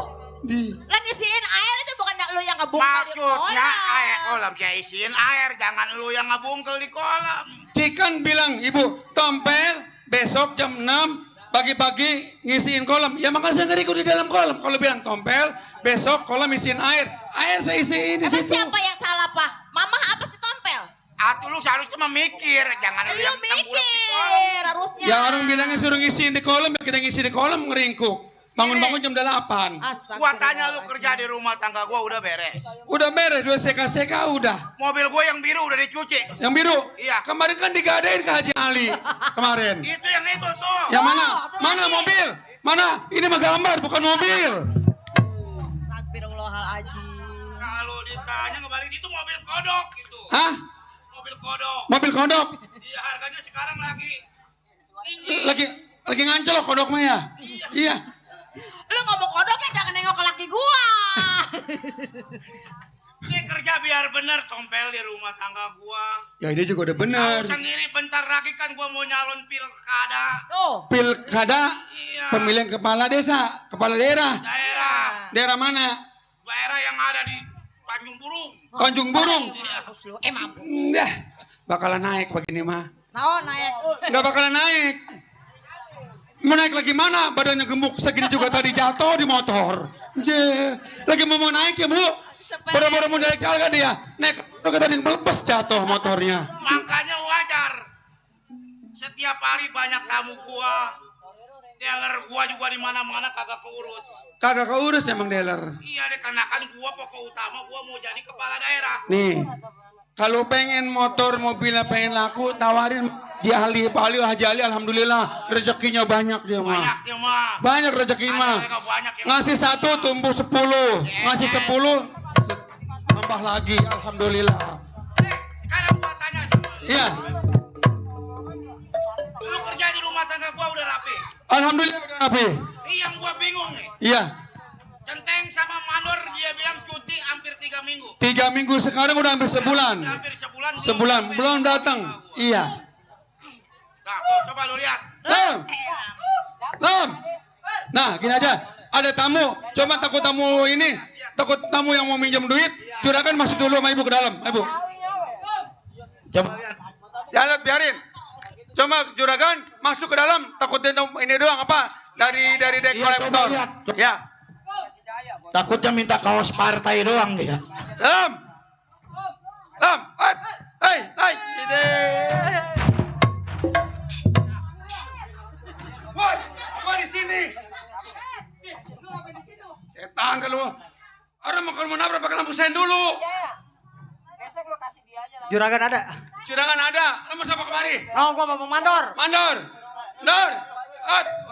Lah ngisiin air itu bukan lu yang ngebungkel di kolam. Maksudnya air kolam, ya isiin air, jangan lu yang ngebungkel di kolam. Cikan bilang, Ibu, Tompel besok jam 6 pagi-pagi ngisiin kolam. Ya makanya saya ngerikut di dalam kolam. Kalau bilang Tompel besok kolam isiin air. Air saya isiin di situ. Siapa yang salah, Pak? Mama apa si Tompel? Lu seharusnya memikir, jangan lu yang mikir harusnya. Yang orang bilangnya suruh ngisiin di kolam, ya kita ngisi di kolam ngeringkuk. Bangun-bangun jam 8. Gua tanya lu kerja di rumah tangga gua udah beres. Udah beres, udah seka-seka udah. Mobil gua yang biru udah dicuci. Yang biru? Iya. Kemarin kan digadain ke Haji Ali. Kemarin. Itu yang itu tuh. Yang mana? Mana mobil? Mana? Ini mah gambar bukan mobil. Astagfirullahaladzim. Kalau ditanya ngebalik itu mobil kodok gitu. Hah? Mobil kodok. Mobil kodok? Iya, harganya sekarang lagi tinggi. Lagi ngancel kodok mah ya? Iya. Lu ngomong kodoknya jangan nengok ke laki gua. Ini kerja biar bener Tompel di rumah tangga gua. Ya ini juga udah bener. Tahu sendiri bentar lagi kan gua mau nyalon pilkada. Pilkada? Iya. Pemilihan kepala desa, kepala daerah. Daerah mana? Daerah yang ada di Tanjung Burung. Tanjung Burung. Mampu. Dah, bakalan naik begini mah. Naik. Nggak bakalan naik. Mau naik lagi mana? Badannya gemuk segini juga tadi jatuh di motor. Lagi mau naik ya Bu. Boro-boro mau naik jalan dia. Naik udah tadi melepas jatuh motornya. Makanya wajar. Setiap hari banyak tamu gua. Dealer gua juga di mana-mana kagak keurus. Kagak keurus emang dealer. Iya deh, karena kan gua pokok utama gua mau jadi kepala daerah. Nih, kalau pengen motor mobilnya pengen laku, tawarin Pak Haji Ali, alhamdulillah rezekinya banyak dia mah. Banyak dia mah. Banyak rezeki mah. Ngasih 1 tumbuh 10, ngasih 10 tambah lagi, alhamdulillah. Sekarang gua tanya sama lu. Iya. Lu kerja di rumah tangga gua udah rapi. Alhamdulillah udah rapi. Yang gua bingung nih. Iya. Centeng sama Mandor dia bilang cuti hampir 3 minggu. 3 minggu sekarang udah hampir sebulan. Hampir sebulan. Sebulan belum datang. Iya. Nah, tuh, coba lu lihat. Lam. Nah, gini aja. Ada tamu. Coba takut tamu ini. Takut tamu yang mau minjem duit. Juragan masuk dulu sama ibu ke dalam. Ibu. Coba. Jangan biarin. Coba juragan masuk ke dalam. Takutnya ini doang apa? Dari dek kolektor. Ya. Takutnya minta kaos partai doang dia. Lam. Hei. Woi, apa di sini? Setan kalau orang mau nabrak pakai lampu sen dulu. Juragan ada. Juragan ada. Lu mau siapa kemari? Oh, gua mau mandor. Mandor.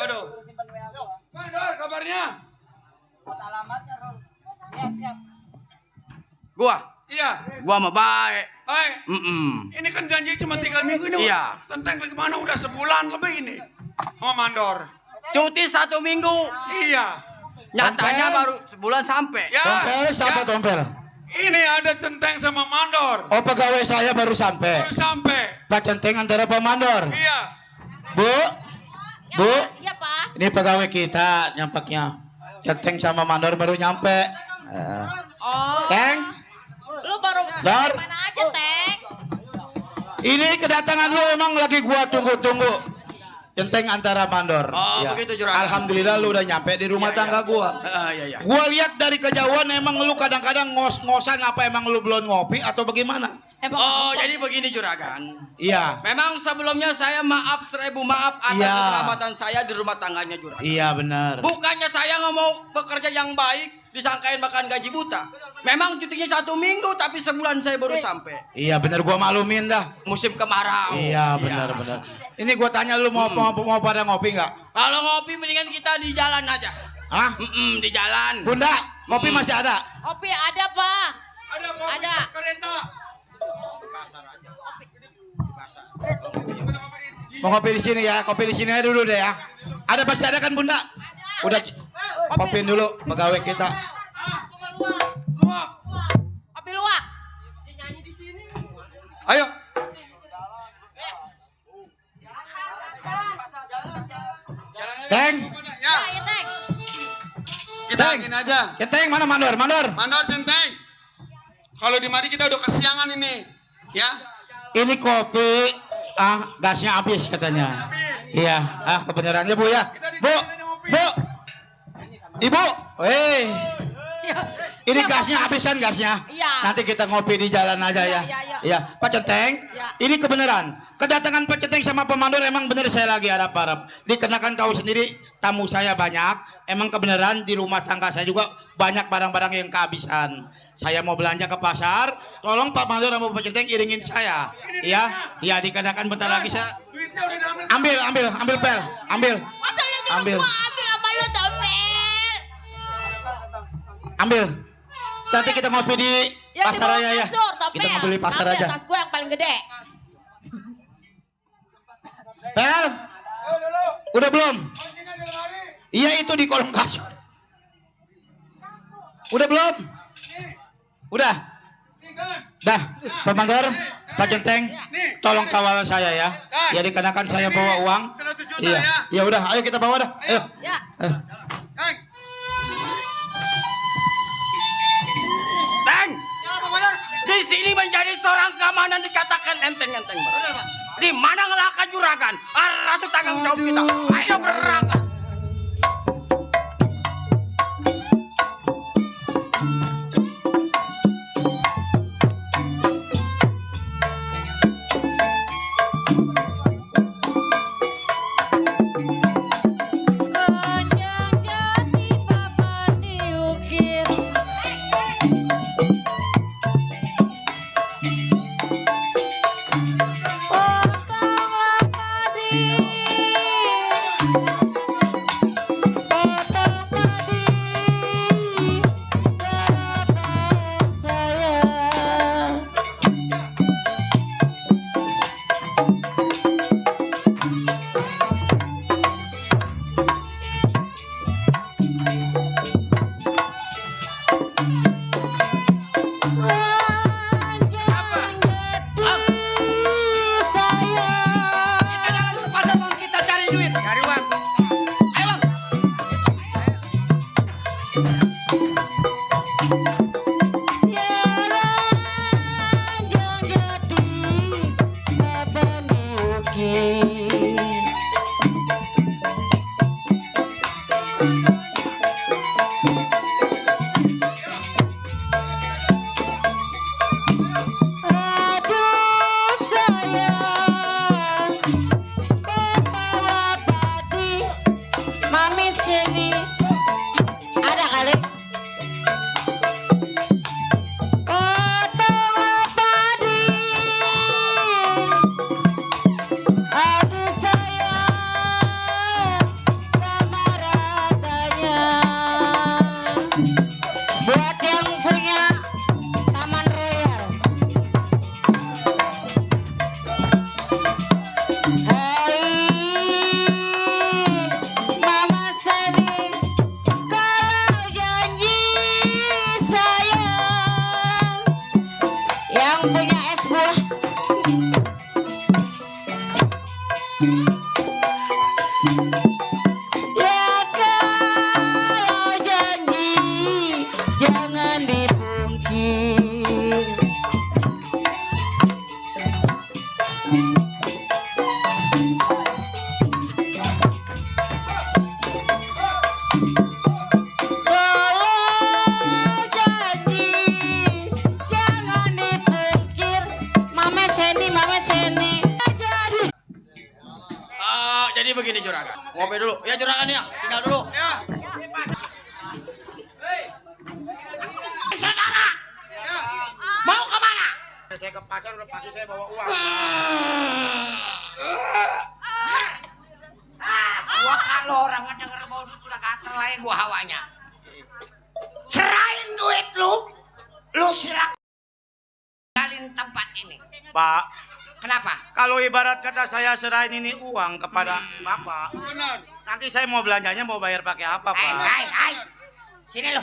Waduh. Mandor, kabarnya? Gua Iya. mah baik. Hai. Mm-mm. Ini kan janji cuma 3 minggu ini. Iya. Tentang kemana udah sebulan lebih ini. Sama Mandor. Cuti 1 minggu. Iya. Nyatanya baru sebulan sampai. Ya. Tompel siapa ya. tompel? Ini ada Centeng sama Mandor. Oh pegawai saya baru sampai. Baru sampai. Pak Centeng antara Pak Mandor. Iya. Bu, Bu, Iya Pak. ini pegawai kita nyampaknya. Centeng sama Mandor baru nyampe. Oh. Teng, Lu baru Dar. mana aja, Teng? ini kedatangan lu emang lagi gua tunggu-tunggu. Centeng antara Mandor. Oh, begitu, Juragan. Alhamdulillah lu udah nyampe di rumah tangga gua. Iya. Gua lihat dari kejauhan emang lu kadang-kadang ngos-ngosan apa emang lu belum ngopi atau bagaimana? Oh, jadi begini Juragan. Iya. Memang sebelumnya saya maaf 1000 maaf atas Iya. keselamatan saya di rumah tangganya Juragan. Iya benar. Bukannya saya nggak mau bekerja yang baik, disangkain makan gaji buta. Memang cutinya 1 minggu, tapi sebulan saya baru sampai. Iya benar gua maklumin dah. Musim kemarau. Iya benar. Ini gua tanya lu mau pada ngopi nggak? Kalau ngopi mendingan kita di jalan aja. Hah? Di jalan. Bunda, kopi masih ada? Kopi ada, Pak. Ada mau Ada. kereta. Mau kopi di sini ya? Kopi di sini aja dulu deh ya. Ada pasti ada kan Bunda? Udah kopiin dulu pegawai kita. Kopi luwak. Ayo. Teng, Ya. Iya, Teng. Kita gini aja. Centeng mana Mandor? Mandor Centeng. Kalau di mari kita udah kesiangan ini. Ya. Ini kopi gasnya habis katanya. Iya, kebenarannya Bu ya. Bu. Ibu, ini gasnya habis kan gasnya? Iya. Nanti kita ngopi di jalan aja ya. Iya, Pak Centeng. Iya. Ini kebenaran. Kedatangan Pak Centeng sama Pak Mandor emang bener saya lagi harap-harap. Dikarenakan tahu sendiri tamu saya banyak. Emang kebenaran di rumah tangga saya juga banyak barang-barang yang kehabisan. Saya mau belanja ke pasar, tolong Pak Mandor sama Pak Centeng iringin saya. Iya, dikarenakan bentar lagi saya Duitnya udah diambil. ambil pel, ambil. Masa lu nyuruh Ambil. gua ambil sama lu, Tompel? Ambil. Nanti kita ngopi di Ya, pasar dibawa raya ya. kasur, Tompel. Kita ngopi di pasar Ambil aja. tas gua yang paling gede. Pel, udah belum? Iya itu di kolong kasur. Udah belum? Udah. Dah, Pak Mandor, Pak Centeng, tolong kawal saya ya. Ya dikarenakan saya bawa uang. 100 juta Iya. ya. Ya udah, ayo kita bawa dah. Ayo. Ya. Teng. Teng. Di sini menjadi seorang keamanan dikatakan enteng-enteng. Di mana ngelaka Juragan? Rasa tanggung jawab kita. Ayo berangkat. Aduh sayang, bawa padi, mami sini ada kali. Potong padi, aduh sayang, sama ratanya. Buat yang punya Taman Royal. Hai Mama Seni, kalau janji sayang, yang punya es buah. Ya kalau janji jangan dipungkir. Kalau janji jangan dipungkir. Mama Seni jadi. Jadi begini Juragan. Ngopi dulu. Ya Juragan ya, tinggal dulu. Saudara, mau kemana? Saya ke pasar udah pasti saya bawa uang. Gua kalau orang ngedenger bau duit udah gatel aja gua hawanya. Serahin duit lu silakan tinggalin tempat ini. Pak, Kenapa? kalau ibarat kata saya serahin ini uang kepada Bapak, nanti saya mau belanjanya mau bayar pakai apa, Pak? Hai. Sini lu.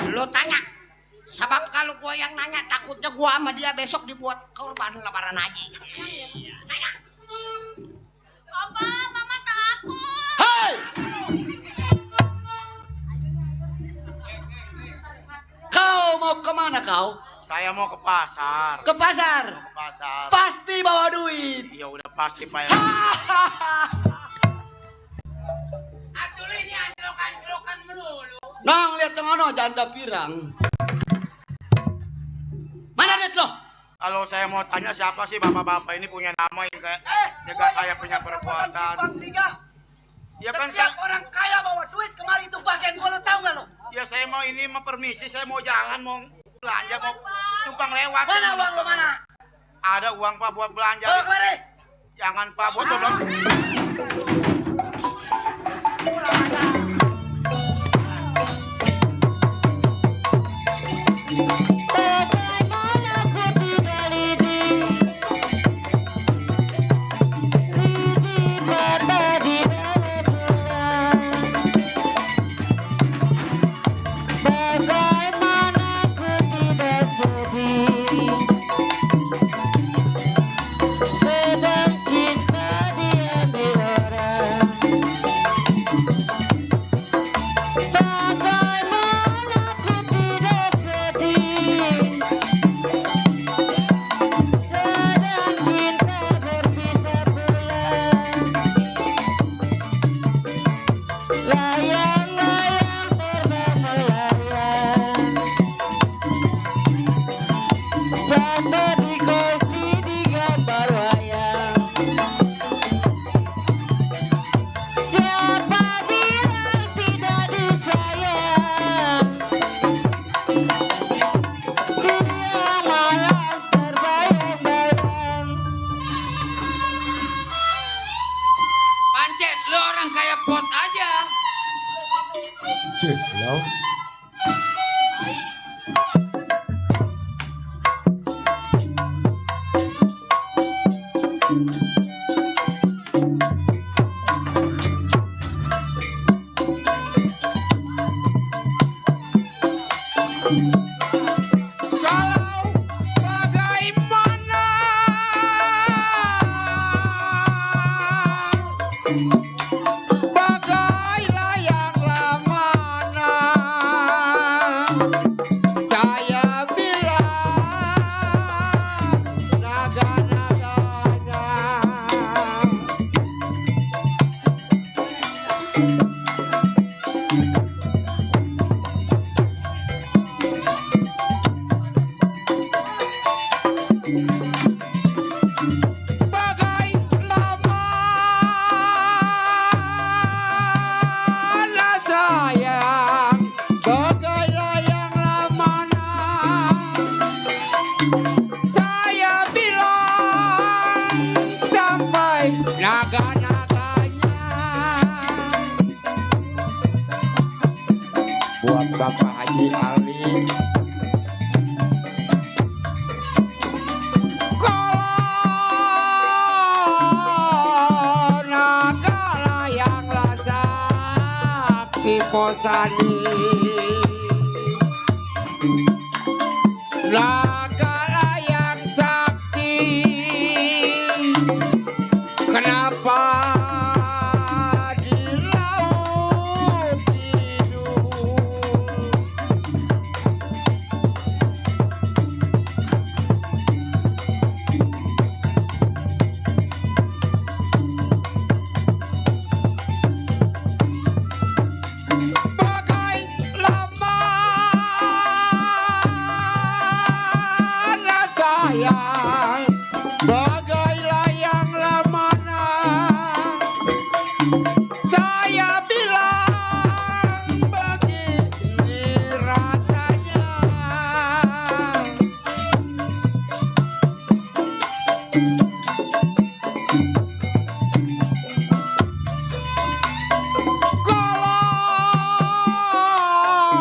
Lu tanya. Sebab kalau gua yang nanya takutnya gua sama dia besok dibuat korban lebaran haji. Tanya. Papa, Mama takut. Hei! Kau mau kemana kau? Saya mau ke pasar. Ke pasar. Ke pasar. Pasti bawa duit. Ya udah pasti Pak. Atul ini anjlok-anjlokan melulu. Nang lihat yang ono janda pirang. Mana duit lo? Kalau saya mau tanya siapa sih bapak-bapak ini punya nama yang kayak jaga saya punya perbuatan. Ya kan Setiap saya, orang kaya bawa duit kemari itu bagian gua, lo tahu gak lo? ya saya mau ini mau permisi, saya mau jalan mau belanja mau numpang lewat. Mana uang lo mana? Ada uang Pak buat belanja. Bawa kemari. Jangan Pak buat belum. Bagaimana ku tidak lidi mata di dalam bulan. Bagaimana ku tidak sedih sedang cinta diambil orang. Bagaimana ku tidak sedih Sani naga layang sakti kenapa di laut tidur bagai lama sayang bagai layang lamana saya bilang begini rasanya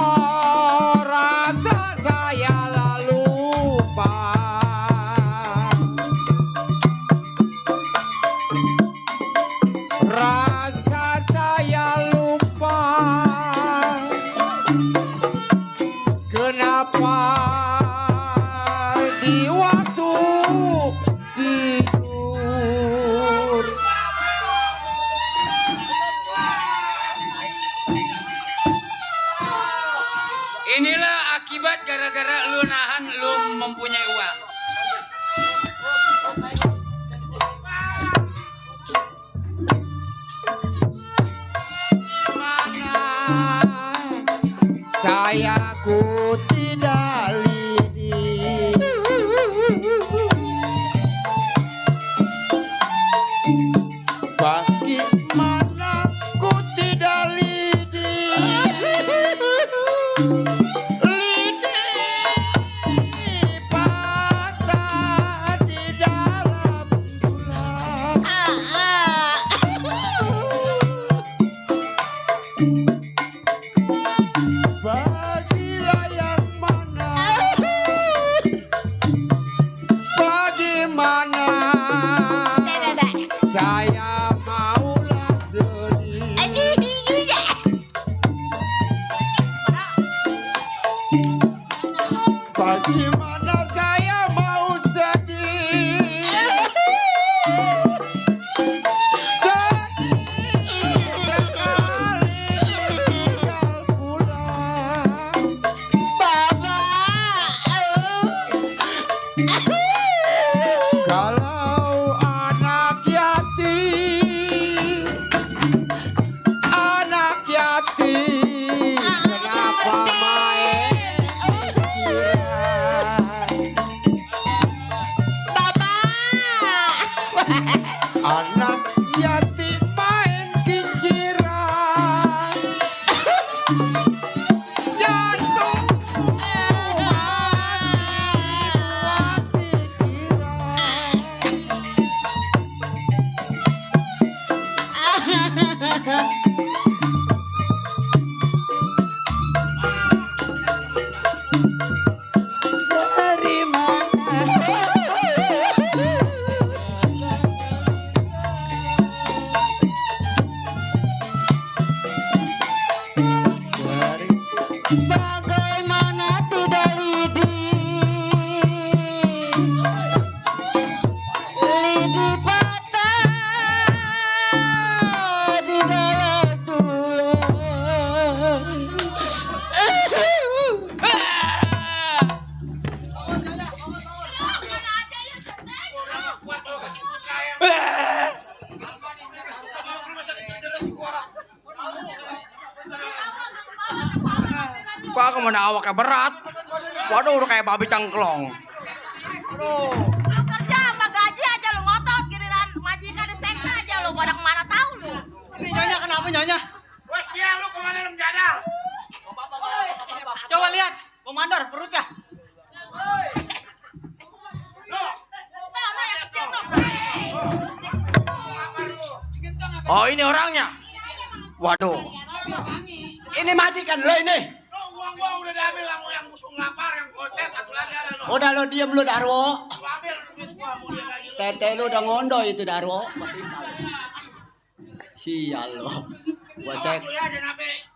kalau rasa saya lalu lupa rasa saya lupa kenapa di waktu tidur Inilah akibat gara-gara lu nahan lu mempunyai uang. saya ku tidak lidi bagaimana ku tidak lidi lidi patah di dalam tulang bagilah yang mana bagaimana saya maulah sedih bagaimana saya mau sedih sedih sekali tinggal pulang kalau anak yatim kenapa main anak yatim main kinciran jatuh hati buat pikiran dari bagaimana tidak lidi lidi patah di dalam tulang Wah, kemana awaknya berat? Waduh, udah kayak babi cangklong. Lu kerja apa gaji aja lu ngotot giliran majikan sekte aja lu pada kemana tahu lu. Ini nyonya kenapa nyonya? Wah, sial lu kemana lu menjadal? Coba lihat, komandor perutnya. Oh, ini orangnya. Waduh. Ini majikan lo ini. Uang gua udah diambil yang busung lapar, yang kotet, satu lagi ada lo. Udah lo diem lu Darwo. Lu ambil duit gua, mau dia lagi. Tete lu udah ngondo itu Darwo. Sial lo.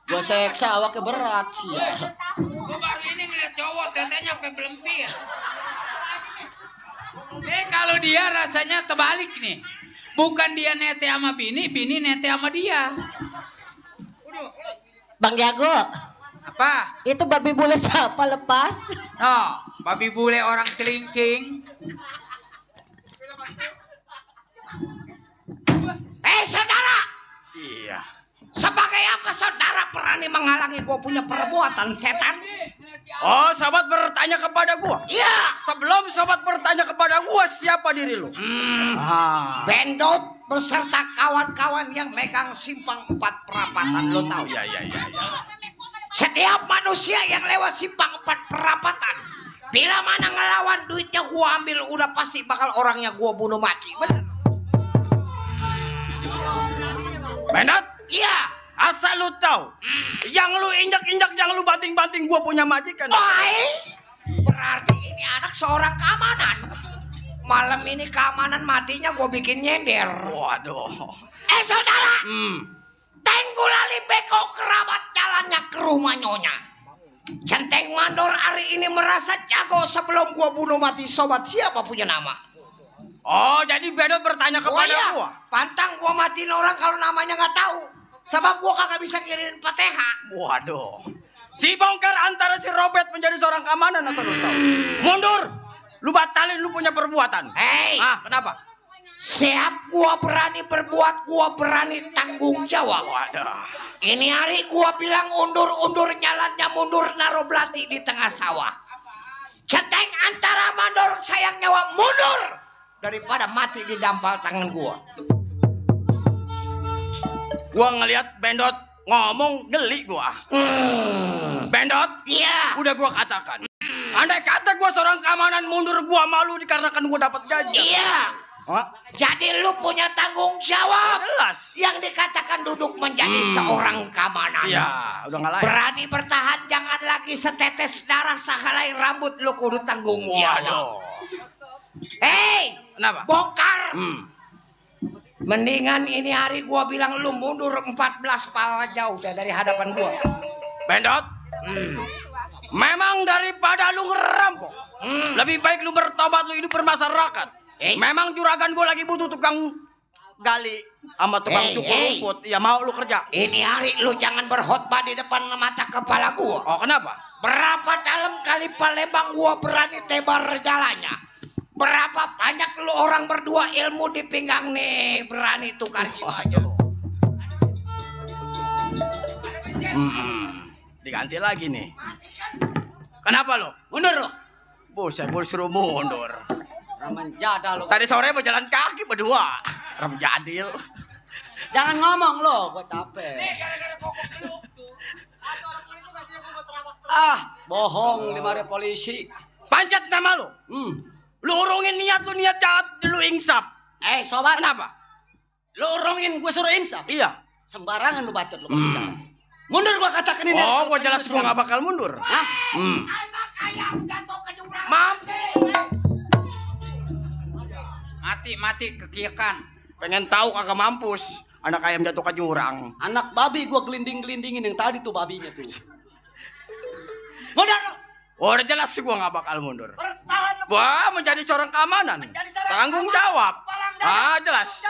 Gua Gua seksa awaknya berat sih ya. Gua baru ini ngeliat cowok tetenya sampai belempir. Kalau dia rasanya terbalik nih. Bukan dia nete sama bini, bini nete sama dia. Bang Jago, Apa? itu babi bule siapa lepas? Oh, babi bule orang celincing. Saudara, Iya. sebagai apa saudara berani menghalangi gue punya perbuatan setan? Oh, sobat bertanya kepada gua. Iya. Sebelum sobat bertanya kepada gua, siapa diri lu? Bendot beserta kawan-kawan yang megang simpang 4 perapatan, lo tahu? Iya. Setiap manusia yang lewat simpang 4 perapatan, bila mana ngelawan duitnya gua ambil, udah pasti bakal orangnya gua bunuh mati. Bener? Bendot, Iya. asal lu tahu, yang lu injak-injak, yang lu banting-banting gua punya majikan. Berarti ini anak seorang keamanan. Malam ini keamanan matinya gua bikin nyender. Waduh. Saudara, Tenggulali beko kerabat jalannya ke rumah nyonya. Centeng Mandor hari ini merasa jago sebelum gua bunuh mati sobat siapa punya nama. Oh, jadi Bendot bertanya kepada gua. Pantang gua matiin orang kalau namanya nggak tahu. Sebab gua kagak bisa ngirimin Fatihah. Waduh. Si bongkar antara si Robert menjadi seorang keamanan asal lu tahu. Mundur. Lu batalin lu punya perbuatan. Hei, Kenapa? siap gua berani berbuat, gua berani tanggung jawab. Waduh. Ini hari gua bilang undur jalannya mundur naruh belati di tengah sawah. Centeng antara Mandor sayang nyawa mundur daripada mati di dampal tangan gua. Gua ngelihat Bendot ngomong geli gua. Bendot, Iya. udah gua katakan. Andai kata gua seorang keamanan mundur, gua malu dikarenakan gua dapat gaji. Iya. Jadi lu punya tanggung jawab. Jelas. Yang dikatakan duduk menjadi seorang keamanan. Iya, udah nggak layak. Berani bertahan, jangan lagi setetes darah sahalai rambut lu kudu tanggung jawab. Waduh. Hei, Kenapa? bongkar. Mendingan ini hari gua bilang lu mundur 14 pala jauh dari hadapan gua. Bendot, memang daripada lu ngerampok, lebih baik lu bertobat, lu hidup bermasyarakat. Memang juragan gua lagi butuh tukang gali sama tukang cukur rumput. Ya mau lu kerja. Ini hari lu jangan berkhotbah di depan mata kepala gua. Oh, kenapa? Berapa dalam kali Palembang gua berani tebar jalannya. Berapa banyak lu orang berdua ilmu di pinggang nih berani tukar jiwanya. Diganti lagi nih. Kenapa lo? Mundur lo. Buset, gue suruh mundur. Raman jadal lo. Tadi sore mau jalan kaki berdua. Ram jadil. Jangan ngomong lo, gue capek. Bohong di mari polisi. Pancat nama lo. Lu urungin niat lu, niat jahat lu insap. Sobat. Kenapa? Lu urungin gue suruh insaf. Iya. Sembarangan lu bacot lu bicara. Mundur gua katakan ini. Oh, gua jelas gua gak bakal mundur. Hah? Anak ayam jatuh ke jurang. Mati kekiakan. Pengen tahu kagak mampus. Anak ayam jatuh ke jurang. Anak babi gua gelinding-gelindingin yang tadi tuh babinya tuh. Mundur. Oh, udah jelas gua gak bakal mundur. Bertahan. Wah, menjadi seorang keamanan. Tanggung jawab. Jelas.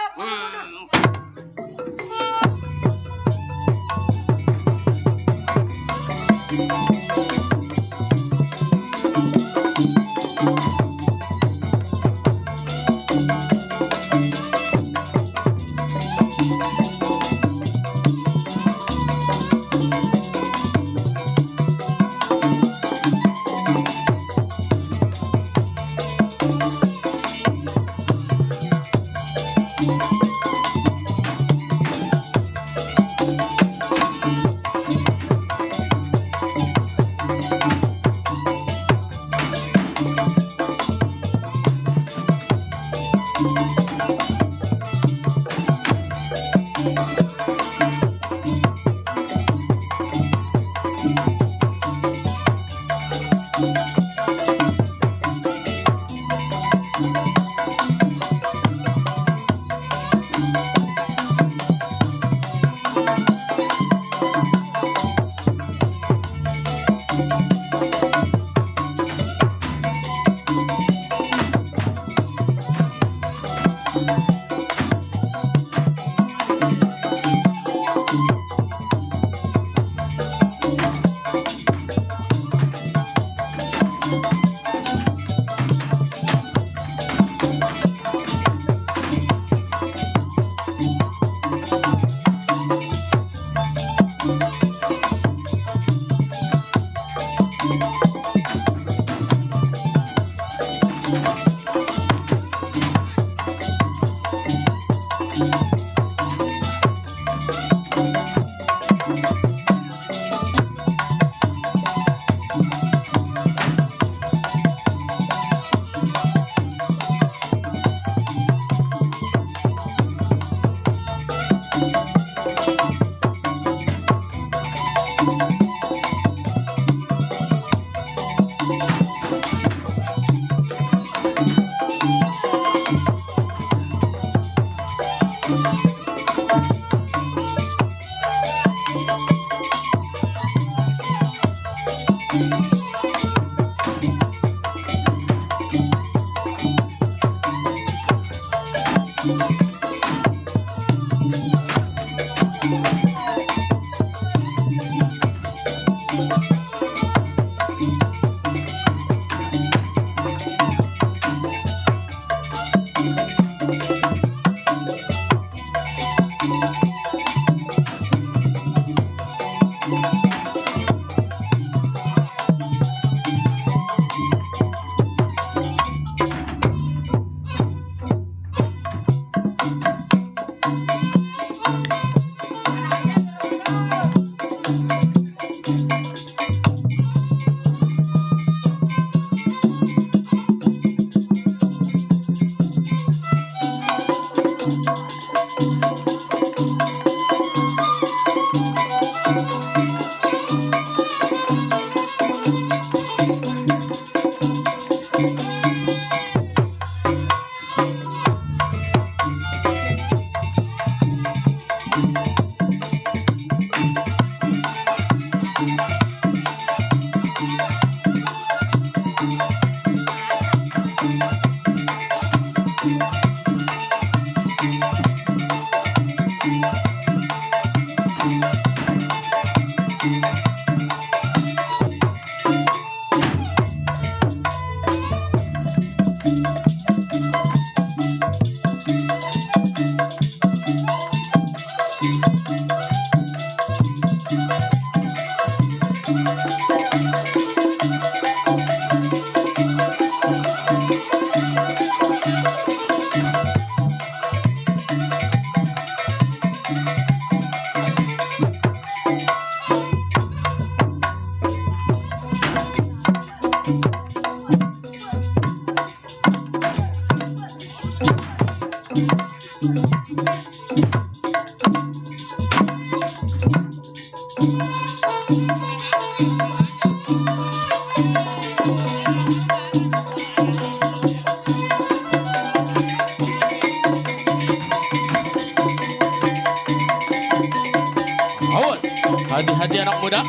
Hati-hati anak muda.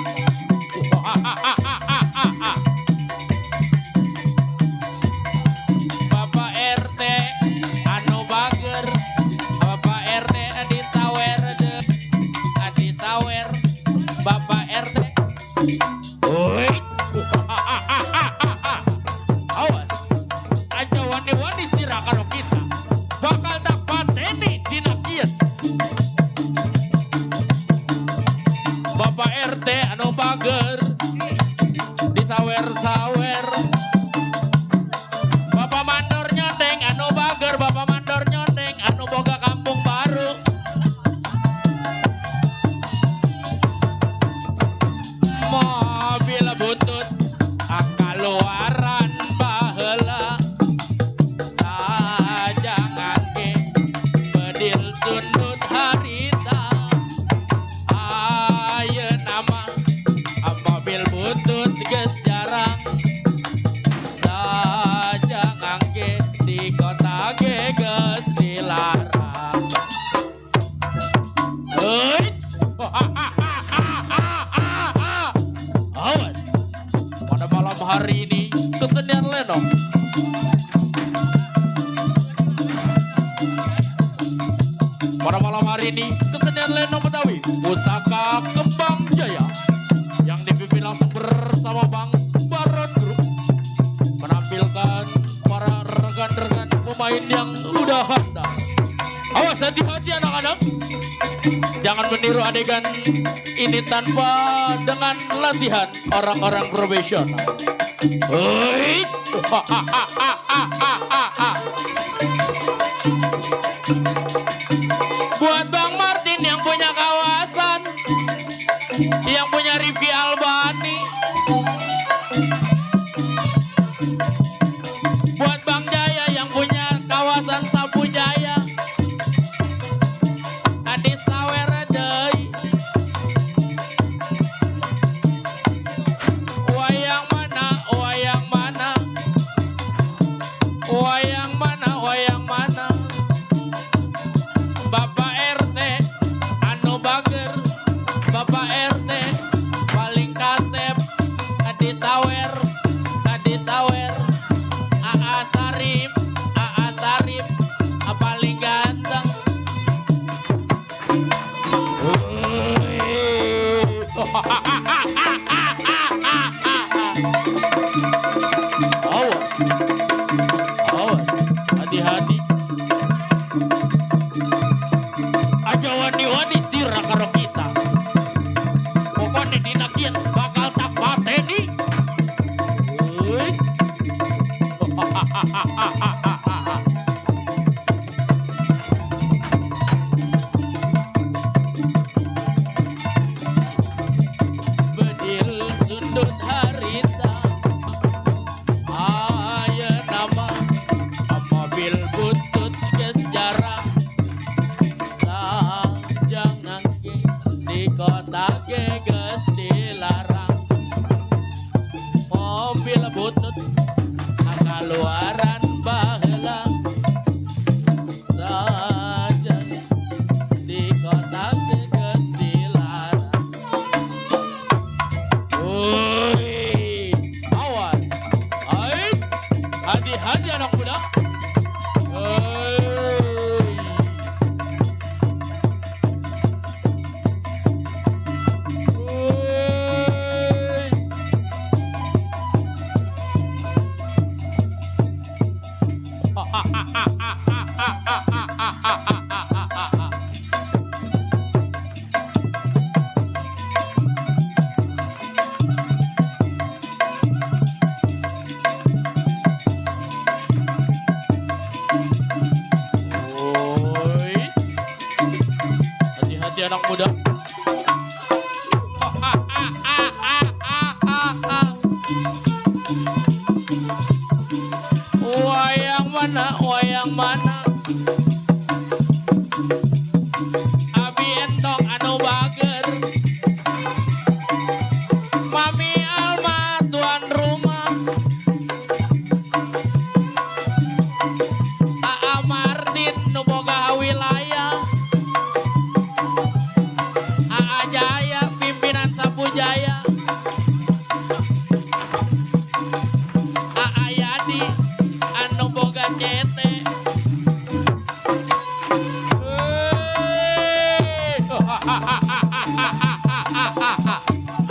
Bapak RT anu bager, Bapak RT adi sawer deh, adi sawer, Bapak RT. Woi, awas, aja wani-wani sirah kalau kita bakal dapat ini dina kieu. Bapak RT anu bager disawer-sawer, Bapak mandor nyondeng anu bager, Bapak mandor nyondeng anu boga kampung baru. Mobil butut akaluaran baheula, sajangan ge bedil sundut harita. Mobil butut geus jarang, saja ngangge di kota ge geus dilarang. Heuit, awas, pada malam hari ini kesenian lenong. Pada malam hari ini kesenian lenong Betawi Pusaka Kembang Jaya yang dipimpin langsung bersama Bang Baron Group pemain yang udah handal. Awas hati-hati anak-anak. Jangan meniru adegan ini tanpa dengan latihan orang-orang profesional. Hei. Buat Bang Martin yang punya kawasan, yang punya Rifki Albani, buat Bang Jaya yang punya kawasan Sapu Jaya, Adi Sawera deui. Wayang mana, wayang mana, wayang mana, wayang mana. Bapak RT anu bager, Bapak RT paling kasep, Adi Sawer, Adi Sawer, AA Sarip, AA Sarip paling ganteng. Awas, awas, hati-hati. Aja wani-wani sirah karo kita. Pokoknya dinakian bakal tak pateni. Uy. Bedil sundut harita, aya nama mobil butut geus jarang. Jangan di kota geus dilarang. Mobil butut kaluaran baheula. Sajan di kota geus dilarang. Woi, awas. Hai, hati-hati anak muda. Hati-hati anak muda. Wayang mana, wayang mana. Abi entong anu bager. Mami Alma tuan rumah. AA Martin nu boga wilayah. AA Jaya pimpinan Sapu Jaya. AA Yadi anu boga CT.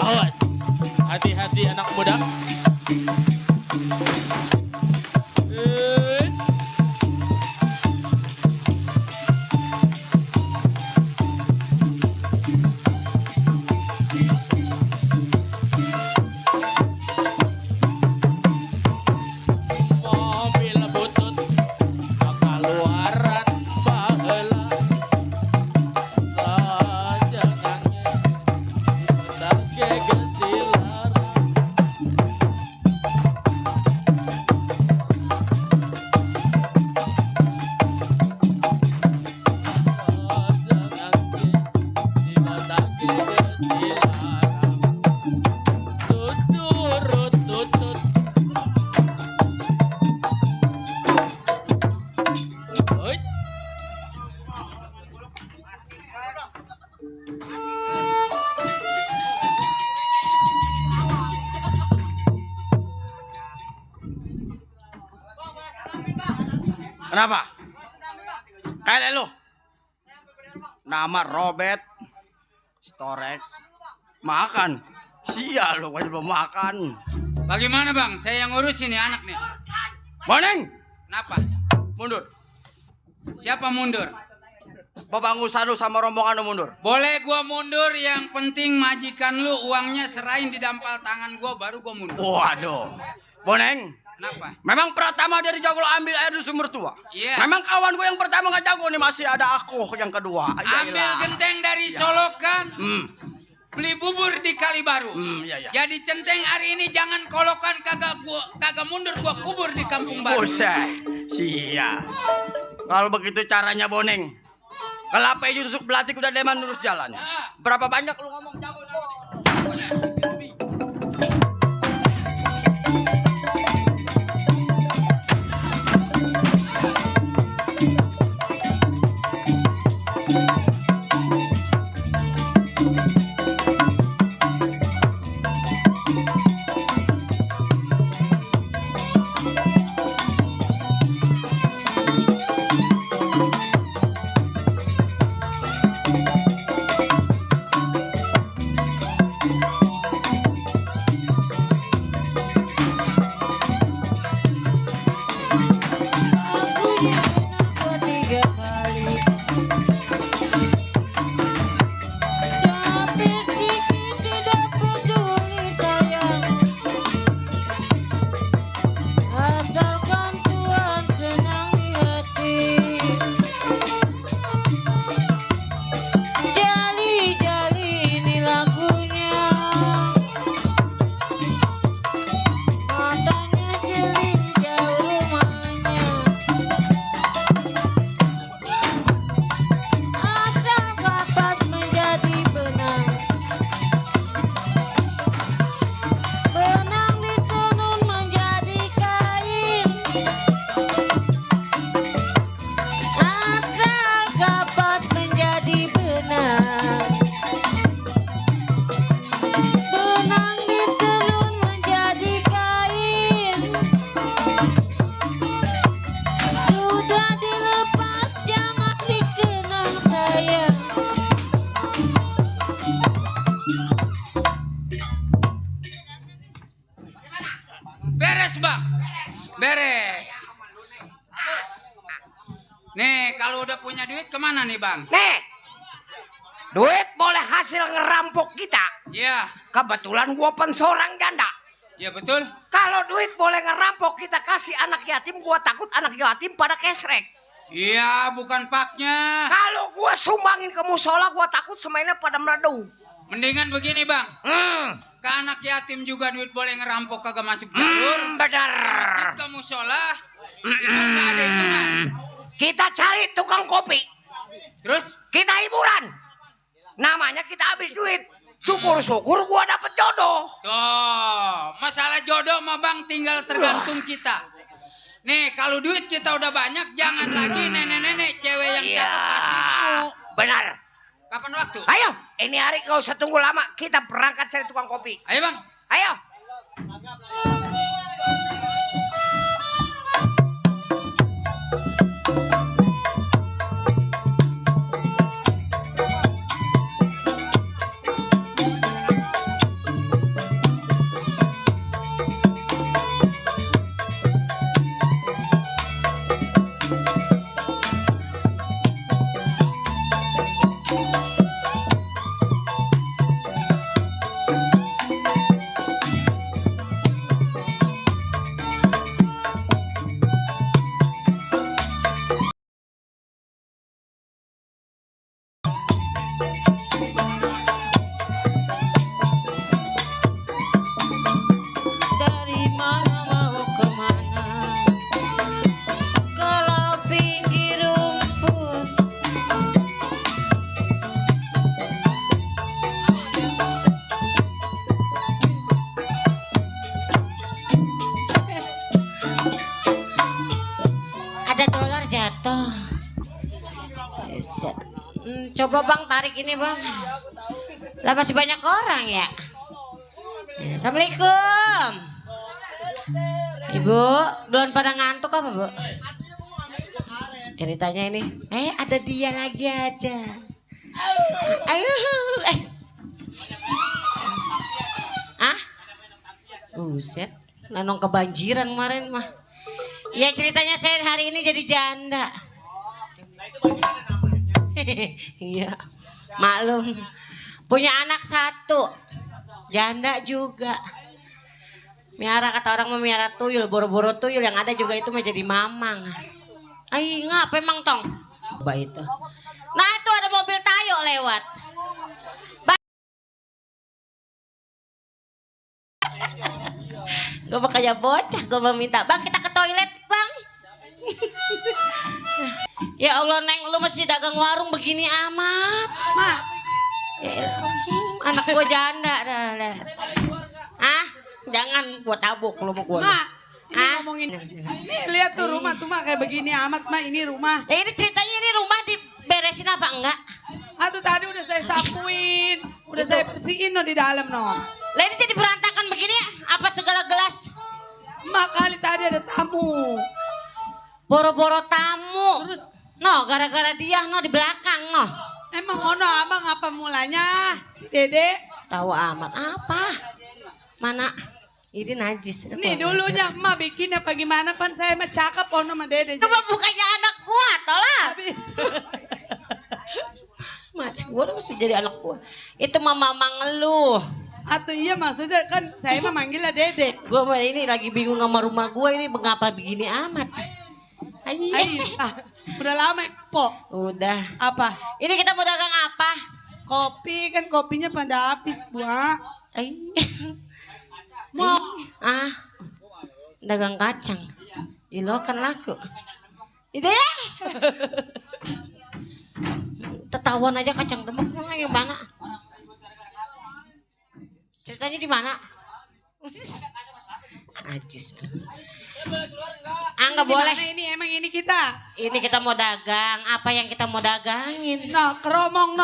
Awas, hati-hati anak muda. Mobil butut kaluaran baheula. Sajangannya kita geus dilarang. Kenapa? Kayak lu. Nama Robert Storek. Makan. Sial lu, wajib belum makan. Bagaimana bang? Saya yang ngurus ini anak nih. Boneng. Kenapa? Mundur. Siapa mundur? Bapak Ngusanu sama rombongan lu mundur. Boleh gua mundur, yang penting majikan lu uangnya serahin di dampal tangan gua, baru gua mundur. Waduh. Boneng. Kenapa? Memang Pratama dari jago ambil air di sumber tua. Iya. Memang kawan gue yang pertama nggak jago nih, masih ada aku yang kedua. Ambil genteng dari Solokan. Beli bubur di Kalibaru. Iya. Jadi centeng hari ini jangan kolokan, kagak mundur gua kubur di Kampung Baru. Buset. Sia. Kalau begitu caranya Boneng. Kelapa hijau tusuk belatik udah deman lurus jalan. Berapa banyak lu ngomong jago? Beres bang, beres. Nih kalau udah punya duit kemana nih bang? Nih, duit boleh hasil ngerampok kita. Iya. Kebetulan gua pensorang janda. Iya betul. Kalau duit boleh ngerampok kita kasih anak yatim, gua takut anak yatim pada kesrek. Iya, bukan paknya. Kalau gua sumbangin ke musola, gua takut semuanya pada meleduk. Mendingan begini bang. Ke anak yatim juga duit boleh ngerampok, kagak masuk jalur. Benar. Ke musola itu nggak ada hitungan. Kita cari tukang kopi. Terus kita hiburan. Namanya kita habis duit. Syukur-syukur gua dapet jodoh. Tuh, masalah jodoh mah bang tinggal tergantung kita. Nih, kalau duit kita udah banyak, jangan lagi nenek-nenek cewek yang cakep pasti mau. Benar. Kapan waktu? Ayo, ini hari gak usah tunggu lama. Kita berangkat cari tukang kopi. Ayo bang. Ayo. Coba bang tarik ini bang. Lah masih banyak orang ya. Assalamualaikum. Ibu belum pada ngantuk apa bu? Ceritanya ini. Ada dia lagi aja. Ayo. Buset. Nanong kebanjiran kemarin mah. Ya ceritanya saya hari ini jadi janda. Iya, maklum. Punya anak 1, janda juga. Miara, kata orang memiara tuyul, boro-boro tuyul yang ada juga itu menjadi mamang. Ay, ngapa emang tong? Coba itu. Nah itu ada mobil tayo lewat. Gue kayak bocah, gue meminta, bang kita ke toilet bang. Ya Allah Neng, lu masih dagang warung begini amat. Mak, Ya, anak gue janda dah. Ah, jangan gue tabuk lu mau gue. Mak, ini ngomongin. Nih lihat tuh rumah tuh Mak kayak begini amat Mak, ini rumah. Ini ceritanya ini rumah diberesin apa enggak? Tuh tadi udah saya sapuin, udah saya bersihin no di dalam no. Lah ini jadi berantakan begini ya? Apa segala gelas? Mak kali tadi ada tamu. Boro-boro tamu. Terus no, gara-gara dia no di belakang no. Emang ono abang apa mulanya? Si Dede? Tahu amat apa? Mana? Ini najis. Nih dulunya emak bikin apa gimana pan saya mah cakep ono sama Dede. Itu mah bukannya anak gua, tolak. Habis. Mas gua mesti jadi anak gua. Itu mah mamang lu. Atau iya maksudnya kan saya mah manggilnya Dede. Gua mah ini lagi bingung sama rumah gua ini mengapa begini amat. Udah lama po. Udah. Apa? Ini kita mau dagang apa? Kopi, kan kopinya pada habis buah. Mau dagang kacang. Ilo kan laku. Itu ya. Tetahuan aja kacang demek yang mana? Ceritanya di mana? Ajis. Nggak boleh. Ini emang ini kita. Ini kita mau dagang. Apa yang kita mau dagangin? No, keromong.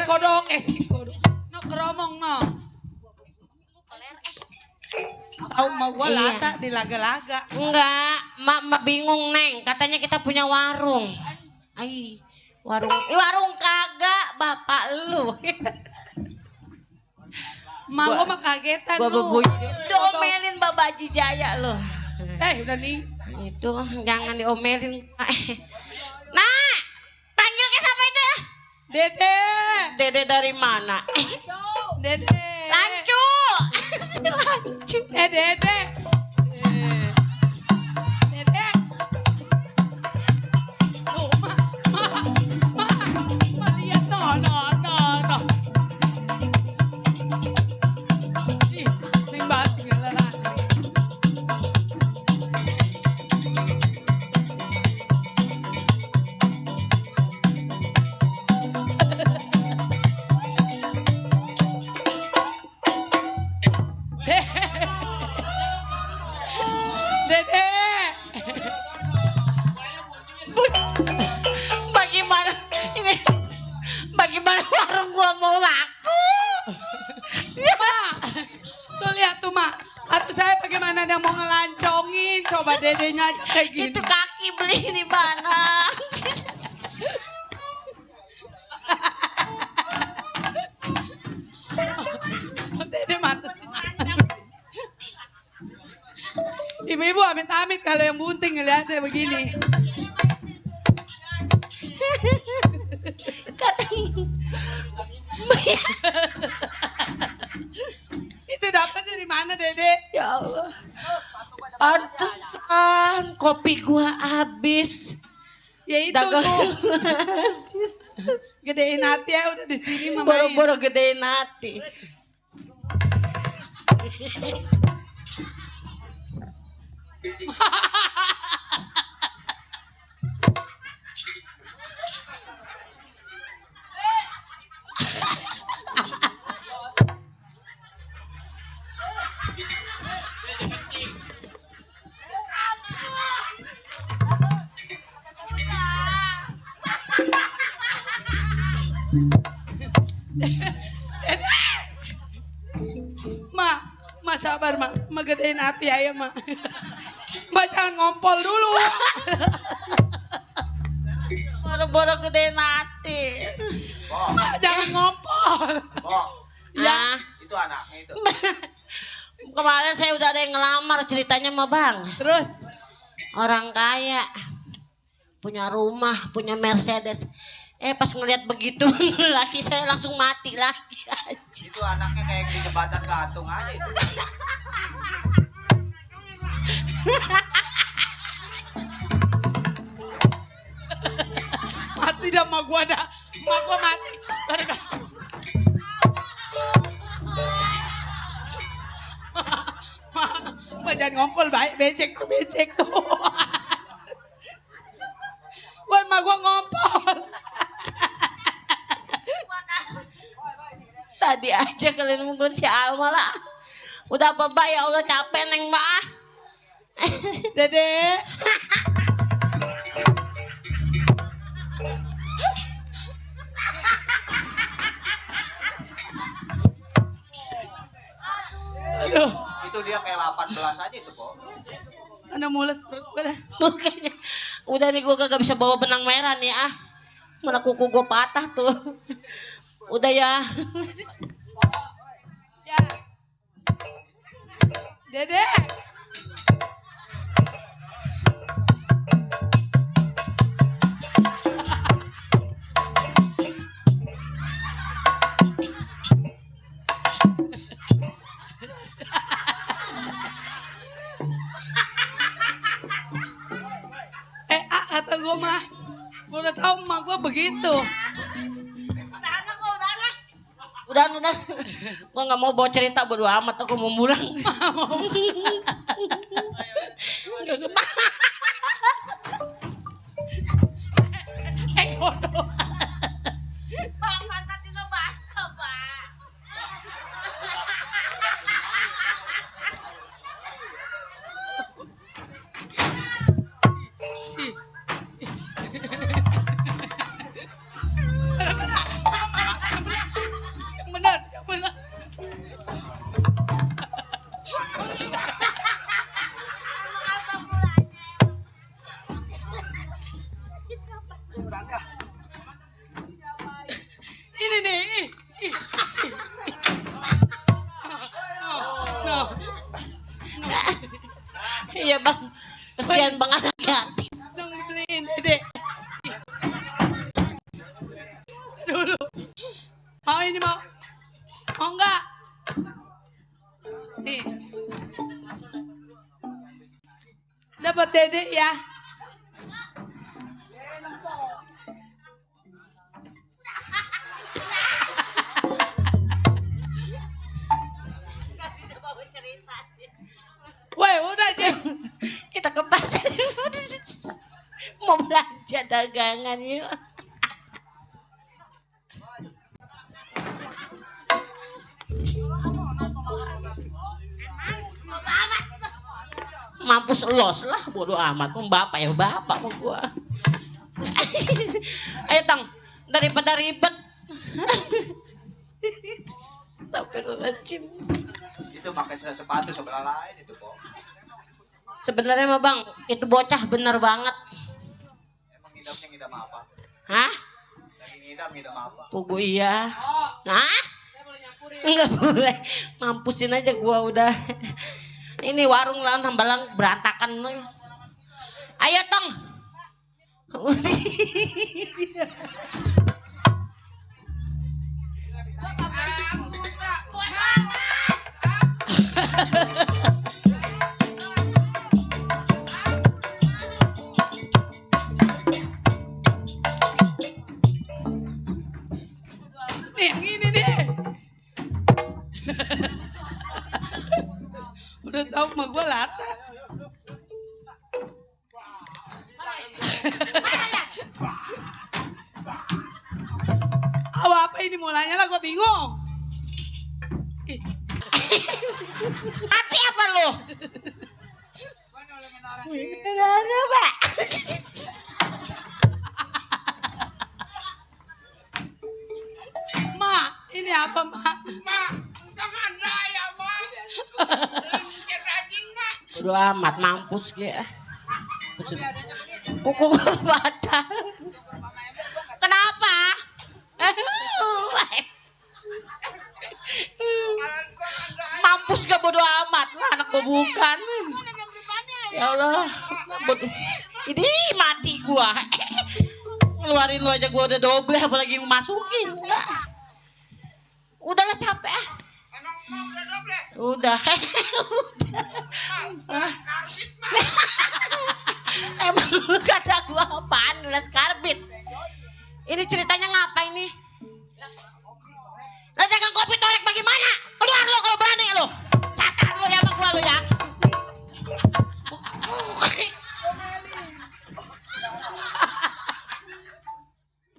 Kodok. Si kodok. No, keromong no. Tahu mau gua lata di laga-laga. Enggak, mak bingung Neng. Katanya kita punya warung. Warung kagak, bapak lu. Mak gua mah kagetan lu. Diomelin Babaji Jaya lu. Udah nih. Itu jangan diomelin. Nah, panggil ke siapa itu ya? Dede. Dede dari mana? Dede. Lancu. Lancu. Dede. Dede. Tuh, ma lihat no. Nih, ning bati ngelala. Dede. Bagaimana warung gua mau laku? Mak, tuh lihat tuh Mak. Atau saya bagaimana ada mau ngelancongin. Coba Dedenya aja kayak gini. Itu kaki beli di mana? Dede mantas. Ibu-ibu amit-amit kalau yang bunting ngeliatnya begini. Itu dapetnya dari mana Dede? Ya Allah. Pantesan kopi gua habis. Ya itu dagang tuh. Gedein hati ya udah di sini mama. Boro-boro gedein hati. Ma sabar Ma gedein hati aja Ma. Ma jangan ngompol dulu. Boro-boro gedein hati. Jangan ngompol. Ya. Itu anaknya itu. Kemarin saya udah ada yang ngelamar ceritanya sama Bang. Terus? orang kaya, punya rumah, punya Mercedes. Pas ngeliat begitu laki saya langsung mati lagi. Itu anaknya kayak di jembatan gantung aja itu. Mati dah mak gua dah. Mak gua mati. Mak jangan ngompol baik, becek tuh. Woi mak gua ngompol. Tadi aja kalian menggon si Alma lah. Udah apa ya Allah, capek neng mah. Dede. Aduh. Itu dia kayak 18 aja itu, Po. Ada mules perut gue dah. Udah nih gue kagak bisa bawa benang merah nih ah. Mana kuku gue patah tuh. Udah ya. Ya. Dede. Kata gue mah, gue udah tahu emak gue begitu. Udah. Gue nggak mau bawa cerita, bodo amat, aku mau pulang. Bodoh. Pak, pantatnya basah, Pak. Yang benar. Ini nih. No. Iya bang, kesian bang anak yatim. Dong dibeliin, Dede. Dulu. Mau ini mau? Mau enggak? Nih. Dapat Dede ya. Woi, udah aja. Kita ke pasar. Mau belanja dagangan yuk. Mampus los lah, bodo amat. Bapak ya bapak mau gua. Ayo Tang, daripada ribet. Astagfirullahaladzim. Itu pakai sepatu sebelah lain itu, Po. Sebenarnya mah bang, itu bocah bener banget. Emang ngidam apa? Hah? Lagi ngidam apa? Pugu iya. Hah? Enggak boleh. Mampusin aja gua udah. Ini warung lawan Hambalang berantakan. Ayo Tong. Nih yang ini deh. Udah tahu mah gue lata. Apa ini mulanya lah gue bingung. Mati apa lo? Ada Pak. Ma, ini apa Ma? Ma, jangan raya Ma. Rajin Ma. Bodo amat mampus dia. Kuku patah. Kenapa? Mampus gak bodo amat lah, anak gue bukan. Ya Allah. Ini mati gua. Ngeluarin lu aja gua udah double apalagi masukin. Udah lah capek. Udah. Emang lu kata gua apaan? Les karbit. Ini ceritanya ngapa ini? Lah jangan kopi torek bagaimana? Keluar lu kalau berani lu. Satan lu ya sama gua lu ya.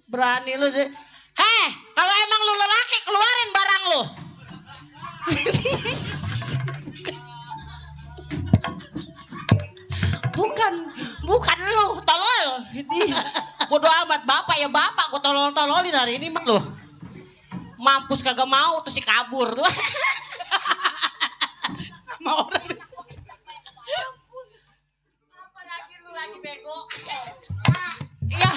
Berani lu. Heh, kalau emang lu lelaki keluarin barang lu. Bukan lu, tolol. Bodoh amat, bapak ya bapak, gua tololin hari ini mah lu. Mampus kagak mau terus si kabur tuh. Sama orang. Apa lagi lu lagi bego? Iya.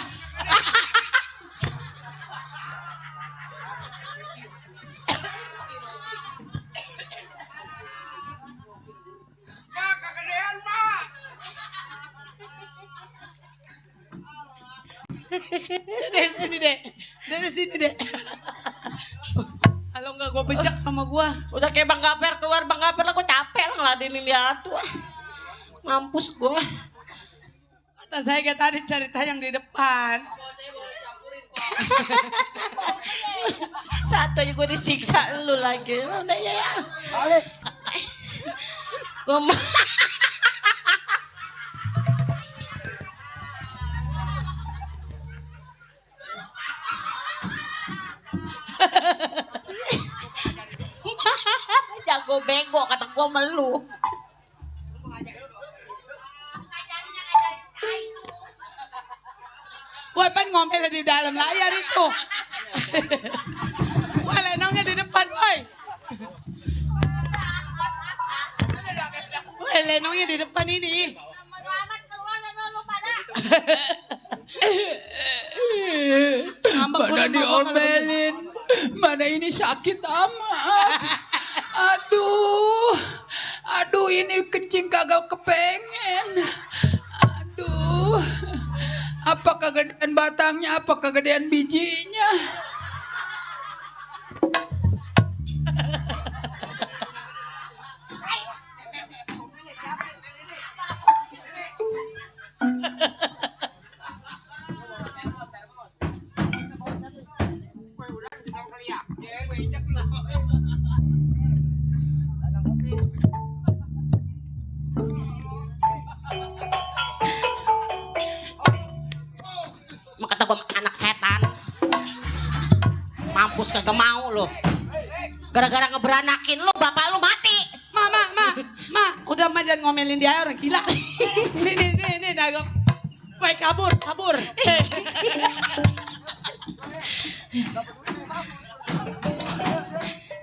Dari sini deh. Kalau enggak gue pecek sama gue. Udah kayak Bang Gaper keluar Bang Gaper lah, gue capek lah ngeladenin dia tuh. Mampus gue. Kata saya kayak tadi cerita yang di depan. Satu aja gue disiksa lu lagi. Udah ya. Gue jago bego kata gua melu. Woi pan ngomel di dalam layar itu. Woi lenongnya di depan woi. Woi lenongnya di depan ini. Mana diomelin, mana ini sakit amat. Aduh ini kencing kagak kepengen. Aduh, apa kegedean batangnya, apa kegedean bijinya. Kata gua anak setan. Mampus kagak mau lo. Gara-gara ngeberanakin lo bapak lo mati. Ma, udah mah jangan ngomelin dia orang gila. Nih dagang. Woi kabur.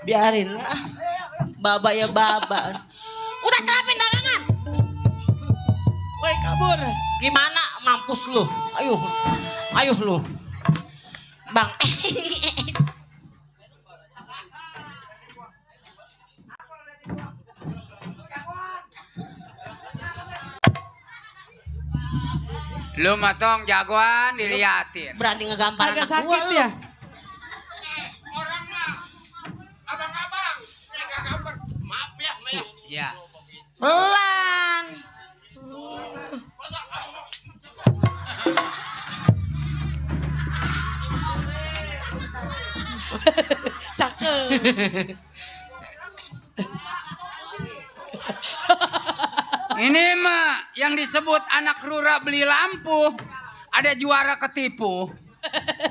Biarin lah. Baba ya baba. Udah terapin dagangan. Woi kabur. Gimana mampus lu? Ayo lu. Bang. Lu matong jagoan diliatin. Berani ngegampar agak anak sakit gua ya. Orang mah abang-abang jaga gambar. Maaf ya, Ya. Pelan. Cakep. Ini mah yang disebut anak rura beli lampu. Ada juara ketipu.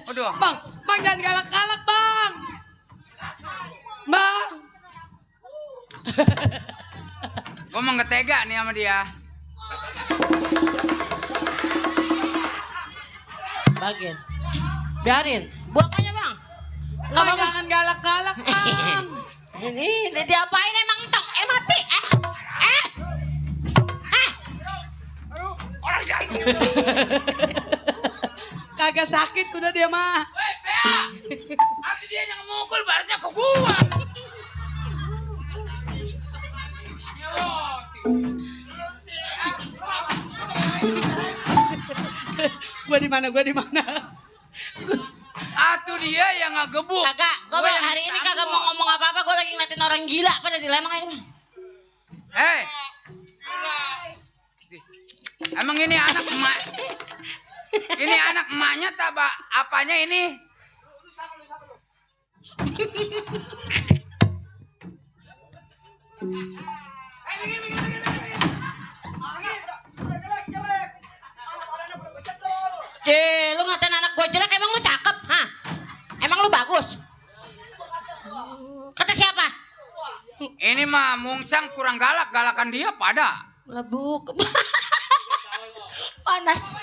Aduh. Bang jangan galak-galak bang. Bang. Gue mau ngetega nih sama dia. Bagian. Biarin. Buang aja bang. Bang jangan galak-galak bang. Ini diapain emang entong? Mati. orang jago. Kagak sakit udah dia mah. Weh, Pea. Nanti dia yang mukul balasnya ke gua. Ya, Gua di mana? Atuh dia yang ngagebuk. Kagak, gue hari ini kagak mau ngomong apa-apa, gue lagi ngeliatin orang gila pada di Lembang ini. Emang ini anak emak? Ini anak emaknya tak apanya ini? Lu ngatain anak gue jelek, emang lu cakep? Hah? Emang lu bagus? Kata siapa? Ini mah mungsang kurang galak, galakan dia pada. Lebuk. Panas.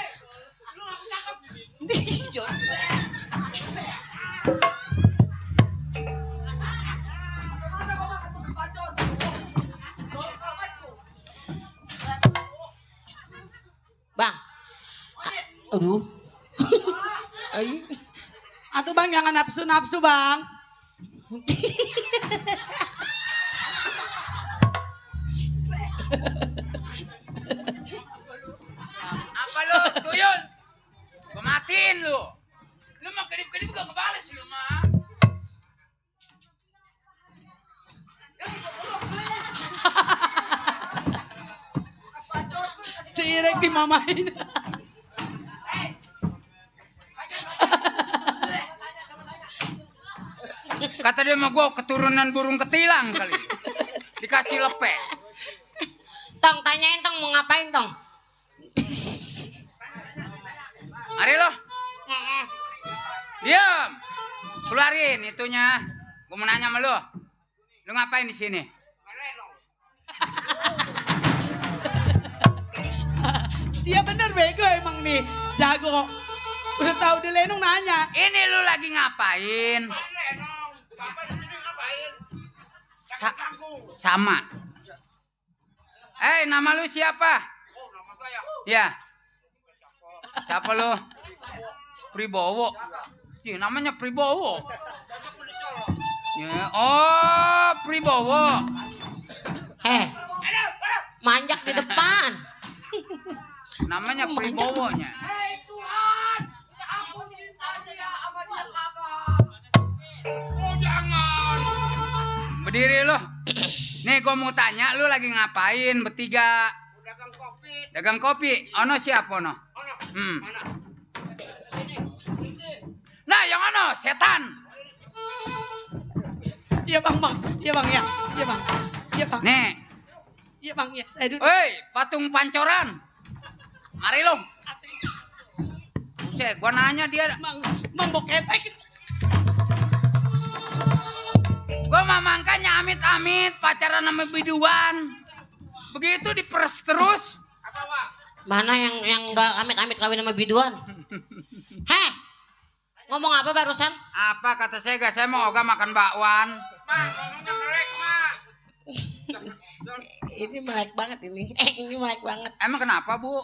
Bang. Aduh. Atuh Bang jangan nafsu-nafsu Bang. Apa lu, tuyul? Gua matiin lu. Lu mah kedip-kedip gak ngebales lu mah. Sirek dimamain. Kata dia mah gua keturunan burung ketilang kali. Dikasih lepek. Tong, tanyain Tong mau ngapain Tong? Mari lo. Diam. Keluarin itunya. Gua mau nanya sama lu. Lu ngapain di sini? Dia bener bego emang nih. Jago. Udah tahu di Lenong nanya. Ini lu lagi ngapain? Sama. Nama lu siapa? Ya. Siapa lu? Pribowo. Ih, namanya Pribowo. Ya, oh, Pribowo. Manjak di depan. Namanya Pribowonya. Hei Tuhan, aku cinta dia sama dia kagak. Oh, jangan. Berdiri lo. Nih gue mau tanya, lu lagi ngapain bertiga? Dagang kopi. Dagang kopi. Ono siapa ono? Mana? Nah, yang ono setan. Iya bang. Iya bang. Nih. Iya bang ya. Saya duduk. Hei, patung pancoran. Mari lo. Buset, gua nanya dia. Mang boketek. Gua mah makanya amit-amit pacaran sama biduan. Begitu diperes terus. Mana yang nggak amit-amit kawin sama biduan? Heh, ngomong apa barusan? Apa kata saya mau ogah makan bakwan. Ngomongnya melek, Mak. Ini melek banget ini. Ini melek banget. Emang kenapa Bu?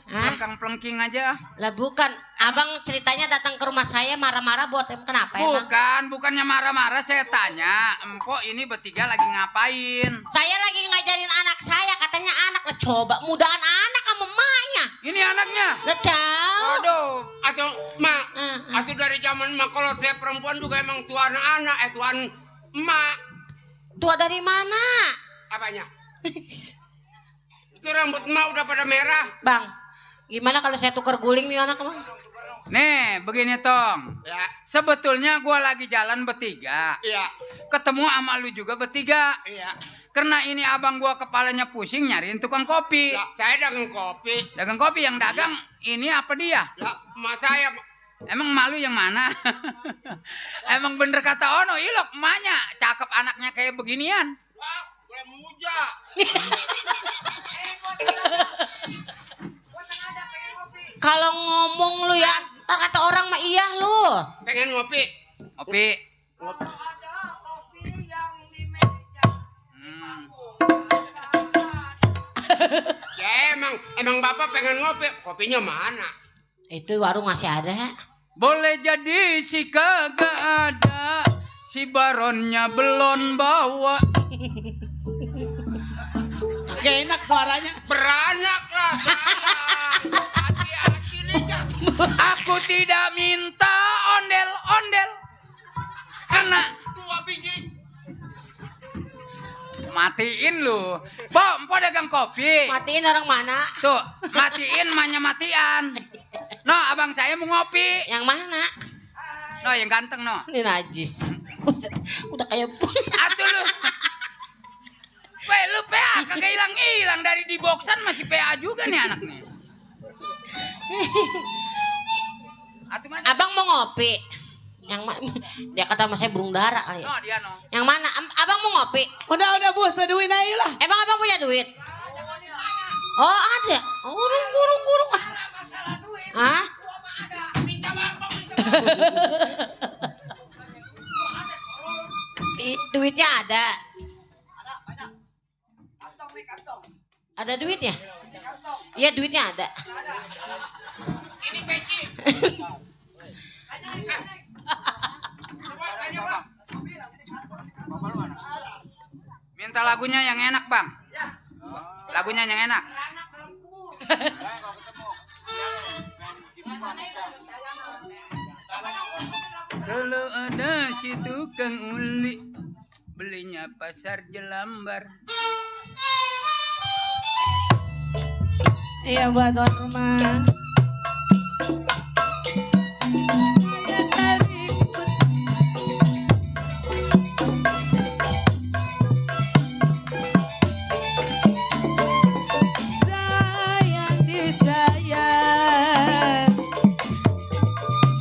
Pelengking aja. Lah bukan, abang ceritanya datang ke rumah saya marah-marah buat kenapa emang? Bukannya marah-marah, saya tanya, empok ini bertiga lagi ngapain? Saya lagi ngajarin anak saya, katanya anak lah coba mudaan anak sama emaknya. Ini anaknya? Lah tahu. Aduh, atau Mak, atau dari zaman Mak kalau saya perempuan juga emang tuan anak, tuan emak. Tua dari mana? Apanya? Itu rambut emak udah pada merah. Bang, gimana kalau saya tukar guling nih anak emang? Nih, begini Tong. Ya. Sebetulnya gua lagi jalan bertiga. Iya. Ketemu sama lu juga bertiga. Iya. Karena ini abang gua kepalanya pusing nyariin tukang kopi. Ya, saya dagang kopi. Dagang kopi yang dagang ini apa dia? Ya, emak saya. Emang malu yang mana? Emang bener kata Ono, ilok emaknya cakep anaknya kayak beginian. Wah, boleh muja. Kalau ngomong lu ya, ntar kata orang mah iya lu. Pengen ngopi? Ngopi. Ada kopi yang di meja. Ya emang Bapak pengen ngopi. Kopinya mana? Itu warung masih ada. Boleh jadi si kagak ada, si baronnya belum bawa. Gak enak suaranya. Beranak lah saya. tidak minta ondel-ondel karena Dua biji. matiin lu. Empo dagang kopi. Matiin orang mana? Tuh, matiin mahnya matian. No, abang saya mau ngopi. Yang mana? No, yang ganteng no. Ini najis. Buset, udah kayak Atuh lu. Lu PA kagak hilang-hilang dari di boxan masih PA juga nih anak nih. Abang mau ngopi. Yang mana? Dia kata sama saya burung dara kali. No, dia no. Yang mana? Abang mau ngopi? Udah Bu, seduin aja lah. Emang abang punya duit? Oh ada. Gurung. Hah? Duitnya ada. Ada duitnya? Iya duitnya ada. Ini peci. Minta lagunya yang enak, Bang. Lagunya yang enak. Kalau ada si tukang uli, belinya pasar Jelambar. Iya buat tuan rumah. Sayang disayang,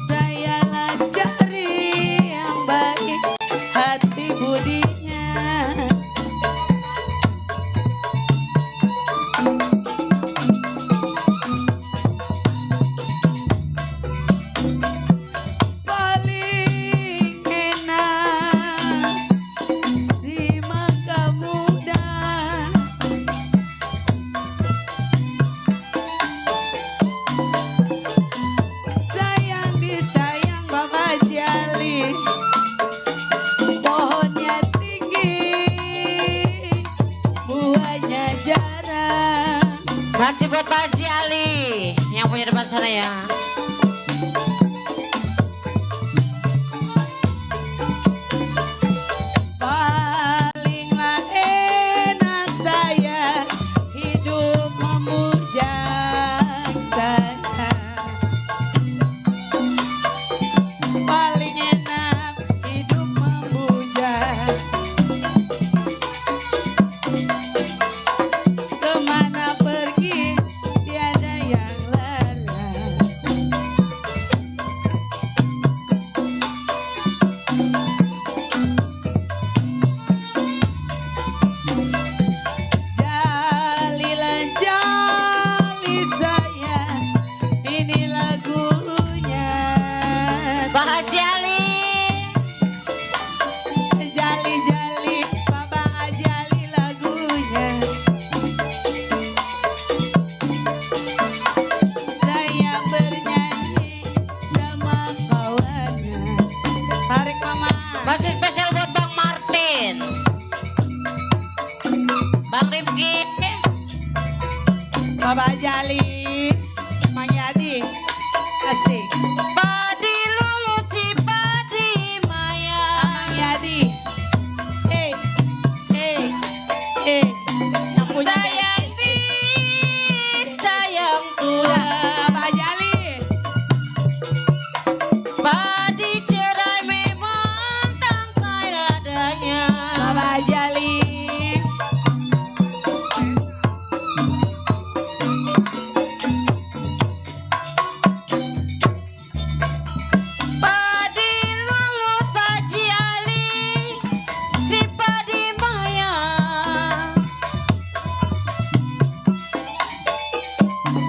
sayalah cari yang baik hati budinya. Paling enak si mangga muda, sayang disayang Bapak Jali, pohonnya tinggi, buahnya jarang. Masih buat Pak Haji Ali yang punya depan sana ya. Palinglah enak saya hidup memujang saya. Paling enak hidup memujang. Kemana pergi tiada yang larang. Jalilah jali saya, ini lagunya. Pak Haji Ali. Jali-jali, Bapak Jali lagunya. Saya bernyanyi sama kawannya. Tarik mama. Masih spesial buat Bang Martin. Bang Rifki. Bapak Jali, Mang Yadi, asik. Padi lulu si padi maya. Mang Yadi, yang punya Sayang di sayang tua. Bapak Jali, Padi cerai memang tangkai dadanya. Bapak Jali. Padi lulu Paji Ali si padi maya.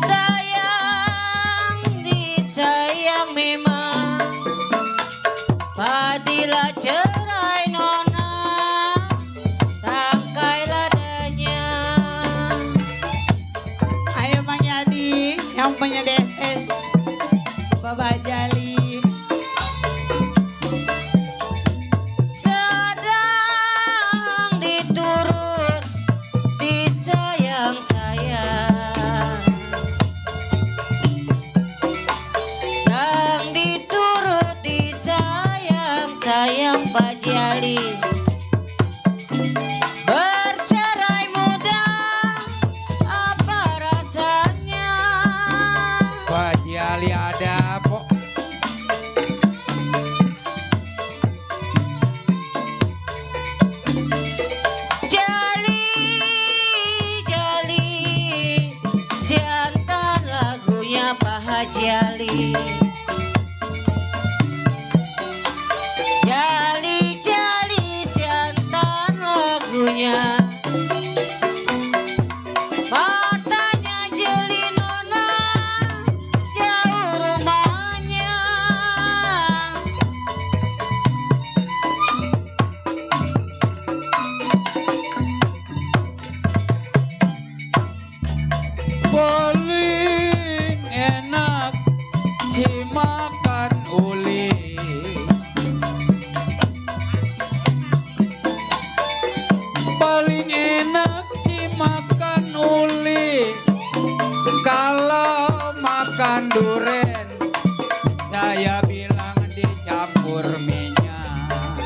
Sayang disayang memang, padilah cerai nona tangkai ladanya. Ayo Mang Yadi, yang punya DSS. Bapak Jali. Sedang diturut disayang sayang, Pak Jali. Bercerai muda, apa rasanya? Pak Jali ada po. Jali, Jali, siantar lagunya Pak Haji Ali. Jali, Jali, siantar lagunya. Matanya jeli nona, jauh rumahnya. Paling enak si makan uli. Paling enak si makan uli. Kalau makan duren, saya bilang dicampur minyak.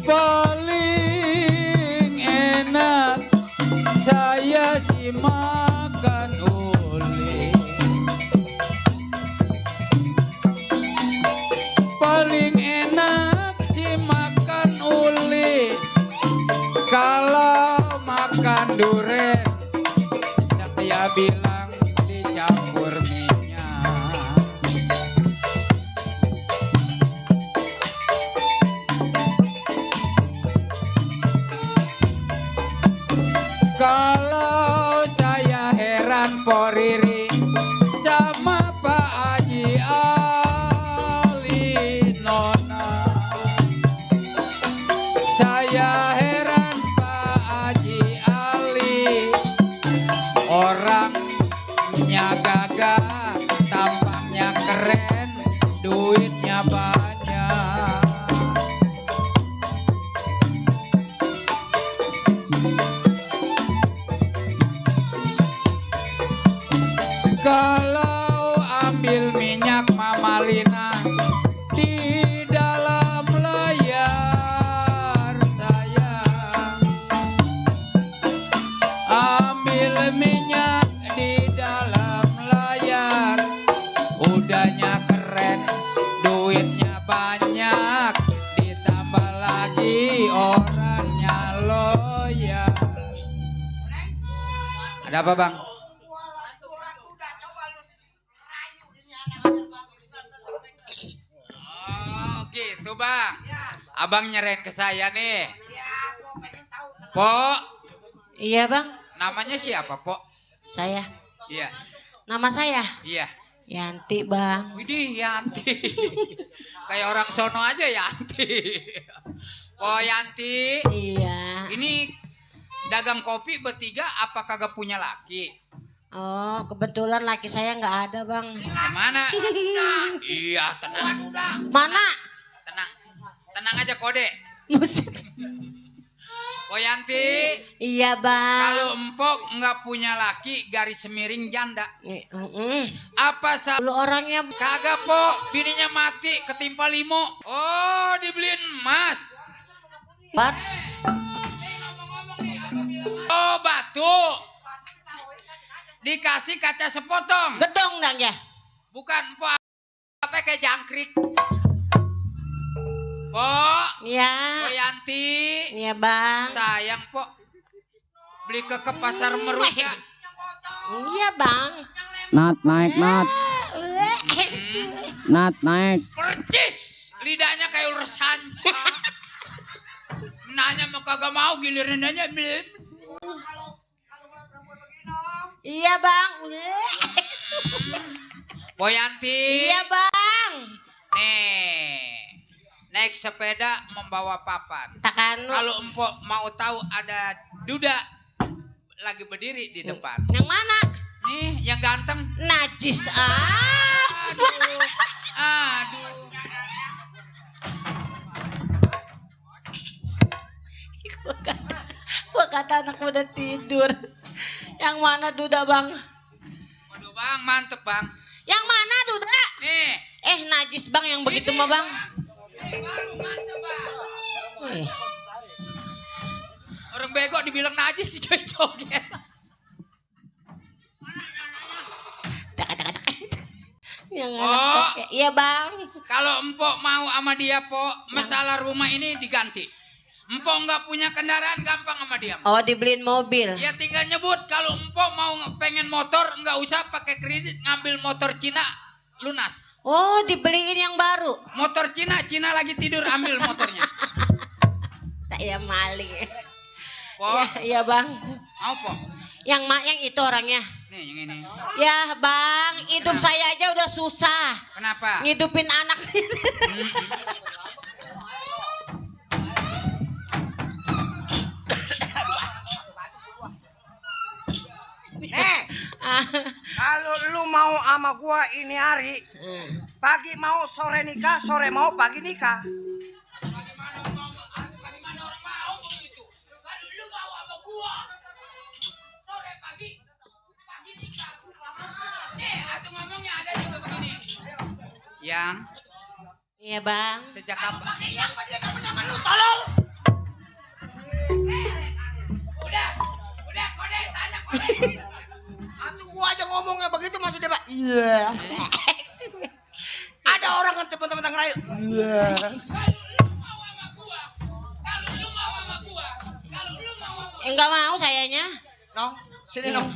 Paling enak saya si makan uli. Paling enak si makan uli. Kalau makan duren, saya bilang dicampur minyak. Kalau saya heran Po Riri sama Pak Haji Ali Nona. Saya heran Pak Haji Ali, orangnya gagah, tampangnya keren, duitnya banyak. Kalau ambil minyak Mama Lina di dalam layar saya, ambil minyak di dalam layar, udahnya keren, duitnya banyak, ditambah lagi orangnya loyal. Ada apa bang? Oh gitu bang. Abang nyerain ke saya nih. Po. Iya bang. Namanya siapa Po? Saya. Iya. Nama saya Iya. Yanti bang. Widih Yanti. Kayak orang sono aja Yanti. Po Yanti. Iya. Ini dagang kopi bertiga apa kagak punya laki? Oh kebetulan laki saya nggak ada bang. Yang mana? Iya tenang. Mana? Tenang. Tenang aja kode. Musik. Po Yanti. Iya bang. Kalau empok nggak punya laki garis miring janda. Apa salah? Lu orangnya kagak Po, bininya mati ketimpa limo. Oh dibeliin emas. Pat. Oh batu. Dikasih kaca sepotong. Gedong dong ya. Bukan Po, apa kayak jangkrik. Po. Iya. Po Yanti. Iya bang. Sayang Po. Beli ke pasar Meruja. Iya bang. Nat naik Nat. Nat naik. Percis. Lidahnya kayak ular sanca. Nanya mau kagak mau giliran nanya belum. Iya bang. Po Yanti. Iya bang. Nih. Naik sepeda membawa papan. Takanu. Kalau empok mau tahu ada duda lagi berdiri di depan. Yang mana? Nih, yang ganteng. Najis Aduh. Aduh. Gua kata anak udah tidur. Yang mana duda bang? Waduh bang, mantep bang. Yang mana duda? Nih. Najis bang yang begitu mah bang. Baru mantep bang. Nih. Orang bego dibilang najis si joget. Iya bang. Kalau empok mau sama dia po, masalah rumah ini diganti. Empok nggak punya kendaraan gampang sama dia. Oh dibeliin mobil. Ya tinggal nyebut kalau empok mau pengen motor nggak usah pakai kredit, ngambil motor Cina lunas. Oh dibeliin yang baru. Motor Cina lagi tidur ambil motornya. Saya maling. Po. Iya bang. Mau po? Yang itu orangnya. Nih yang ini. Ya bang, hidup saya aja udah susah. Kenapa? Ngidupin anak. Kalau lu mau sama gua ini hari, pagi mau sore nikah, sore mau pagi nikah. Yang Iya bang. sejak kapan? Lu tolol. Udah kode tanya kode. Atuh gua aja ngomongnya begitu masih debat. Iya. Ada orang kan teman-teman ngerayu. Iya. Enggak mau sayanya. Nong, sini nong.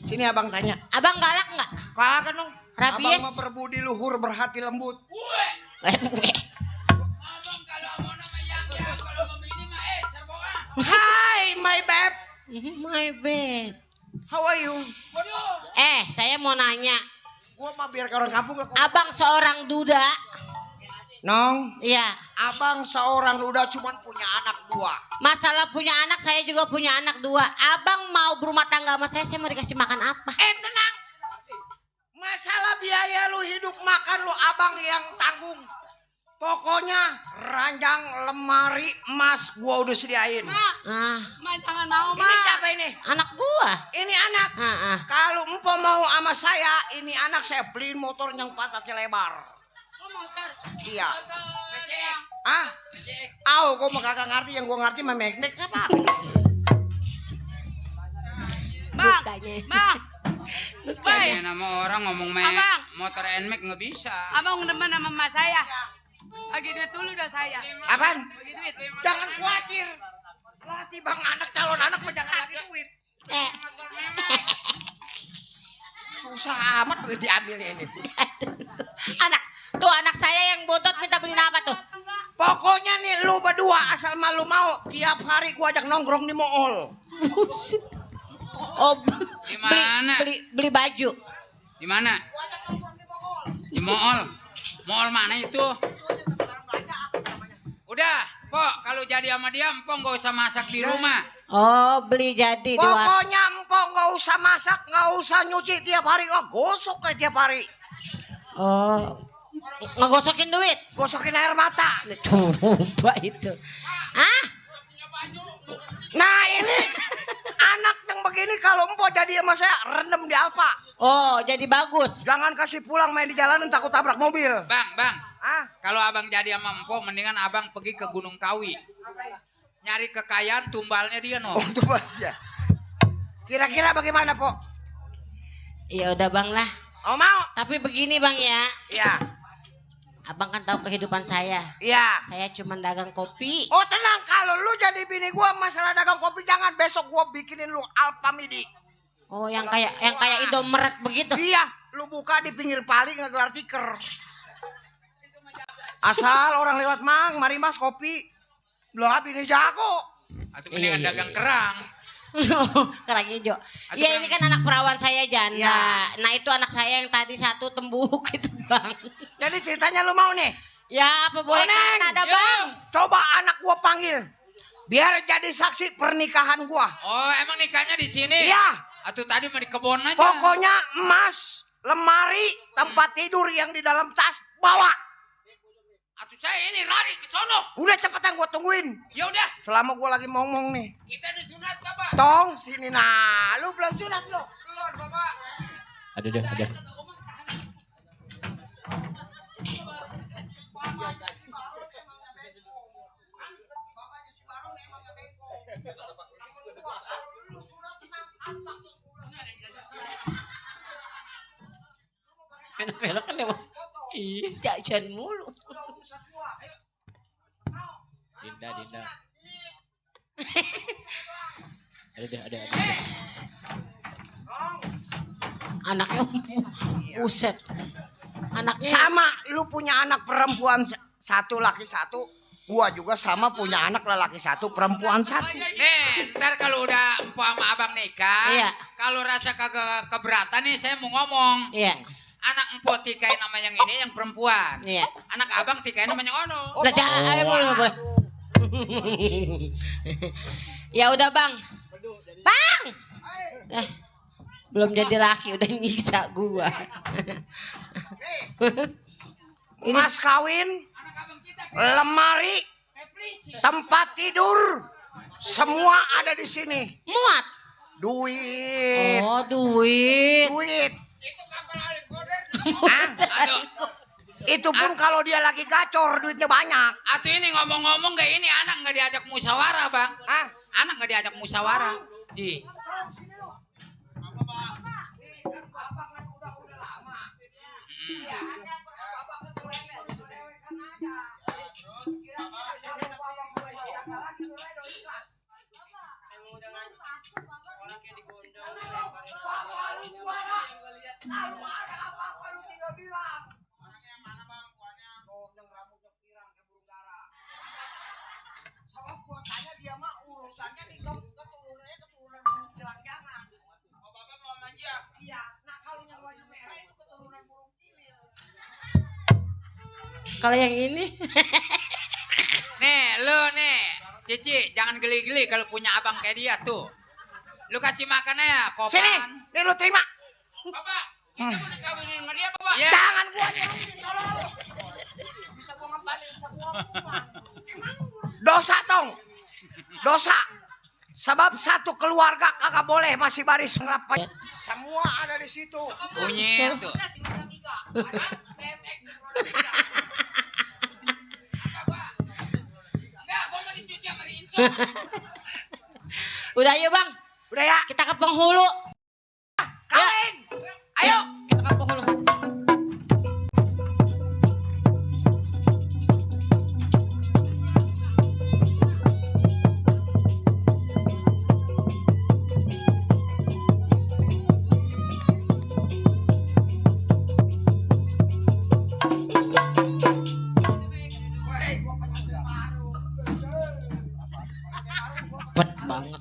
Sini abang tanya. Abang galak nggak? Kagak nong. Rabies. Abang mah berbudi luhur, berhati lembut. Hai my babe. My babe. How are you? Saya mau nanya. Gua mah biar ke orang kampung. Abang seorang duda. Nong. Iya. Abang seorang duda cuman punya anak 2. Masalah punya anak, saya juga punya anak 2. Abang mau berumah tangga sama saya mau dikasih makan apa? Tenang. Masalah biaya lu hidup makan lu abang yang tanggung. Pokoknya ranjang lemari emas gua udah sediain. Ma jangan mau ma. Ini siapa ini? Anak gua. Ini anak. Kalau empo mau sama saya, ini anak saya beliin motor yang pantatnya lebar. Iya. Gua mah kagak ngerti, yang gua ngerti mah magnet apa? Bang. Bukannya nama orang ngomong motor NMAX nggak bisa. Abang demen sama emak saya. Bagi duit dulu udah saya. Apaan? Bagi duit. Jangan khawatir. Latih bang anak calon anak mah jangan lagi duit. Susah amat duit diambilnya ini. Anak saya yang bontot minta beliin apa tuh? Pokoknya nih lu berdua asal malu mau tiap hari gua ajak nongkrong di mall. Oh, di mana? Beli baju. Di mana? Di mall. Mall mana itu? Udah, Pok, kalau jadi sama dia, Empok nggak usah masak di rumah. Oh, beli jadi. Pokoknya Empok nggak usah masak, nggak usah nyuci tiap hari, gosok aja tiap hari. Oh, ngegosokin duit? Gosokin air mata. Coba itu. Nah ini anak yang begini kalau Empok jadi sama saya rendem di Alfa. Oh, jadi bagus. Jangan kasih pulang main di jalanan takut tabrak mobil. Bang. Kalau abang jadi sama Empok, mendingan abang pergi ke Gunung Kawi. Nyari kekayaan tumbalnya dia no. Oh, tumbal ya. Kira-kira bagaimana, Pok? Ya udah bang lah. Oh mau? Tapi begini bang ya. Iya. Abang kan tahu kehidupan saya. Iya. Saya cuma dagang kopi. Oh tenang, kalau lu jadi bini gua masalah dagang kopi jangan besok gua bikinin lu Alfamidi. Oh yang kayak Indomaret begitu. Iya, lu buka di pinggir paling ngegelar tiker. Asal orang lewat mari mas kopi. Belum bini jago. Atau mendingan dagang kerang. Kerang hijau. Iya ini kan anak perawan saya janda. Ya. Nah itu anak saya yang tadi satu tembuk itu bang. Jadi ceritanya lu mau nih? Ya apa boleh kata ada bang. Coba anak gua panggil. Biar jadi saksi pernikahan gua. Oh emang nikahnya di sini? Iya. Atau tadi mau di kebun aja. Pokoknya emas, lemari, tempat tidur yang di dalam tas bawa. Atau saya ini lari ke sono. Udah cepetan gua tungguin. Ya udah. Selama gua lagi ngomong nih. Kita disunat Bapak. Tong, sini nah. Lu belum sunat lu. Belum, Bapak. Ada deh, ada. Bapaknya si Baron emangnya bego. Bapaknya si Baron emangnya bego. Namun gua kalau lu sunat tenang apa? Enak-enak kan emang. Iya, jajan mulu. Dinda. Ada deh, ada. Anaknya buset. Anaknya Sama, lu punya anak perempuan satu, laki satu. Gua juga sama punya anak lelaki satu, perempuan satu. Nih, ntar kalau udah empok sama abang nikah, Iya. kalau rasa kagak keberatan nih saya mau ngomong. Iya. Anak empok tikain nama yang ini yang perempuan. Iya. Anak abang tikain nama yang ono. Lah jangan boleh. Ya udah Bang. Bang. Belum jadi laki udah nyiksa gua. Mas kawin, lemari, tempat tidur, semua ada di sini. Muat. Duit. Oh, duit. Duit. Hah? Itu pun kalau dia lagi gacor, duitnya banyak. Atau ini ngomong-ngomong gak ini anak nggak diajak musyawarah bang? Hah? Anak nggak diajak musyawarah. Di. Kalau ada apa-apa lu tinggal bilang. Orangnya yang mana bang? Tuannya gondeng rambutnya pirang kayak burung dara. Sama gua tanya dia mah urusannya nih keturunannya keturunan burung jelang-jangan. Oh bapak mau manja? Iya. Nah kalau yang baju merah itu keturunan burung kimil. Kalau yang ini Nih, lu nih, Cici, jangan geli-geli kalau punya abang kayak dia tuh. Lu kasih makannya ya, kopan. Sini, nih lu terima. Bapak, kita mau dikawinin sama dia, Bapak. Ya. Jangan gua nyelamatin tolong. Bisa gua ngempanin semua. Dosa tong. Dosa. Sebab satu keluarga kagak boleh masih baris ngelapain. Semua ada di situ. Bunyi tuh. Enggak, gua mau dicuci sama Rinso. udah yuk Bang. Udah ya. Kita ke penghulu. Kawin. Ayo. Kita ke penghulu. Cepet banget.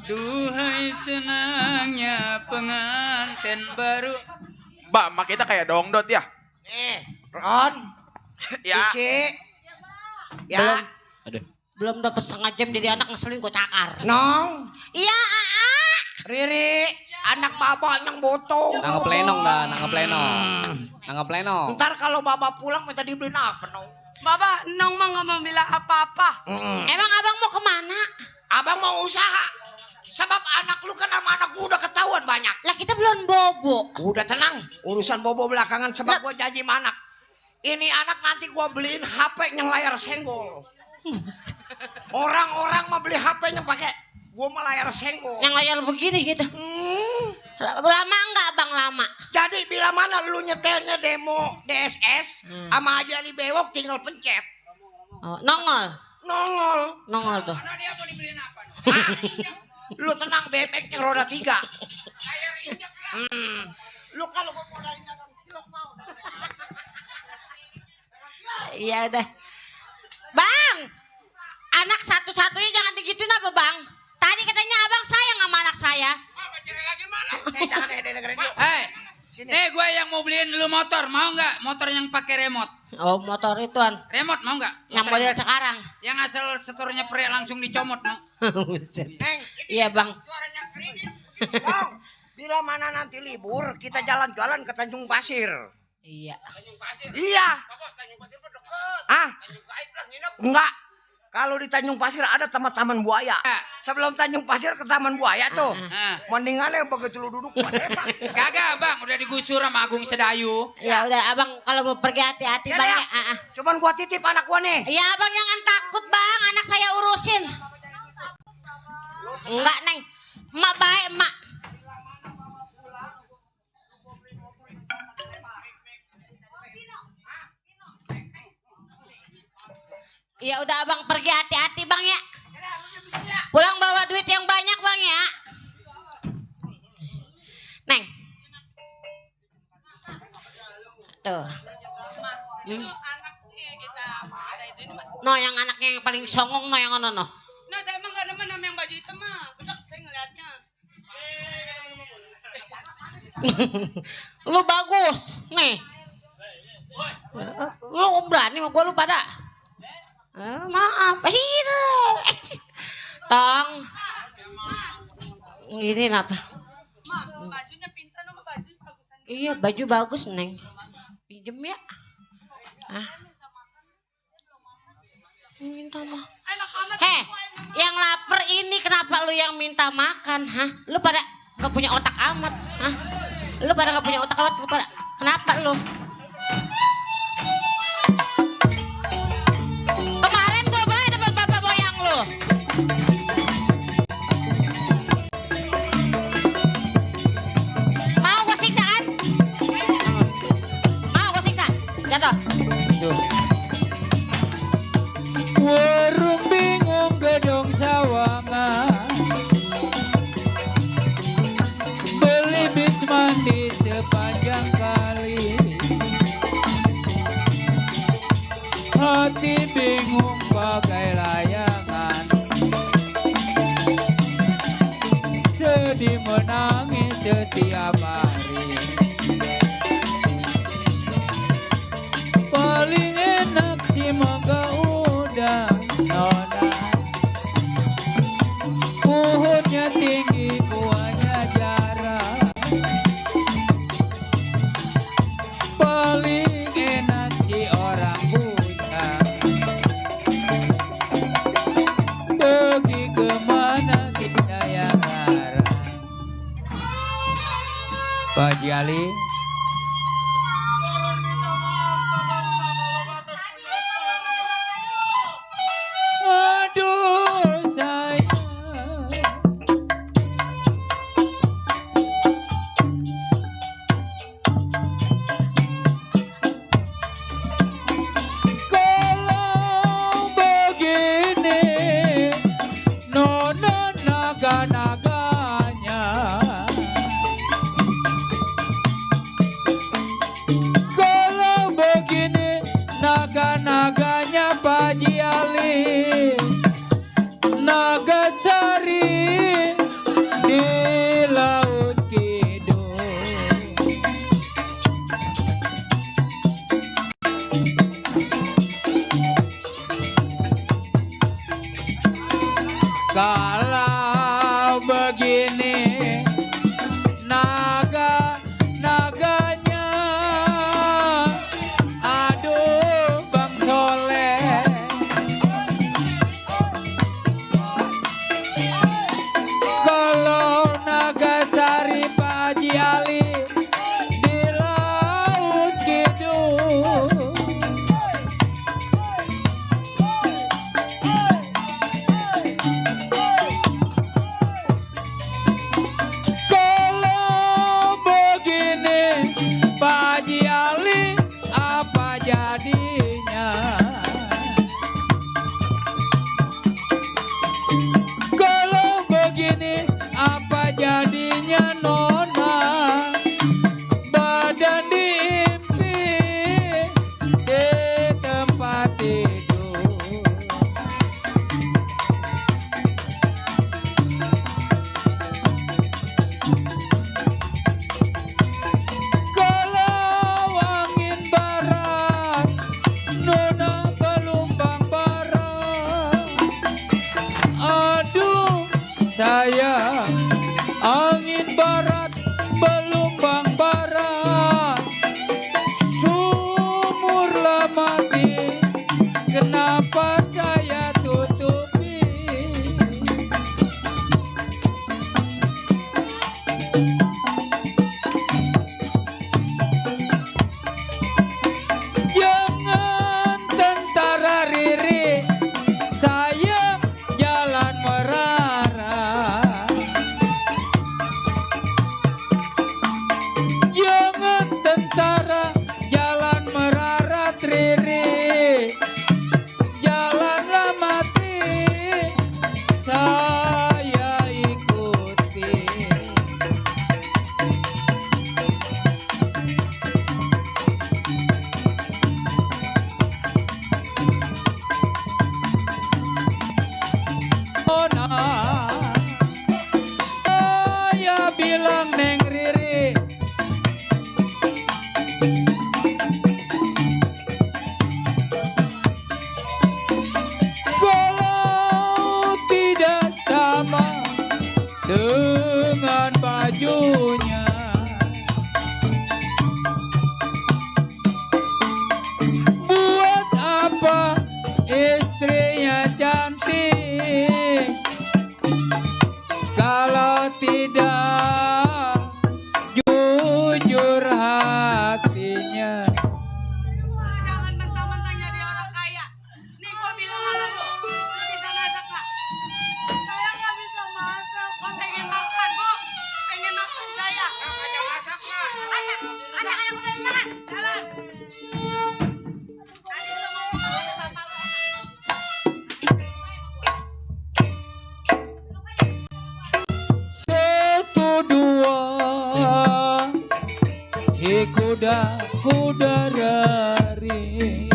Duhai senangnya pengantin baru. Mbak, emak kita kayak dongdot ya. Nih, Ron. Ya. Cici. Ya. Belum. Aduh. Belum dapat setengah jam jadi anak ngeselin gue cakar. Nong. Iya, Riri, anak bapak yang botong. Nangkep lenong dah, nangkep lenong. Nangkep lenong. Ntar kalau bapak pulang minta dibeliin apa, Nong? Bapak, Nong mah nggak mau bilang apa-apa. Emang abang mau kemana? Abang mau usaha. Sebab anak lu kan sama anak gua udah ketahuan banyak. Lah kita belum bobo. Udah tenang, urusan bobo belakangan sebab gua janji sama anak. Ini anak nanti gua beliin HP yang layar senggol. Orang-orang mah beli HP yang pakai gua mah layar senggol. Yang layar begini gitu. Lama enggak Bang lama? Jadi bila mana lu nyetelnya demo DSS sama aja li bewok tinggal pencet. Oh, nongol. Nongol. Nongol tuh. Mana dia mau dibeliin apa? Lu tenang BMX yang roda 3. Lu kalau gua modalin jangan kilok mau. Iya udah. Bang, anak satu-satunya jangan digituin apa Bang? Tadi katanya abang sayang sama anak saya. Jangan dengerin dulu. Nih gue yang mau beliin lu motor, mau nggak? Motor yang pakai remote. Oh motor ituan. Remote mau nggak? Yang model sekarang. Yang asal setornya pre langsung dicomot mau. Buset. Iya Bang. Bang, bila mana nanti libur kita jalan-jalan ke Tanjung Pasir. Iya. Iya. Ah? Enggak. Kalau di Tanjung Pasir ada taman buaya. Sebelum Tanjung Pasir ke Taman Buaya tuh. Mendingannya begitu lu duduk pada Kagak bang, udah digusur sama Agung Sedayu. Ya udah abang kalau mau pergi hati-hati Ya, bang. ya. Cuman gua titip anak gua nih. Ya abang jangan takut bang, anak saya urusin. Enggak neng, emak baik emak. Ya udah abang pergi hati-hati bang ya. Pulang bawa duit yang banyak bang ya. Neng. Tuh. No yang anaknya yang paling songong no yang ono no. Nah saya emang gak demen sama yang baju hitam mah. Bedak saya ngeliatnya. Lu bagus nih. Lu berani sama gue lu pada. Maaf. Tong. Ini apa? Mak, bajunya pintar sama baju bagusan. Iya baju bagus neng. Pinjem ya. Minta mah. Heh, yang lapar ini kenapa lu yang minta makan? Hah? Lu pada nggak punya otak amat? Hah? Lu pada nggak punya otak amat? Lu pada kenapa lu? Kemarin gua bawa dapat bapak moyang lu. Mau gua siksa kan? Mau gua siksa? Jatuh. Warung bingung gedong sawangan, beli bis mandi sepanjang kali, hati bingung bagai layangan, sedih menangis setiap hari. Paling enak si mangga udang nona, pohonnya tinggi buahnya jarang. Paling enak si orang buta, pergi kemana kita yang ngarang. Pak Jali. Aduh sayang, kalau begini nona naga-naganya, kalau begini naga-naganya Pak Jiali, Nagasari di Laut Kidul. Kalau begini naga-naganya, aduh Bang Soleh, kalau Nagasari Pak Haji Ali di Laut Kidul. Kalau begini Pak Haji Ali apa jadinya? Kalau begini apa jadinya nona? Badan diimpi di tempat tidur. Kalau angin barat nona gelombang barat, aduh saya angin barat gelombang barat, sumurlah mati, kenapa saya tuh kuda rari.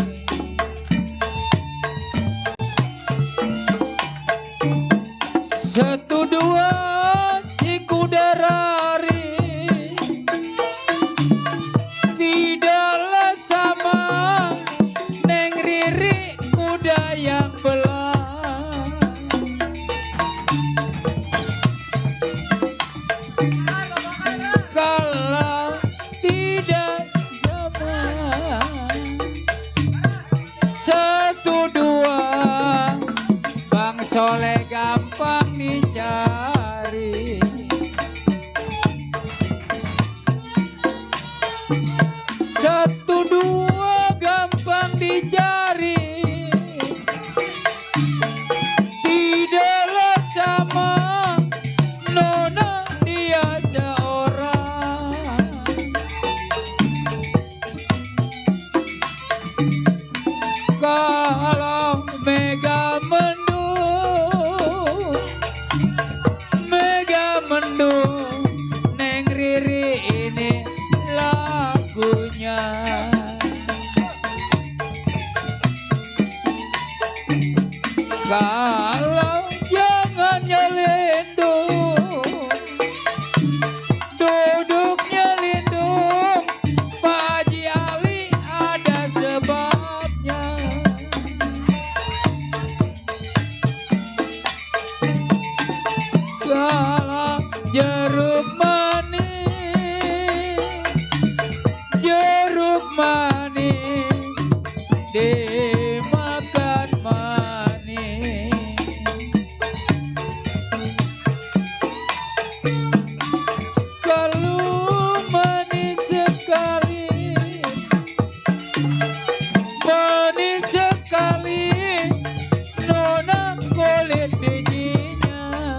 Satu dua si kuda rari tidaklah sama Neng Riri kuda yang belah. Kalau tidak sama satu dua Bang Soleh gampang dicari. Satu dua gampang dicari. Tidaklah sama Nona dia seorang. Kalau Mega mendung Neng Riri ini lagunya. Kalau jangan nyelindung, duduknya lindung, Pak Haji Ali ada sebabnya. Kalau jeruk manis dimakan manis. Kalau manis sekali Nona kulit bijinya.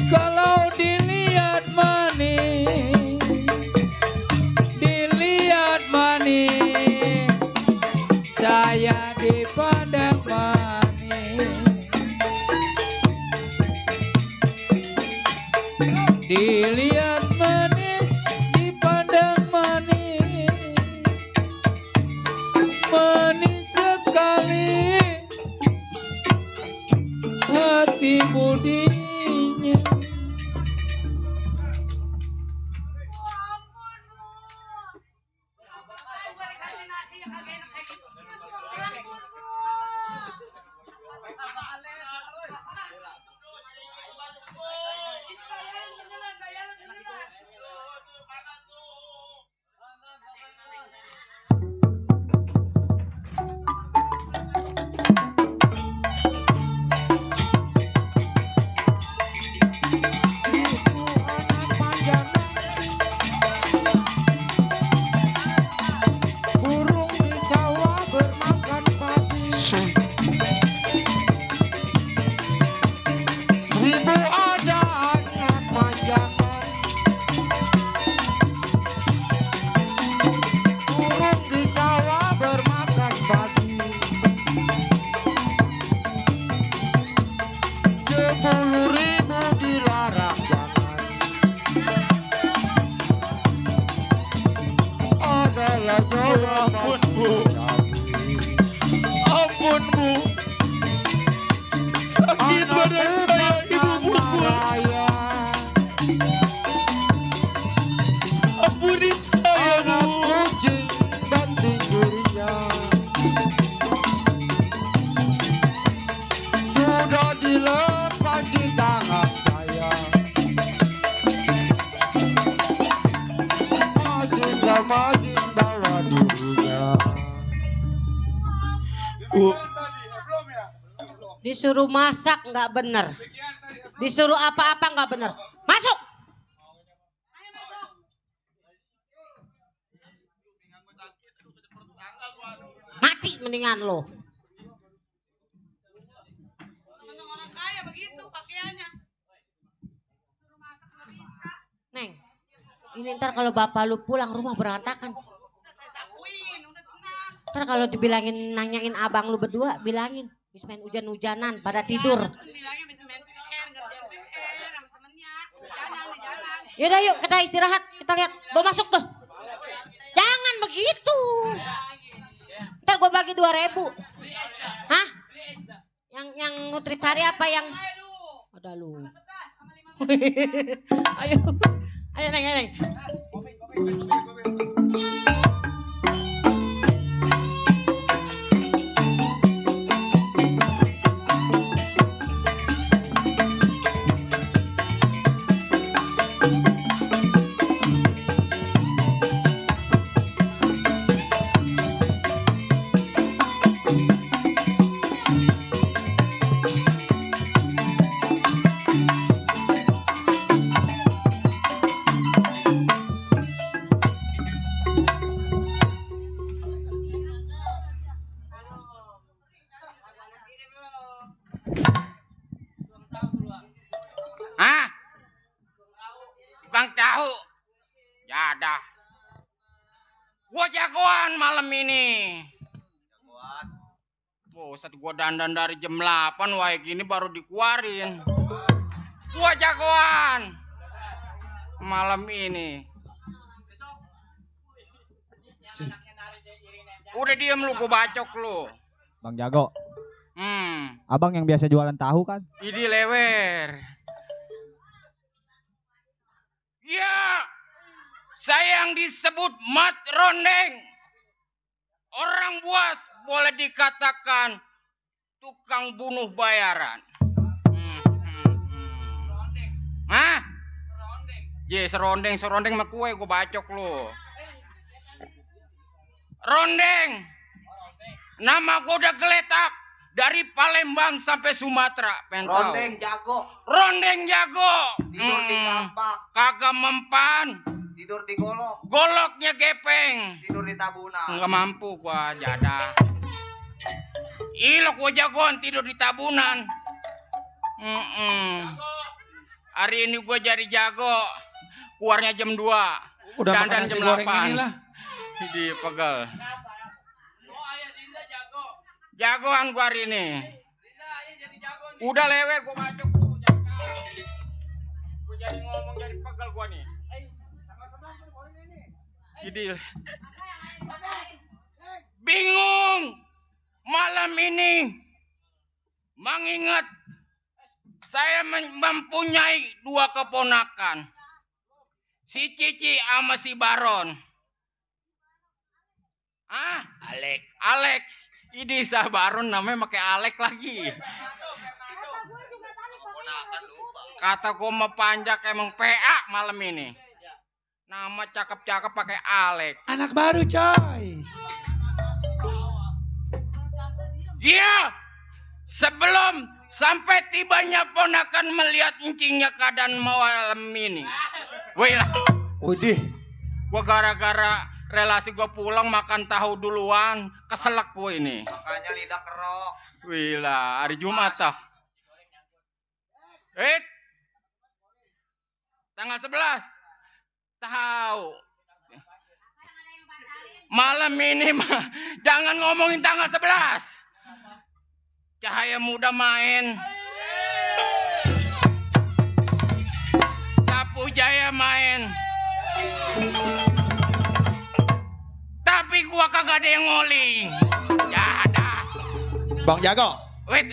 Kalau dilihat manis, saya dipandang manis. Dilihat manis, dipandang manis, manis sekali hati budinya. Ampun Bu, ampun Bu, sakit badan saya Ibu pukul. Ampunin saya Bu. Sudah dilepas di tangan saya. Masih bawa dulunya. Disuruh masak nggak bener, disuruh apa-apa nggak bener. Masuk. Mati mendingan lo. Orang kaya begitu pakaiannya. Neng, ini ntar kalau bapak lu pulang rumah berantakan. Ntar kalau dibilangin nanyain abang lu berdua, bilangin. Habis main hujan-hujanan pada tidur. Bilangnya habis main PR, ngerjain PR sama temennya. Yaudah yuk kita istirahat, kita lihat. Bawa masuk tuh. Jangan begitu. Ntar gue bagi 2.000. Hah? Yang Nutrisari apa yang? Ada lu. Ayo. Ayo Neng. Hah? Tukang tahu. Ya dah. Gua jagoan malam ini. Buset, gua dandan dari jam 8 wae gini baru dikeluarin. Gua jagoan malam ini. Udah diem lu, gua bacok lu. Bang Jago. Abang yang biasa jualan tahu kan? Ini lewer. Ya, saya yang disebut Mat Rondeng. Orang Buas boleh dikatakan tukang bunuh bayaran. Hah? Je, serondeng mah kue, gue bacok lu. Rondeng. Nama gue udah geletak. Dari Palembang sampai Sumatera. Rondeng jago. Rondeng jago. Tidur di kampak. Kagak mempan. Tidur di golok. Goloknya gepeng. Tidur di tabunan. Enggak mampu gua jadah. Ilok gua jagoan tidur di tabunan. Hari ini gua jadi jago. Keluarnya jam 2. Udah makan dandan nasi jam goreng 8. inilah. Di pegel. Jagoan gua hari ini. Udah lewer gua bacok lu. Gua jadi ngomong jadi pegel gua nih. Idil. Bingung malam ini mengingat saya mempunyai 2 keponakan. Si Cici sama si Baron. Alek. Ini sah Baron namanya pakai Alek lagi. Kata gua mau panjak emang PA malam ini. Nama cakep-cakep pakai Alek. Anak baru coy. Iya. Sebelum sampai tibanya ponakan melihat encingnya keadaan malam ini. Widih. Gua gara-gara relasi gua pulang makan tahu duluan, keselak gua ini. Makanya lidah kerok. Wila, hari Jumat tah. Tanggal 11. Tahu. Malam ini mah jangan ngomongin tanggal 11. Cahaya Muda main. Sapu Jaya main. Tapi gua kagak ada yang ngoling. Ya ada. Bang Jago. Wait.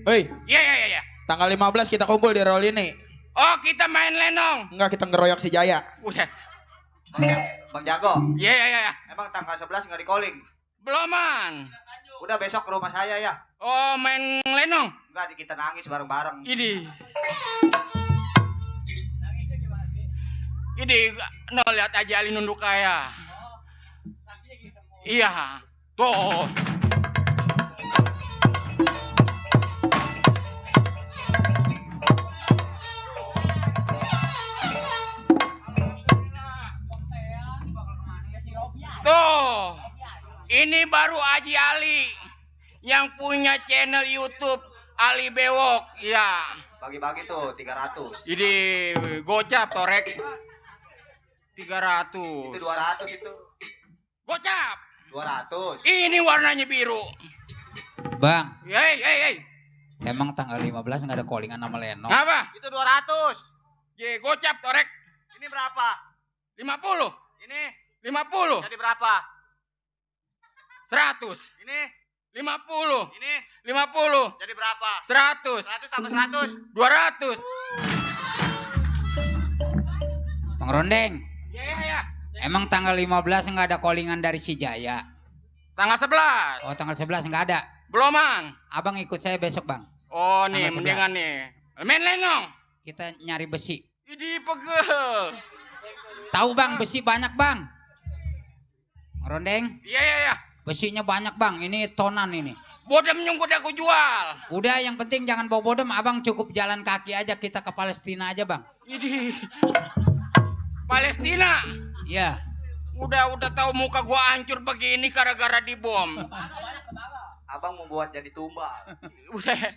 Hei. Iya. Tanggal 15 kita kumpul di Roll ini. Oh, kita main lenong. Enggak, kita ngeroyok si Jaya. Buset. Bang Jago. Iya. Emang tanggal 11 nggak di calling? Beloman. Udah besok ke rumah saya ya. Oh, main lenong. Enggak, kita nangis bareng-bareng. Ini, no lihat aja Ali nunduk kaya. Iya, tuh. Tuh, ini baru Haji Ali yang punya channel YouTube Ali Bewok, ya. Bagi-bagi tuh 300. Ini gocap torek 300. Itu 200 itu. Gocap 200. Ini warnanya biru. Bang. Hei. Emang tanggal 15 nggak ada callingan sama Leno? Apa? Itu 200. Ye, gocap torek. Ini berapa? 50. Ini 50. jadi berapa? 100. Ini 50. Ini 50. jadi berapa? 100. 100 tambah 100. 200. Bang Rondeng, Ya. emang tanggal 15 nggak ada callingan dari si Jaya? Tanggal 11. Oh, tanggal 11 nggak ada. Belum, Bang. Abang ikut saya besok, Bang. Oh, nih Tanggal 11. mendingan nih. Main lenong. Kita nyari besi. Idi pegel. Tahu, Bang, besi banyak, Bang. Rondeng? Iya. Besinya banyak, Bang. Ini tonan ini. Bodem nyungkut aku jual. Udah, yang penting jangan bawa bodem. Abang cukup jalan kaki aja. Kita ke Palestina aja, Bang. Idi. Palestina. Iya. Udah tahu muka gua hancur begini gara-gara dibom. Abang mau buat jadi tumbal. Buset.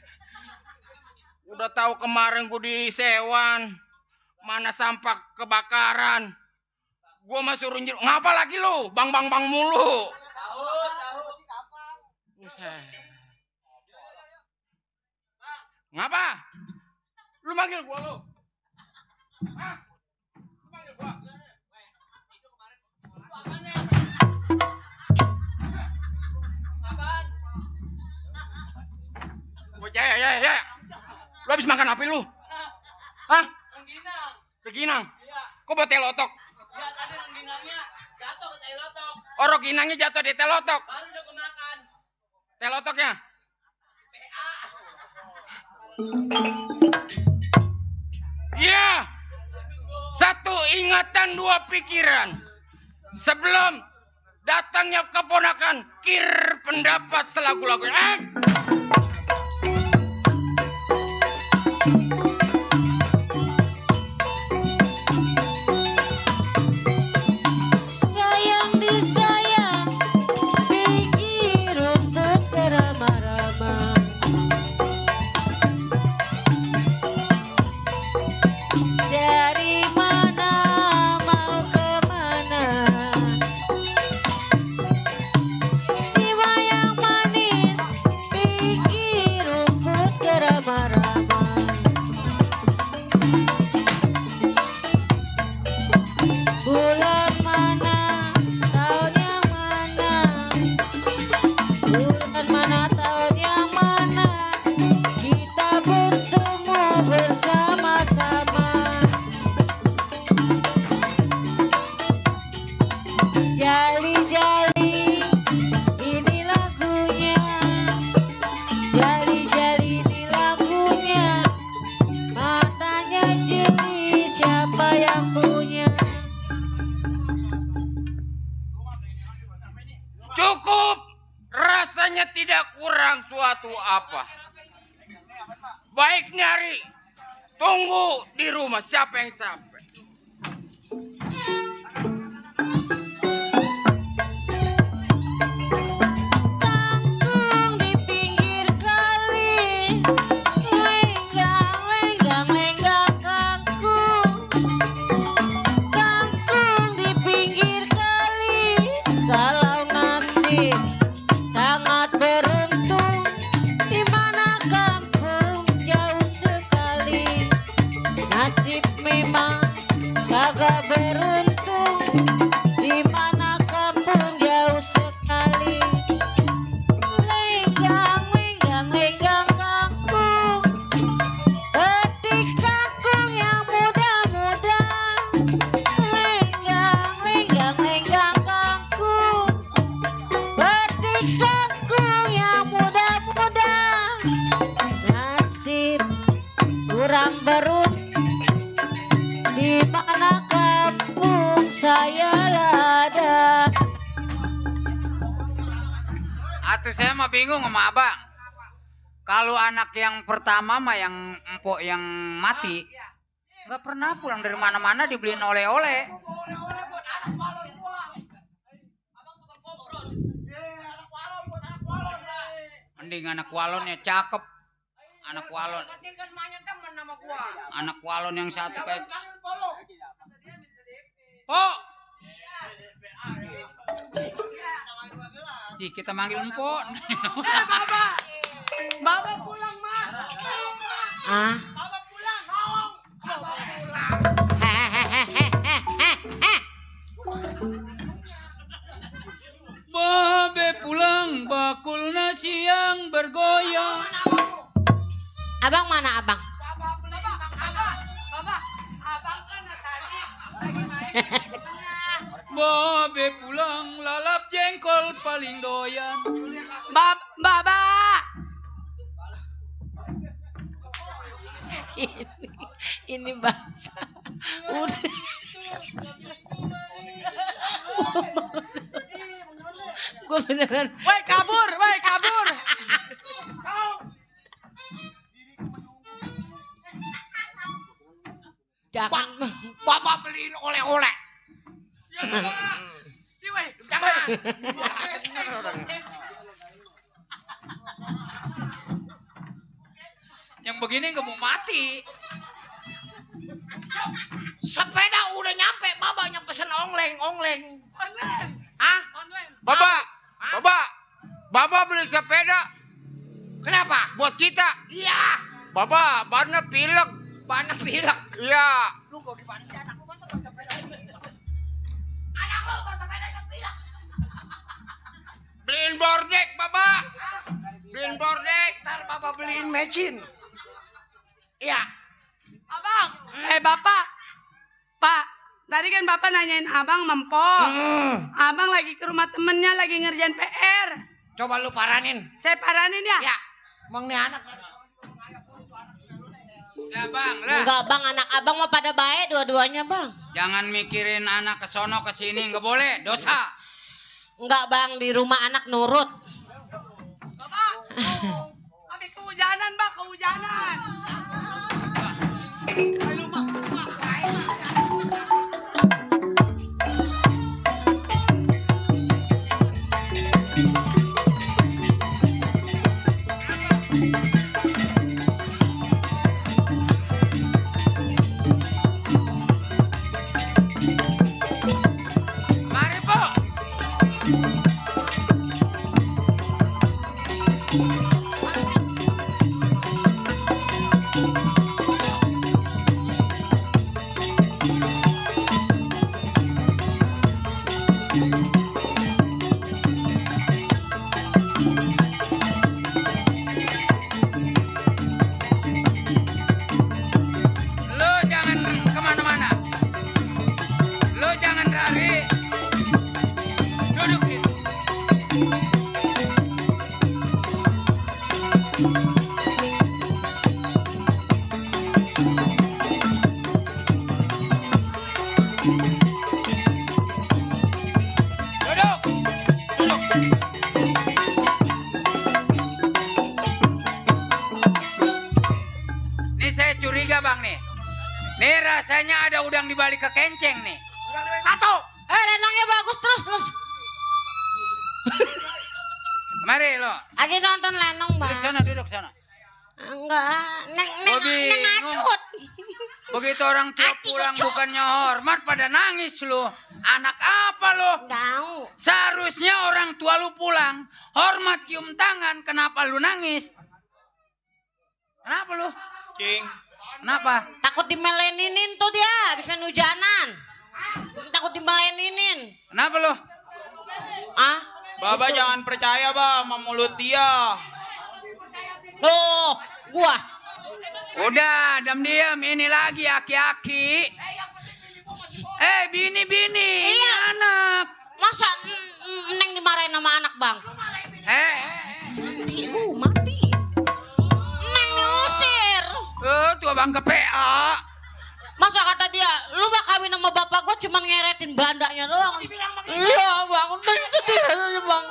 Udah tahu kemarin gua di Sewan. Mana sampah kebakaran. Gua mah suruh ngapa lagi lu? Bang mulu. Buset. Ngapa? Lu manggil gua lu? Hah? Lu manggil gua? Ya. Lu habis makan apa lu? Hah? Rengginang. Kok bawa telotok? Ya tadi rengginangnya jatuh ke telotok. Oh, rengginangnya jatuh di telotok. Baru udah kemakan. Telotoknya? Iya. Satu ingatan, dua pikiran. Sebelum datangnya keponakan, kir pendapat selaku-laku. Sayang disayang, pikir untuk beramah-ramah. Dari mana mau kemana? Jiwa yang manis, pikir rumput beramah-ramah. Bulan mana, tahun yang mana? Bulan mana, tahun yang mana? Kita bertemu bersama-sama. Jali-jali, ini lagunya. Jali-jali, ini lagunya. Matanya jeli, siapa yang punya? Cukup, rasanya tidak kurang suatu apa. Baik nyari, tunggu di rumah siapa yang sampai. Kangkung di pinggir kali, lenggang kangkung. Kangkung di pinggir kali, kalau nasib sangat beruntung. Di mana kampung jauh sekali, nasib memang kagak beruntung. Di mana kampung jauh sekali, lenggang kangkung. Petik kangkung yang muda-muda, lenggang kangkung. Petik kangkung yang muda-muda, nasib kurang beruntung. Di mana kampung saya ada? Atuh saya mah bingung sama abang. Kalau anak yang pertama mah yang empok yang mati, nggak pernah pulang dari mana-mana dibeliin oleh-oleh. Mending anak walonnya cakep. Anak walon. Anak walon yang satu kayak. Oh. Ji, kita manggil empok. Baba pulang, Mak. Ah. Baba pulang, Baba pulang. Hehehe. siang bergoyang. Abang mana abang? Abang kan tadi lagi main. Babe pulang lalap jengkol paling doyan. Baba. Ini basah. Udah. Gue beneran. Woi kabur. Jangan. Bapak beliin oleh-oleh. Jangan. Yang begini gak mau mati. Sepeda udah nyampe, babanya pesen ongleng. Ah? Baba beli sepeda. Kenapa? Buat kita. Iya. Baba, bannya pilek. Iya. Lu kok gimana sih anak lu masa baca sepeda? Anak lu baca sepeda pilek. Beliin bordek, Baba. Beliin bordek. Ntar Bapak beliin mecin. Iya. Abang. Bapak. Pak, tadi kan Bapak nanyain abang mempok. Abang lagi ke rumah temennya lagi ngerjain PR. Coba lu paranin. Saya paranin ya? Ya. Emang nih anak. Lah bang, lah. Enggak bang, anak abang mau pada baik dua-duanya bang. Jangan mikirin anak ke sono ke sini, nggak boleh, dosa. Enggak bang, di rumah anak nurut. Bapak. Kami kehujanan bang, kehujanan. Ayo bang. Mari po. Lo jangan kemana-mana. Lo jangan lari. Duduk situ. Duduk. Nih saya curiga bang nih. Nih rasanya ada udang di balik ke kenceng nih. Atau. Lenongnya bagus terus. Mari lo. Lagi nonton lenong bang. Duduk sana. Enggak, neng Bingung. atut. Begitu orang tua pulang bukannya hormat pada nangis lu. Anak apa lo? Tahu. Seharusnya orang tua lu pulang hormat cium tangan. Kenapa lu nangis? Kenapa lu? Cing. Kenapa? Takut dimeleninin tuh dia, habis main hujanan. Takut dimeleninin. Kenapa lu? Ah? Baba jangan percaya bah sama mulut dia. Loh, gua. Udah, diam. Ini lagi aki-aki. Bini. Ini Iya. anak. Masa Neng dimarahin sama anak bang? Mati. Neng diusir. Tua bang ke PA. Masa kata dia, lu mah kawin sama bapak gua cuman ngeretin bandanya doang. Iya bang, Neng sedih aja bang.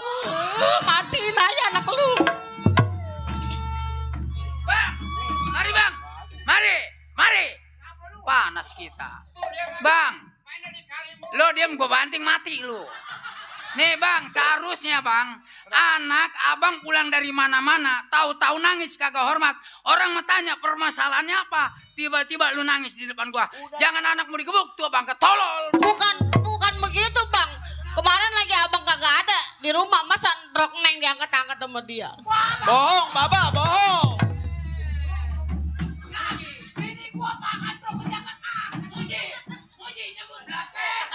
Matiin aja anak lu. Bang, mari. Panas kita. Bang, lo diam gua banting mati lu. Nih bang, seharusnya bang, anak abang pulang dari mana-mana, tahu-tahu nangis kagak hormat. Orang mau tanya permasalahannya apa, tiba-tiba lu nangis di depan gua. Jangan anakmu digebuk, tua bang ketolol. Bukan begitu bang. Kemarin lagi abang kagak ada di rumah, masa rok Neng diangkat-angkat sama dia. Bohong, Baba, bohong. Ini gua makan bro jangan Muji nyebut belakang.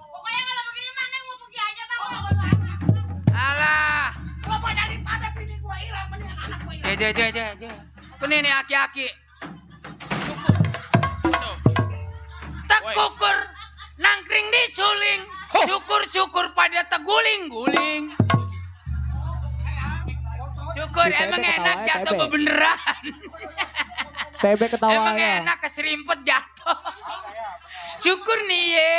Pokoknya kalau begini mah Neng mau pergi Ini nih aki-aki. Tak kukur nangkring di suling. Syukur-syukur pada teguling-guling. Syukur emang enak jatuh beneran. TB ketawa Emang enak keserimpet jatuh. Syukur nih ye.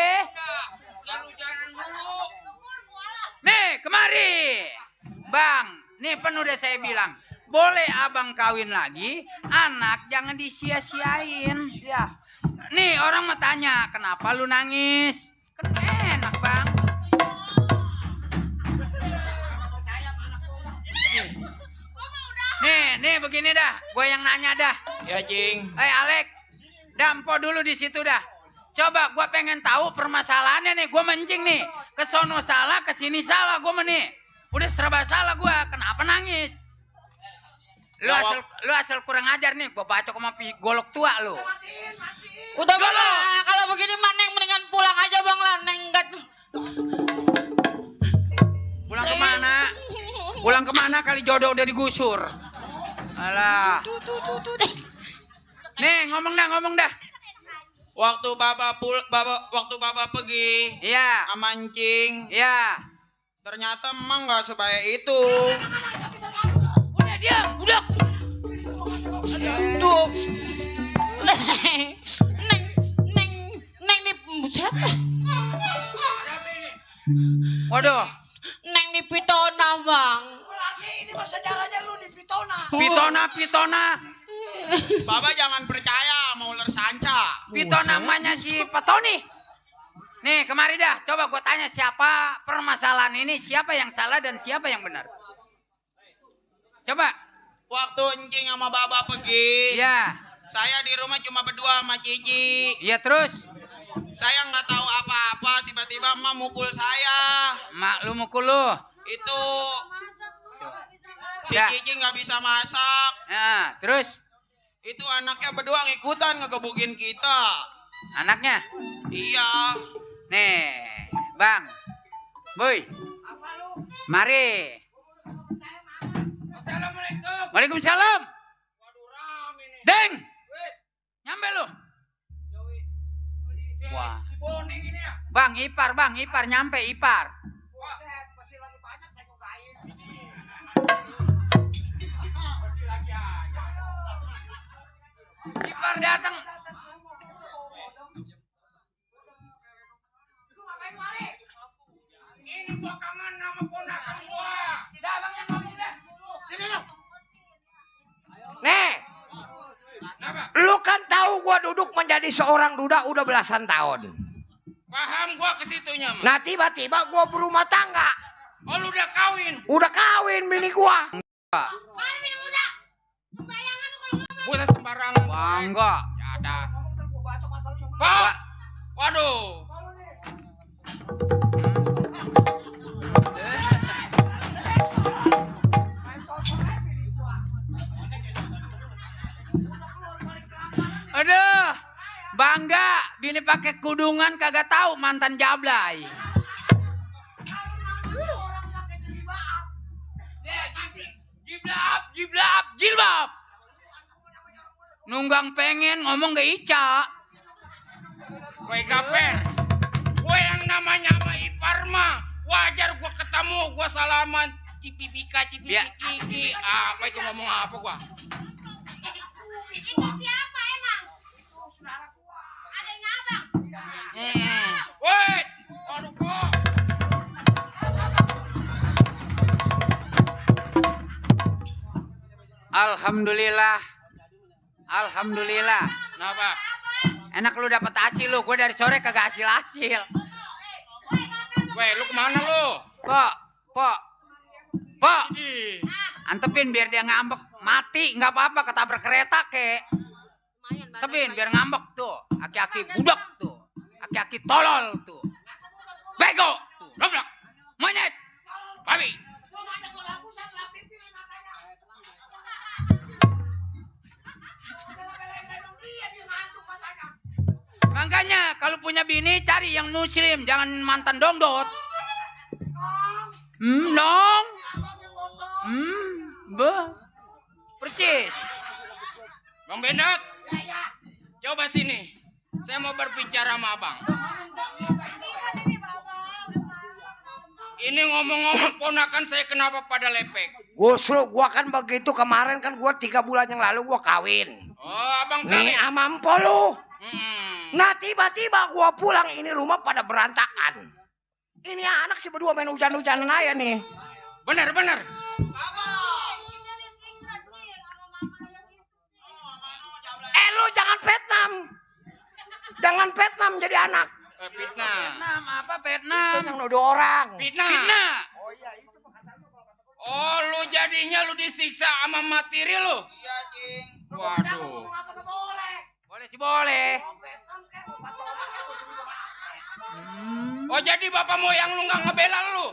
Nih kemari. Bang, nih penuh udah saya bilang. Boleh abang kawin lagi, anak jangan disia-siain. Iya. Nih orang mau tanya, kenapa lu nangis? Kan enak bang. Nih begini dah, gue yang nanya dah. Ya Cing. Alek, dampo dulu di situ dah. Coba gue pengen tahu permasalahannya nih, gue mancing nih. Kesono salah, kesini salah gue nih. Udah serba salah gue, kenapa nangis? Lu asal kurang ajar nih, gue bacok sama golok tua lu. Udah bang, kalau begini mah Neng mendingan pulang aja bang lah, Neng enggak. Pulang kemana? Pulang kemana kali jodoh udah digusur? Alah. Nih ngomong dah. Waktu bapak pergi, iya, mancing, iya. Ternyata emang nggak sebaik itu. Udah diam, udah. Tuh. Neng di siapa? Waduh. Neng di Pitona bang. Berarti ini mah sejarahnya lu di Pitona. Pitona. Bapak jangan percaya mau ular sanca. Pitona namanya si Petoni. Nih kemari dah, coba gue tanya siapa permasalahan ini, siapa yang salah dan siapa yang benar. Coba. Waktu Encing sama Baba pergi, iya. Saya di rumah cuma berdua sama Cici. Iya terus? Saya nggak tahu apa-apa, tiba-tiba emak mukul saya. Mak lu mukul lu? Itu si Ya. Cici nggak bisa masak. Nah, terus? Itu anaknya berdua ngikutan ngegebukin kita. Anaknya? Iya. Nih, Bang. Boy. Mari. Assalamualaikum. Waalaikumsalam. Deng. Nyampe lu. Wah. Bang, Ipar nyampe Ipar. Ipar datang. Ini gua kangen nama ponakan gua. Dah bang yang ngomong dah. Sini lu. Nih. Lu kan tahu gua duduk menjadi seorang duda udah belasan tahun. Paham gua ke situnya, Mas. Nah tiba-tiba gua berumah tangga. Oh, lu udah kawin? Udah kawin bini gua. Bukan sembarangan. Bangga. Ya ada. Pak. Waduh. Aduh, bangga. Bini pakai kudungan kagak tahu mantan jablay. Jilbab. Nunggang pengen ngomong ke Ica. Woi Gaper. Gue yang namanya sama Ipar mah wajar gua ketemu, gua salaman. Cipipika. Apa itu ngomong apa gua? Itu siapa emang? Adanya abang. Woi, aduh kok. Alhamdulillah. Kenapa? Enak lu dapet hasil lu, gue dari sore kagak hasil. Woi, lu kemana lu? Pok. Antepin biar dia ngambek. Mati nggak apa-apa, ketabrak kereta kek. Antepin biar ngambek tuh. Aki-aki budak tuh. Aki-aki tolol tuh. Bego tuh. Goblok. Monyet. Babi. Makanya kalau punya bini cari yang muslim, jangan mantan dongdot. Dong. Percis. Bang Bendat, coba sini. Saya mau berbicara sama abang. Ini ngomong-ngomong ponakan saya kenapa pada lepek? Justru gua kan begitu kemarin kan gua 3 bulan yang lalu gua kawin. Oh, abang Nih kawin. sama empo lu. Nah tiba-tiba gua pulang ini rumah pada berantakan. Ini anak si berdua main hujan-hujanan aja nih. Bener. Lu jangan Vietnam. Jangan Vietnam jadi anak. Fitnah. Vietnam apa Vietnam? Itu yang nuduh orang. Fitnah. Oh, lu jadinya lu disiksa sama materi lu? Iya, Cing. Waduh. Boleh sih boleh. Oh, jadi bapak moyang lu nggak ngebela lu?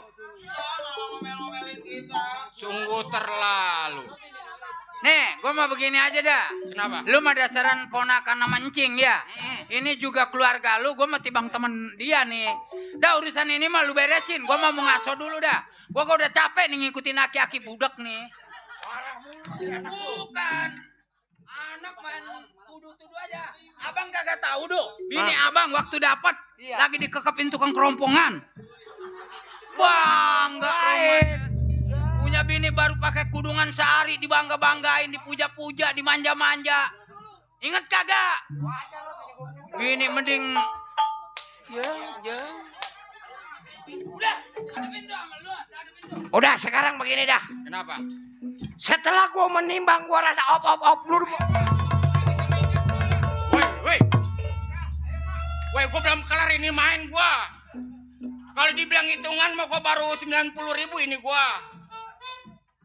Sungguh terlalu. Nih, gue mau begini aja dah. Kenapa? Lu mah dasaran ponakan nama encing ya. Ini juga keluarga lu, gue mau tibang temen dia nih. Dah urusan ini mah lu beresin. Gue mau ngaso dulu dah. Gue udah capek nih ngikutin aki-aki budak nih. Bukan. Anak main tuduh-tuduh aja. Abang kagak tahu do. Bini abang waktu dapat lagi dikekepin tukang kerompongan. Bangga rumahnya. Punya bini baru pakai kudungan sehari dibangga-banggain, dipuja-puja, dimanja-manja. Ingat kagak? Bini mending Udah sekarang begini dah. Kenapa? Setelah gua menimbang gua rasa op lu. Woi, gua belum kelar ini main gua. Kalau dibilang hitungan mau gua baru 90.000 ini gua.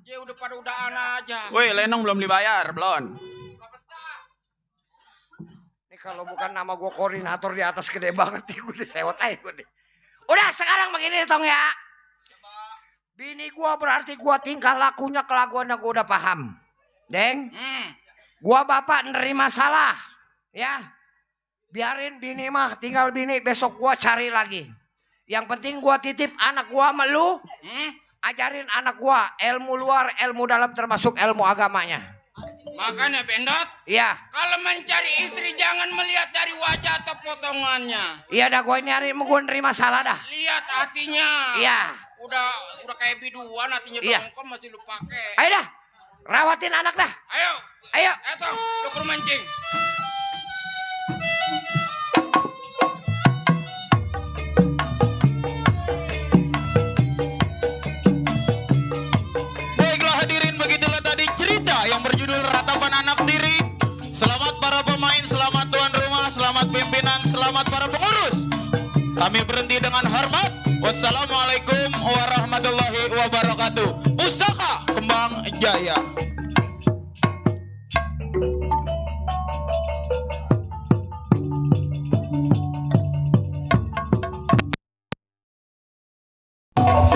Ya udah pada udahan aja. Woi, Lenong belum dibayar, belum. Ini kalau bukan nama gua koordinator di atas gede banget nih, gua disewot aja gua nih. Udah sekarang begini Tong ya. Bini gua berarti gua tingkah lakunya kelakuannya gua udah paham. Deng. Gua bapak nerima salah. Ya. Biarin bini mah tinggal bini besok gua cari lagi. Yang penting gua titip anak gua sama lu. Ajarin anak gua ilmu luar, ilmu dalam termasuk ilmu agamanya. Makanya Bendot. Iya. Kalau mencari istri jangan melihat dari wajah atau potongannya. Iya dah gua ini gua nerima salah dah. Lihat hatinya. Iya. Udah kayak biduan hatinya Iya. dongkol masih lu pakai. Ayo dah. Rawatin anak dah. Ayo. Ayo. Tong, lu ke rumah mancing. Baiklah hadirin, begitulah tadi cerita yang berjudul Ratapan Anak Tiri. Selamat para pemain, selamat tuan rumah, selamat pimpinan, selamat para pengurus. Kami berhenti dengan hormat. Wassalamualaikum warahmatullahi wabarakatuh. Pusaka Kembang Jaya.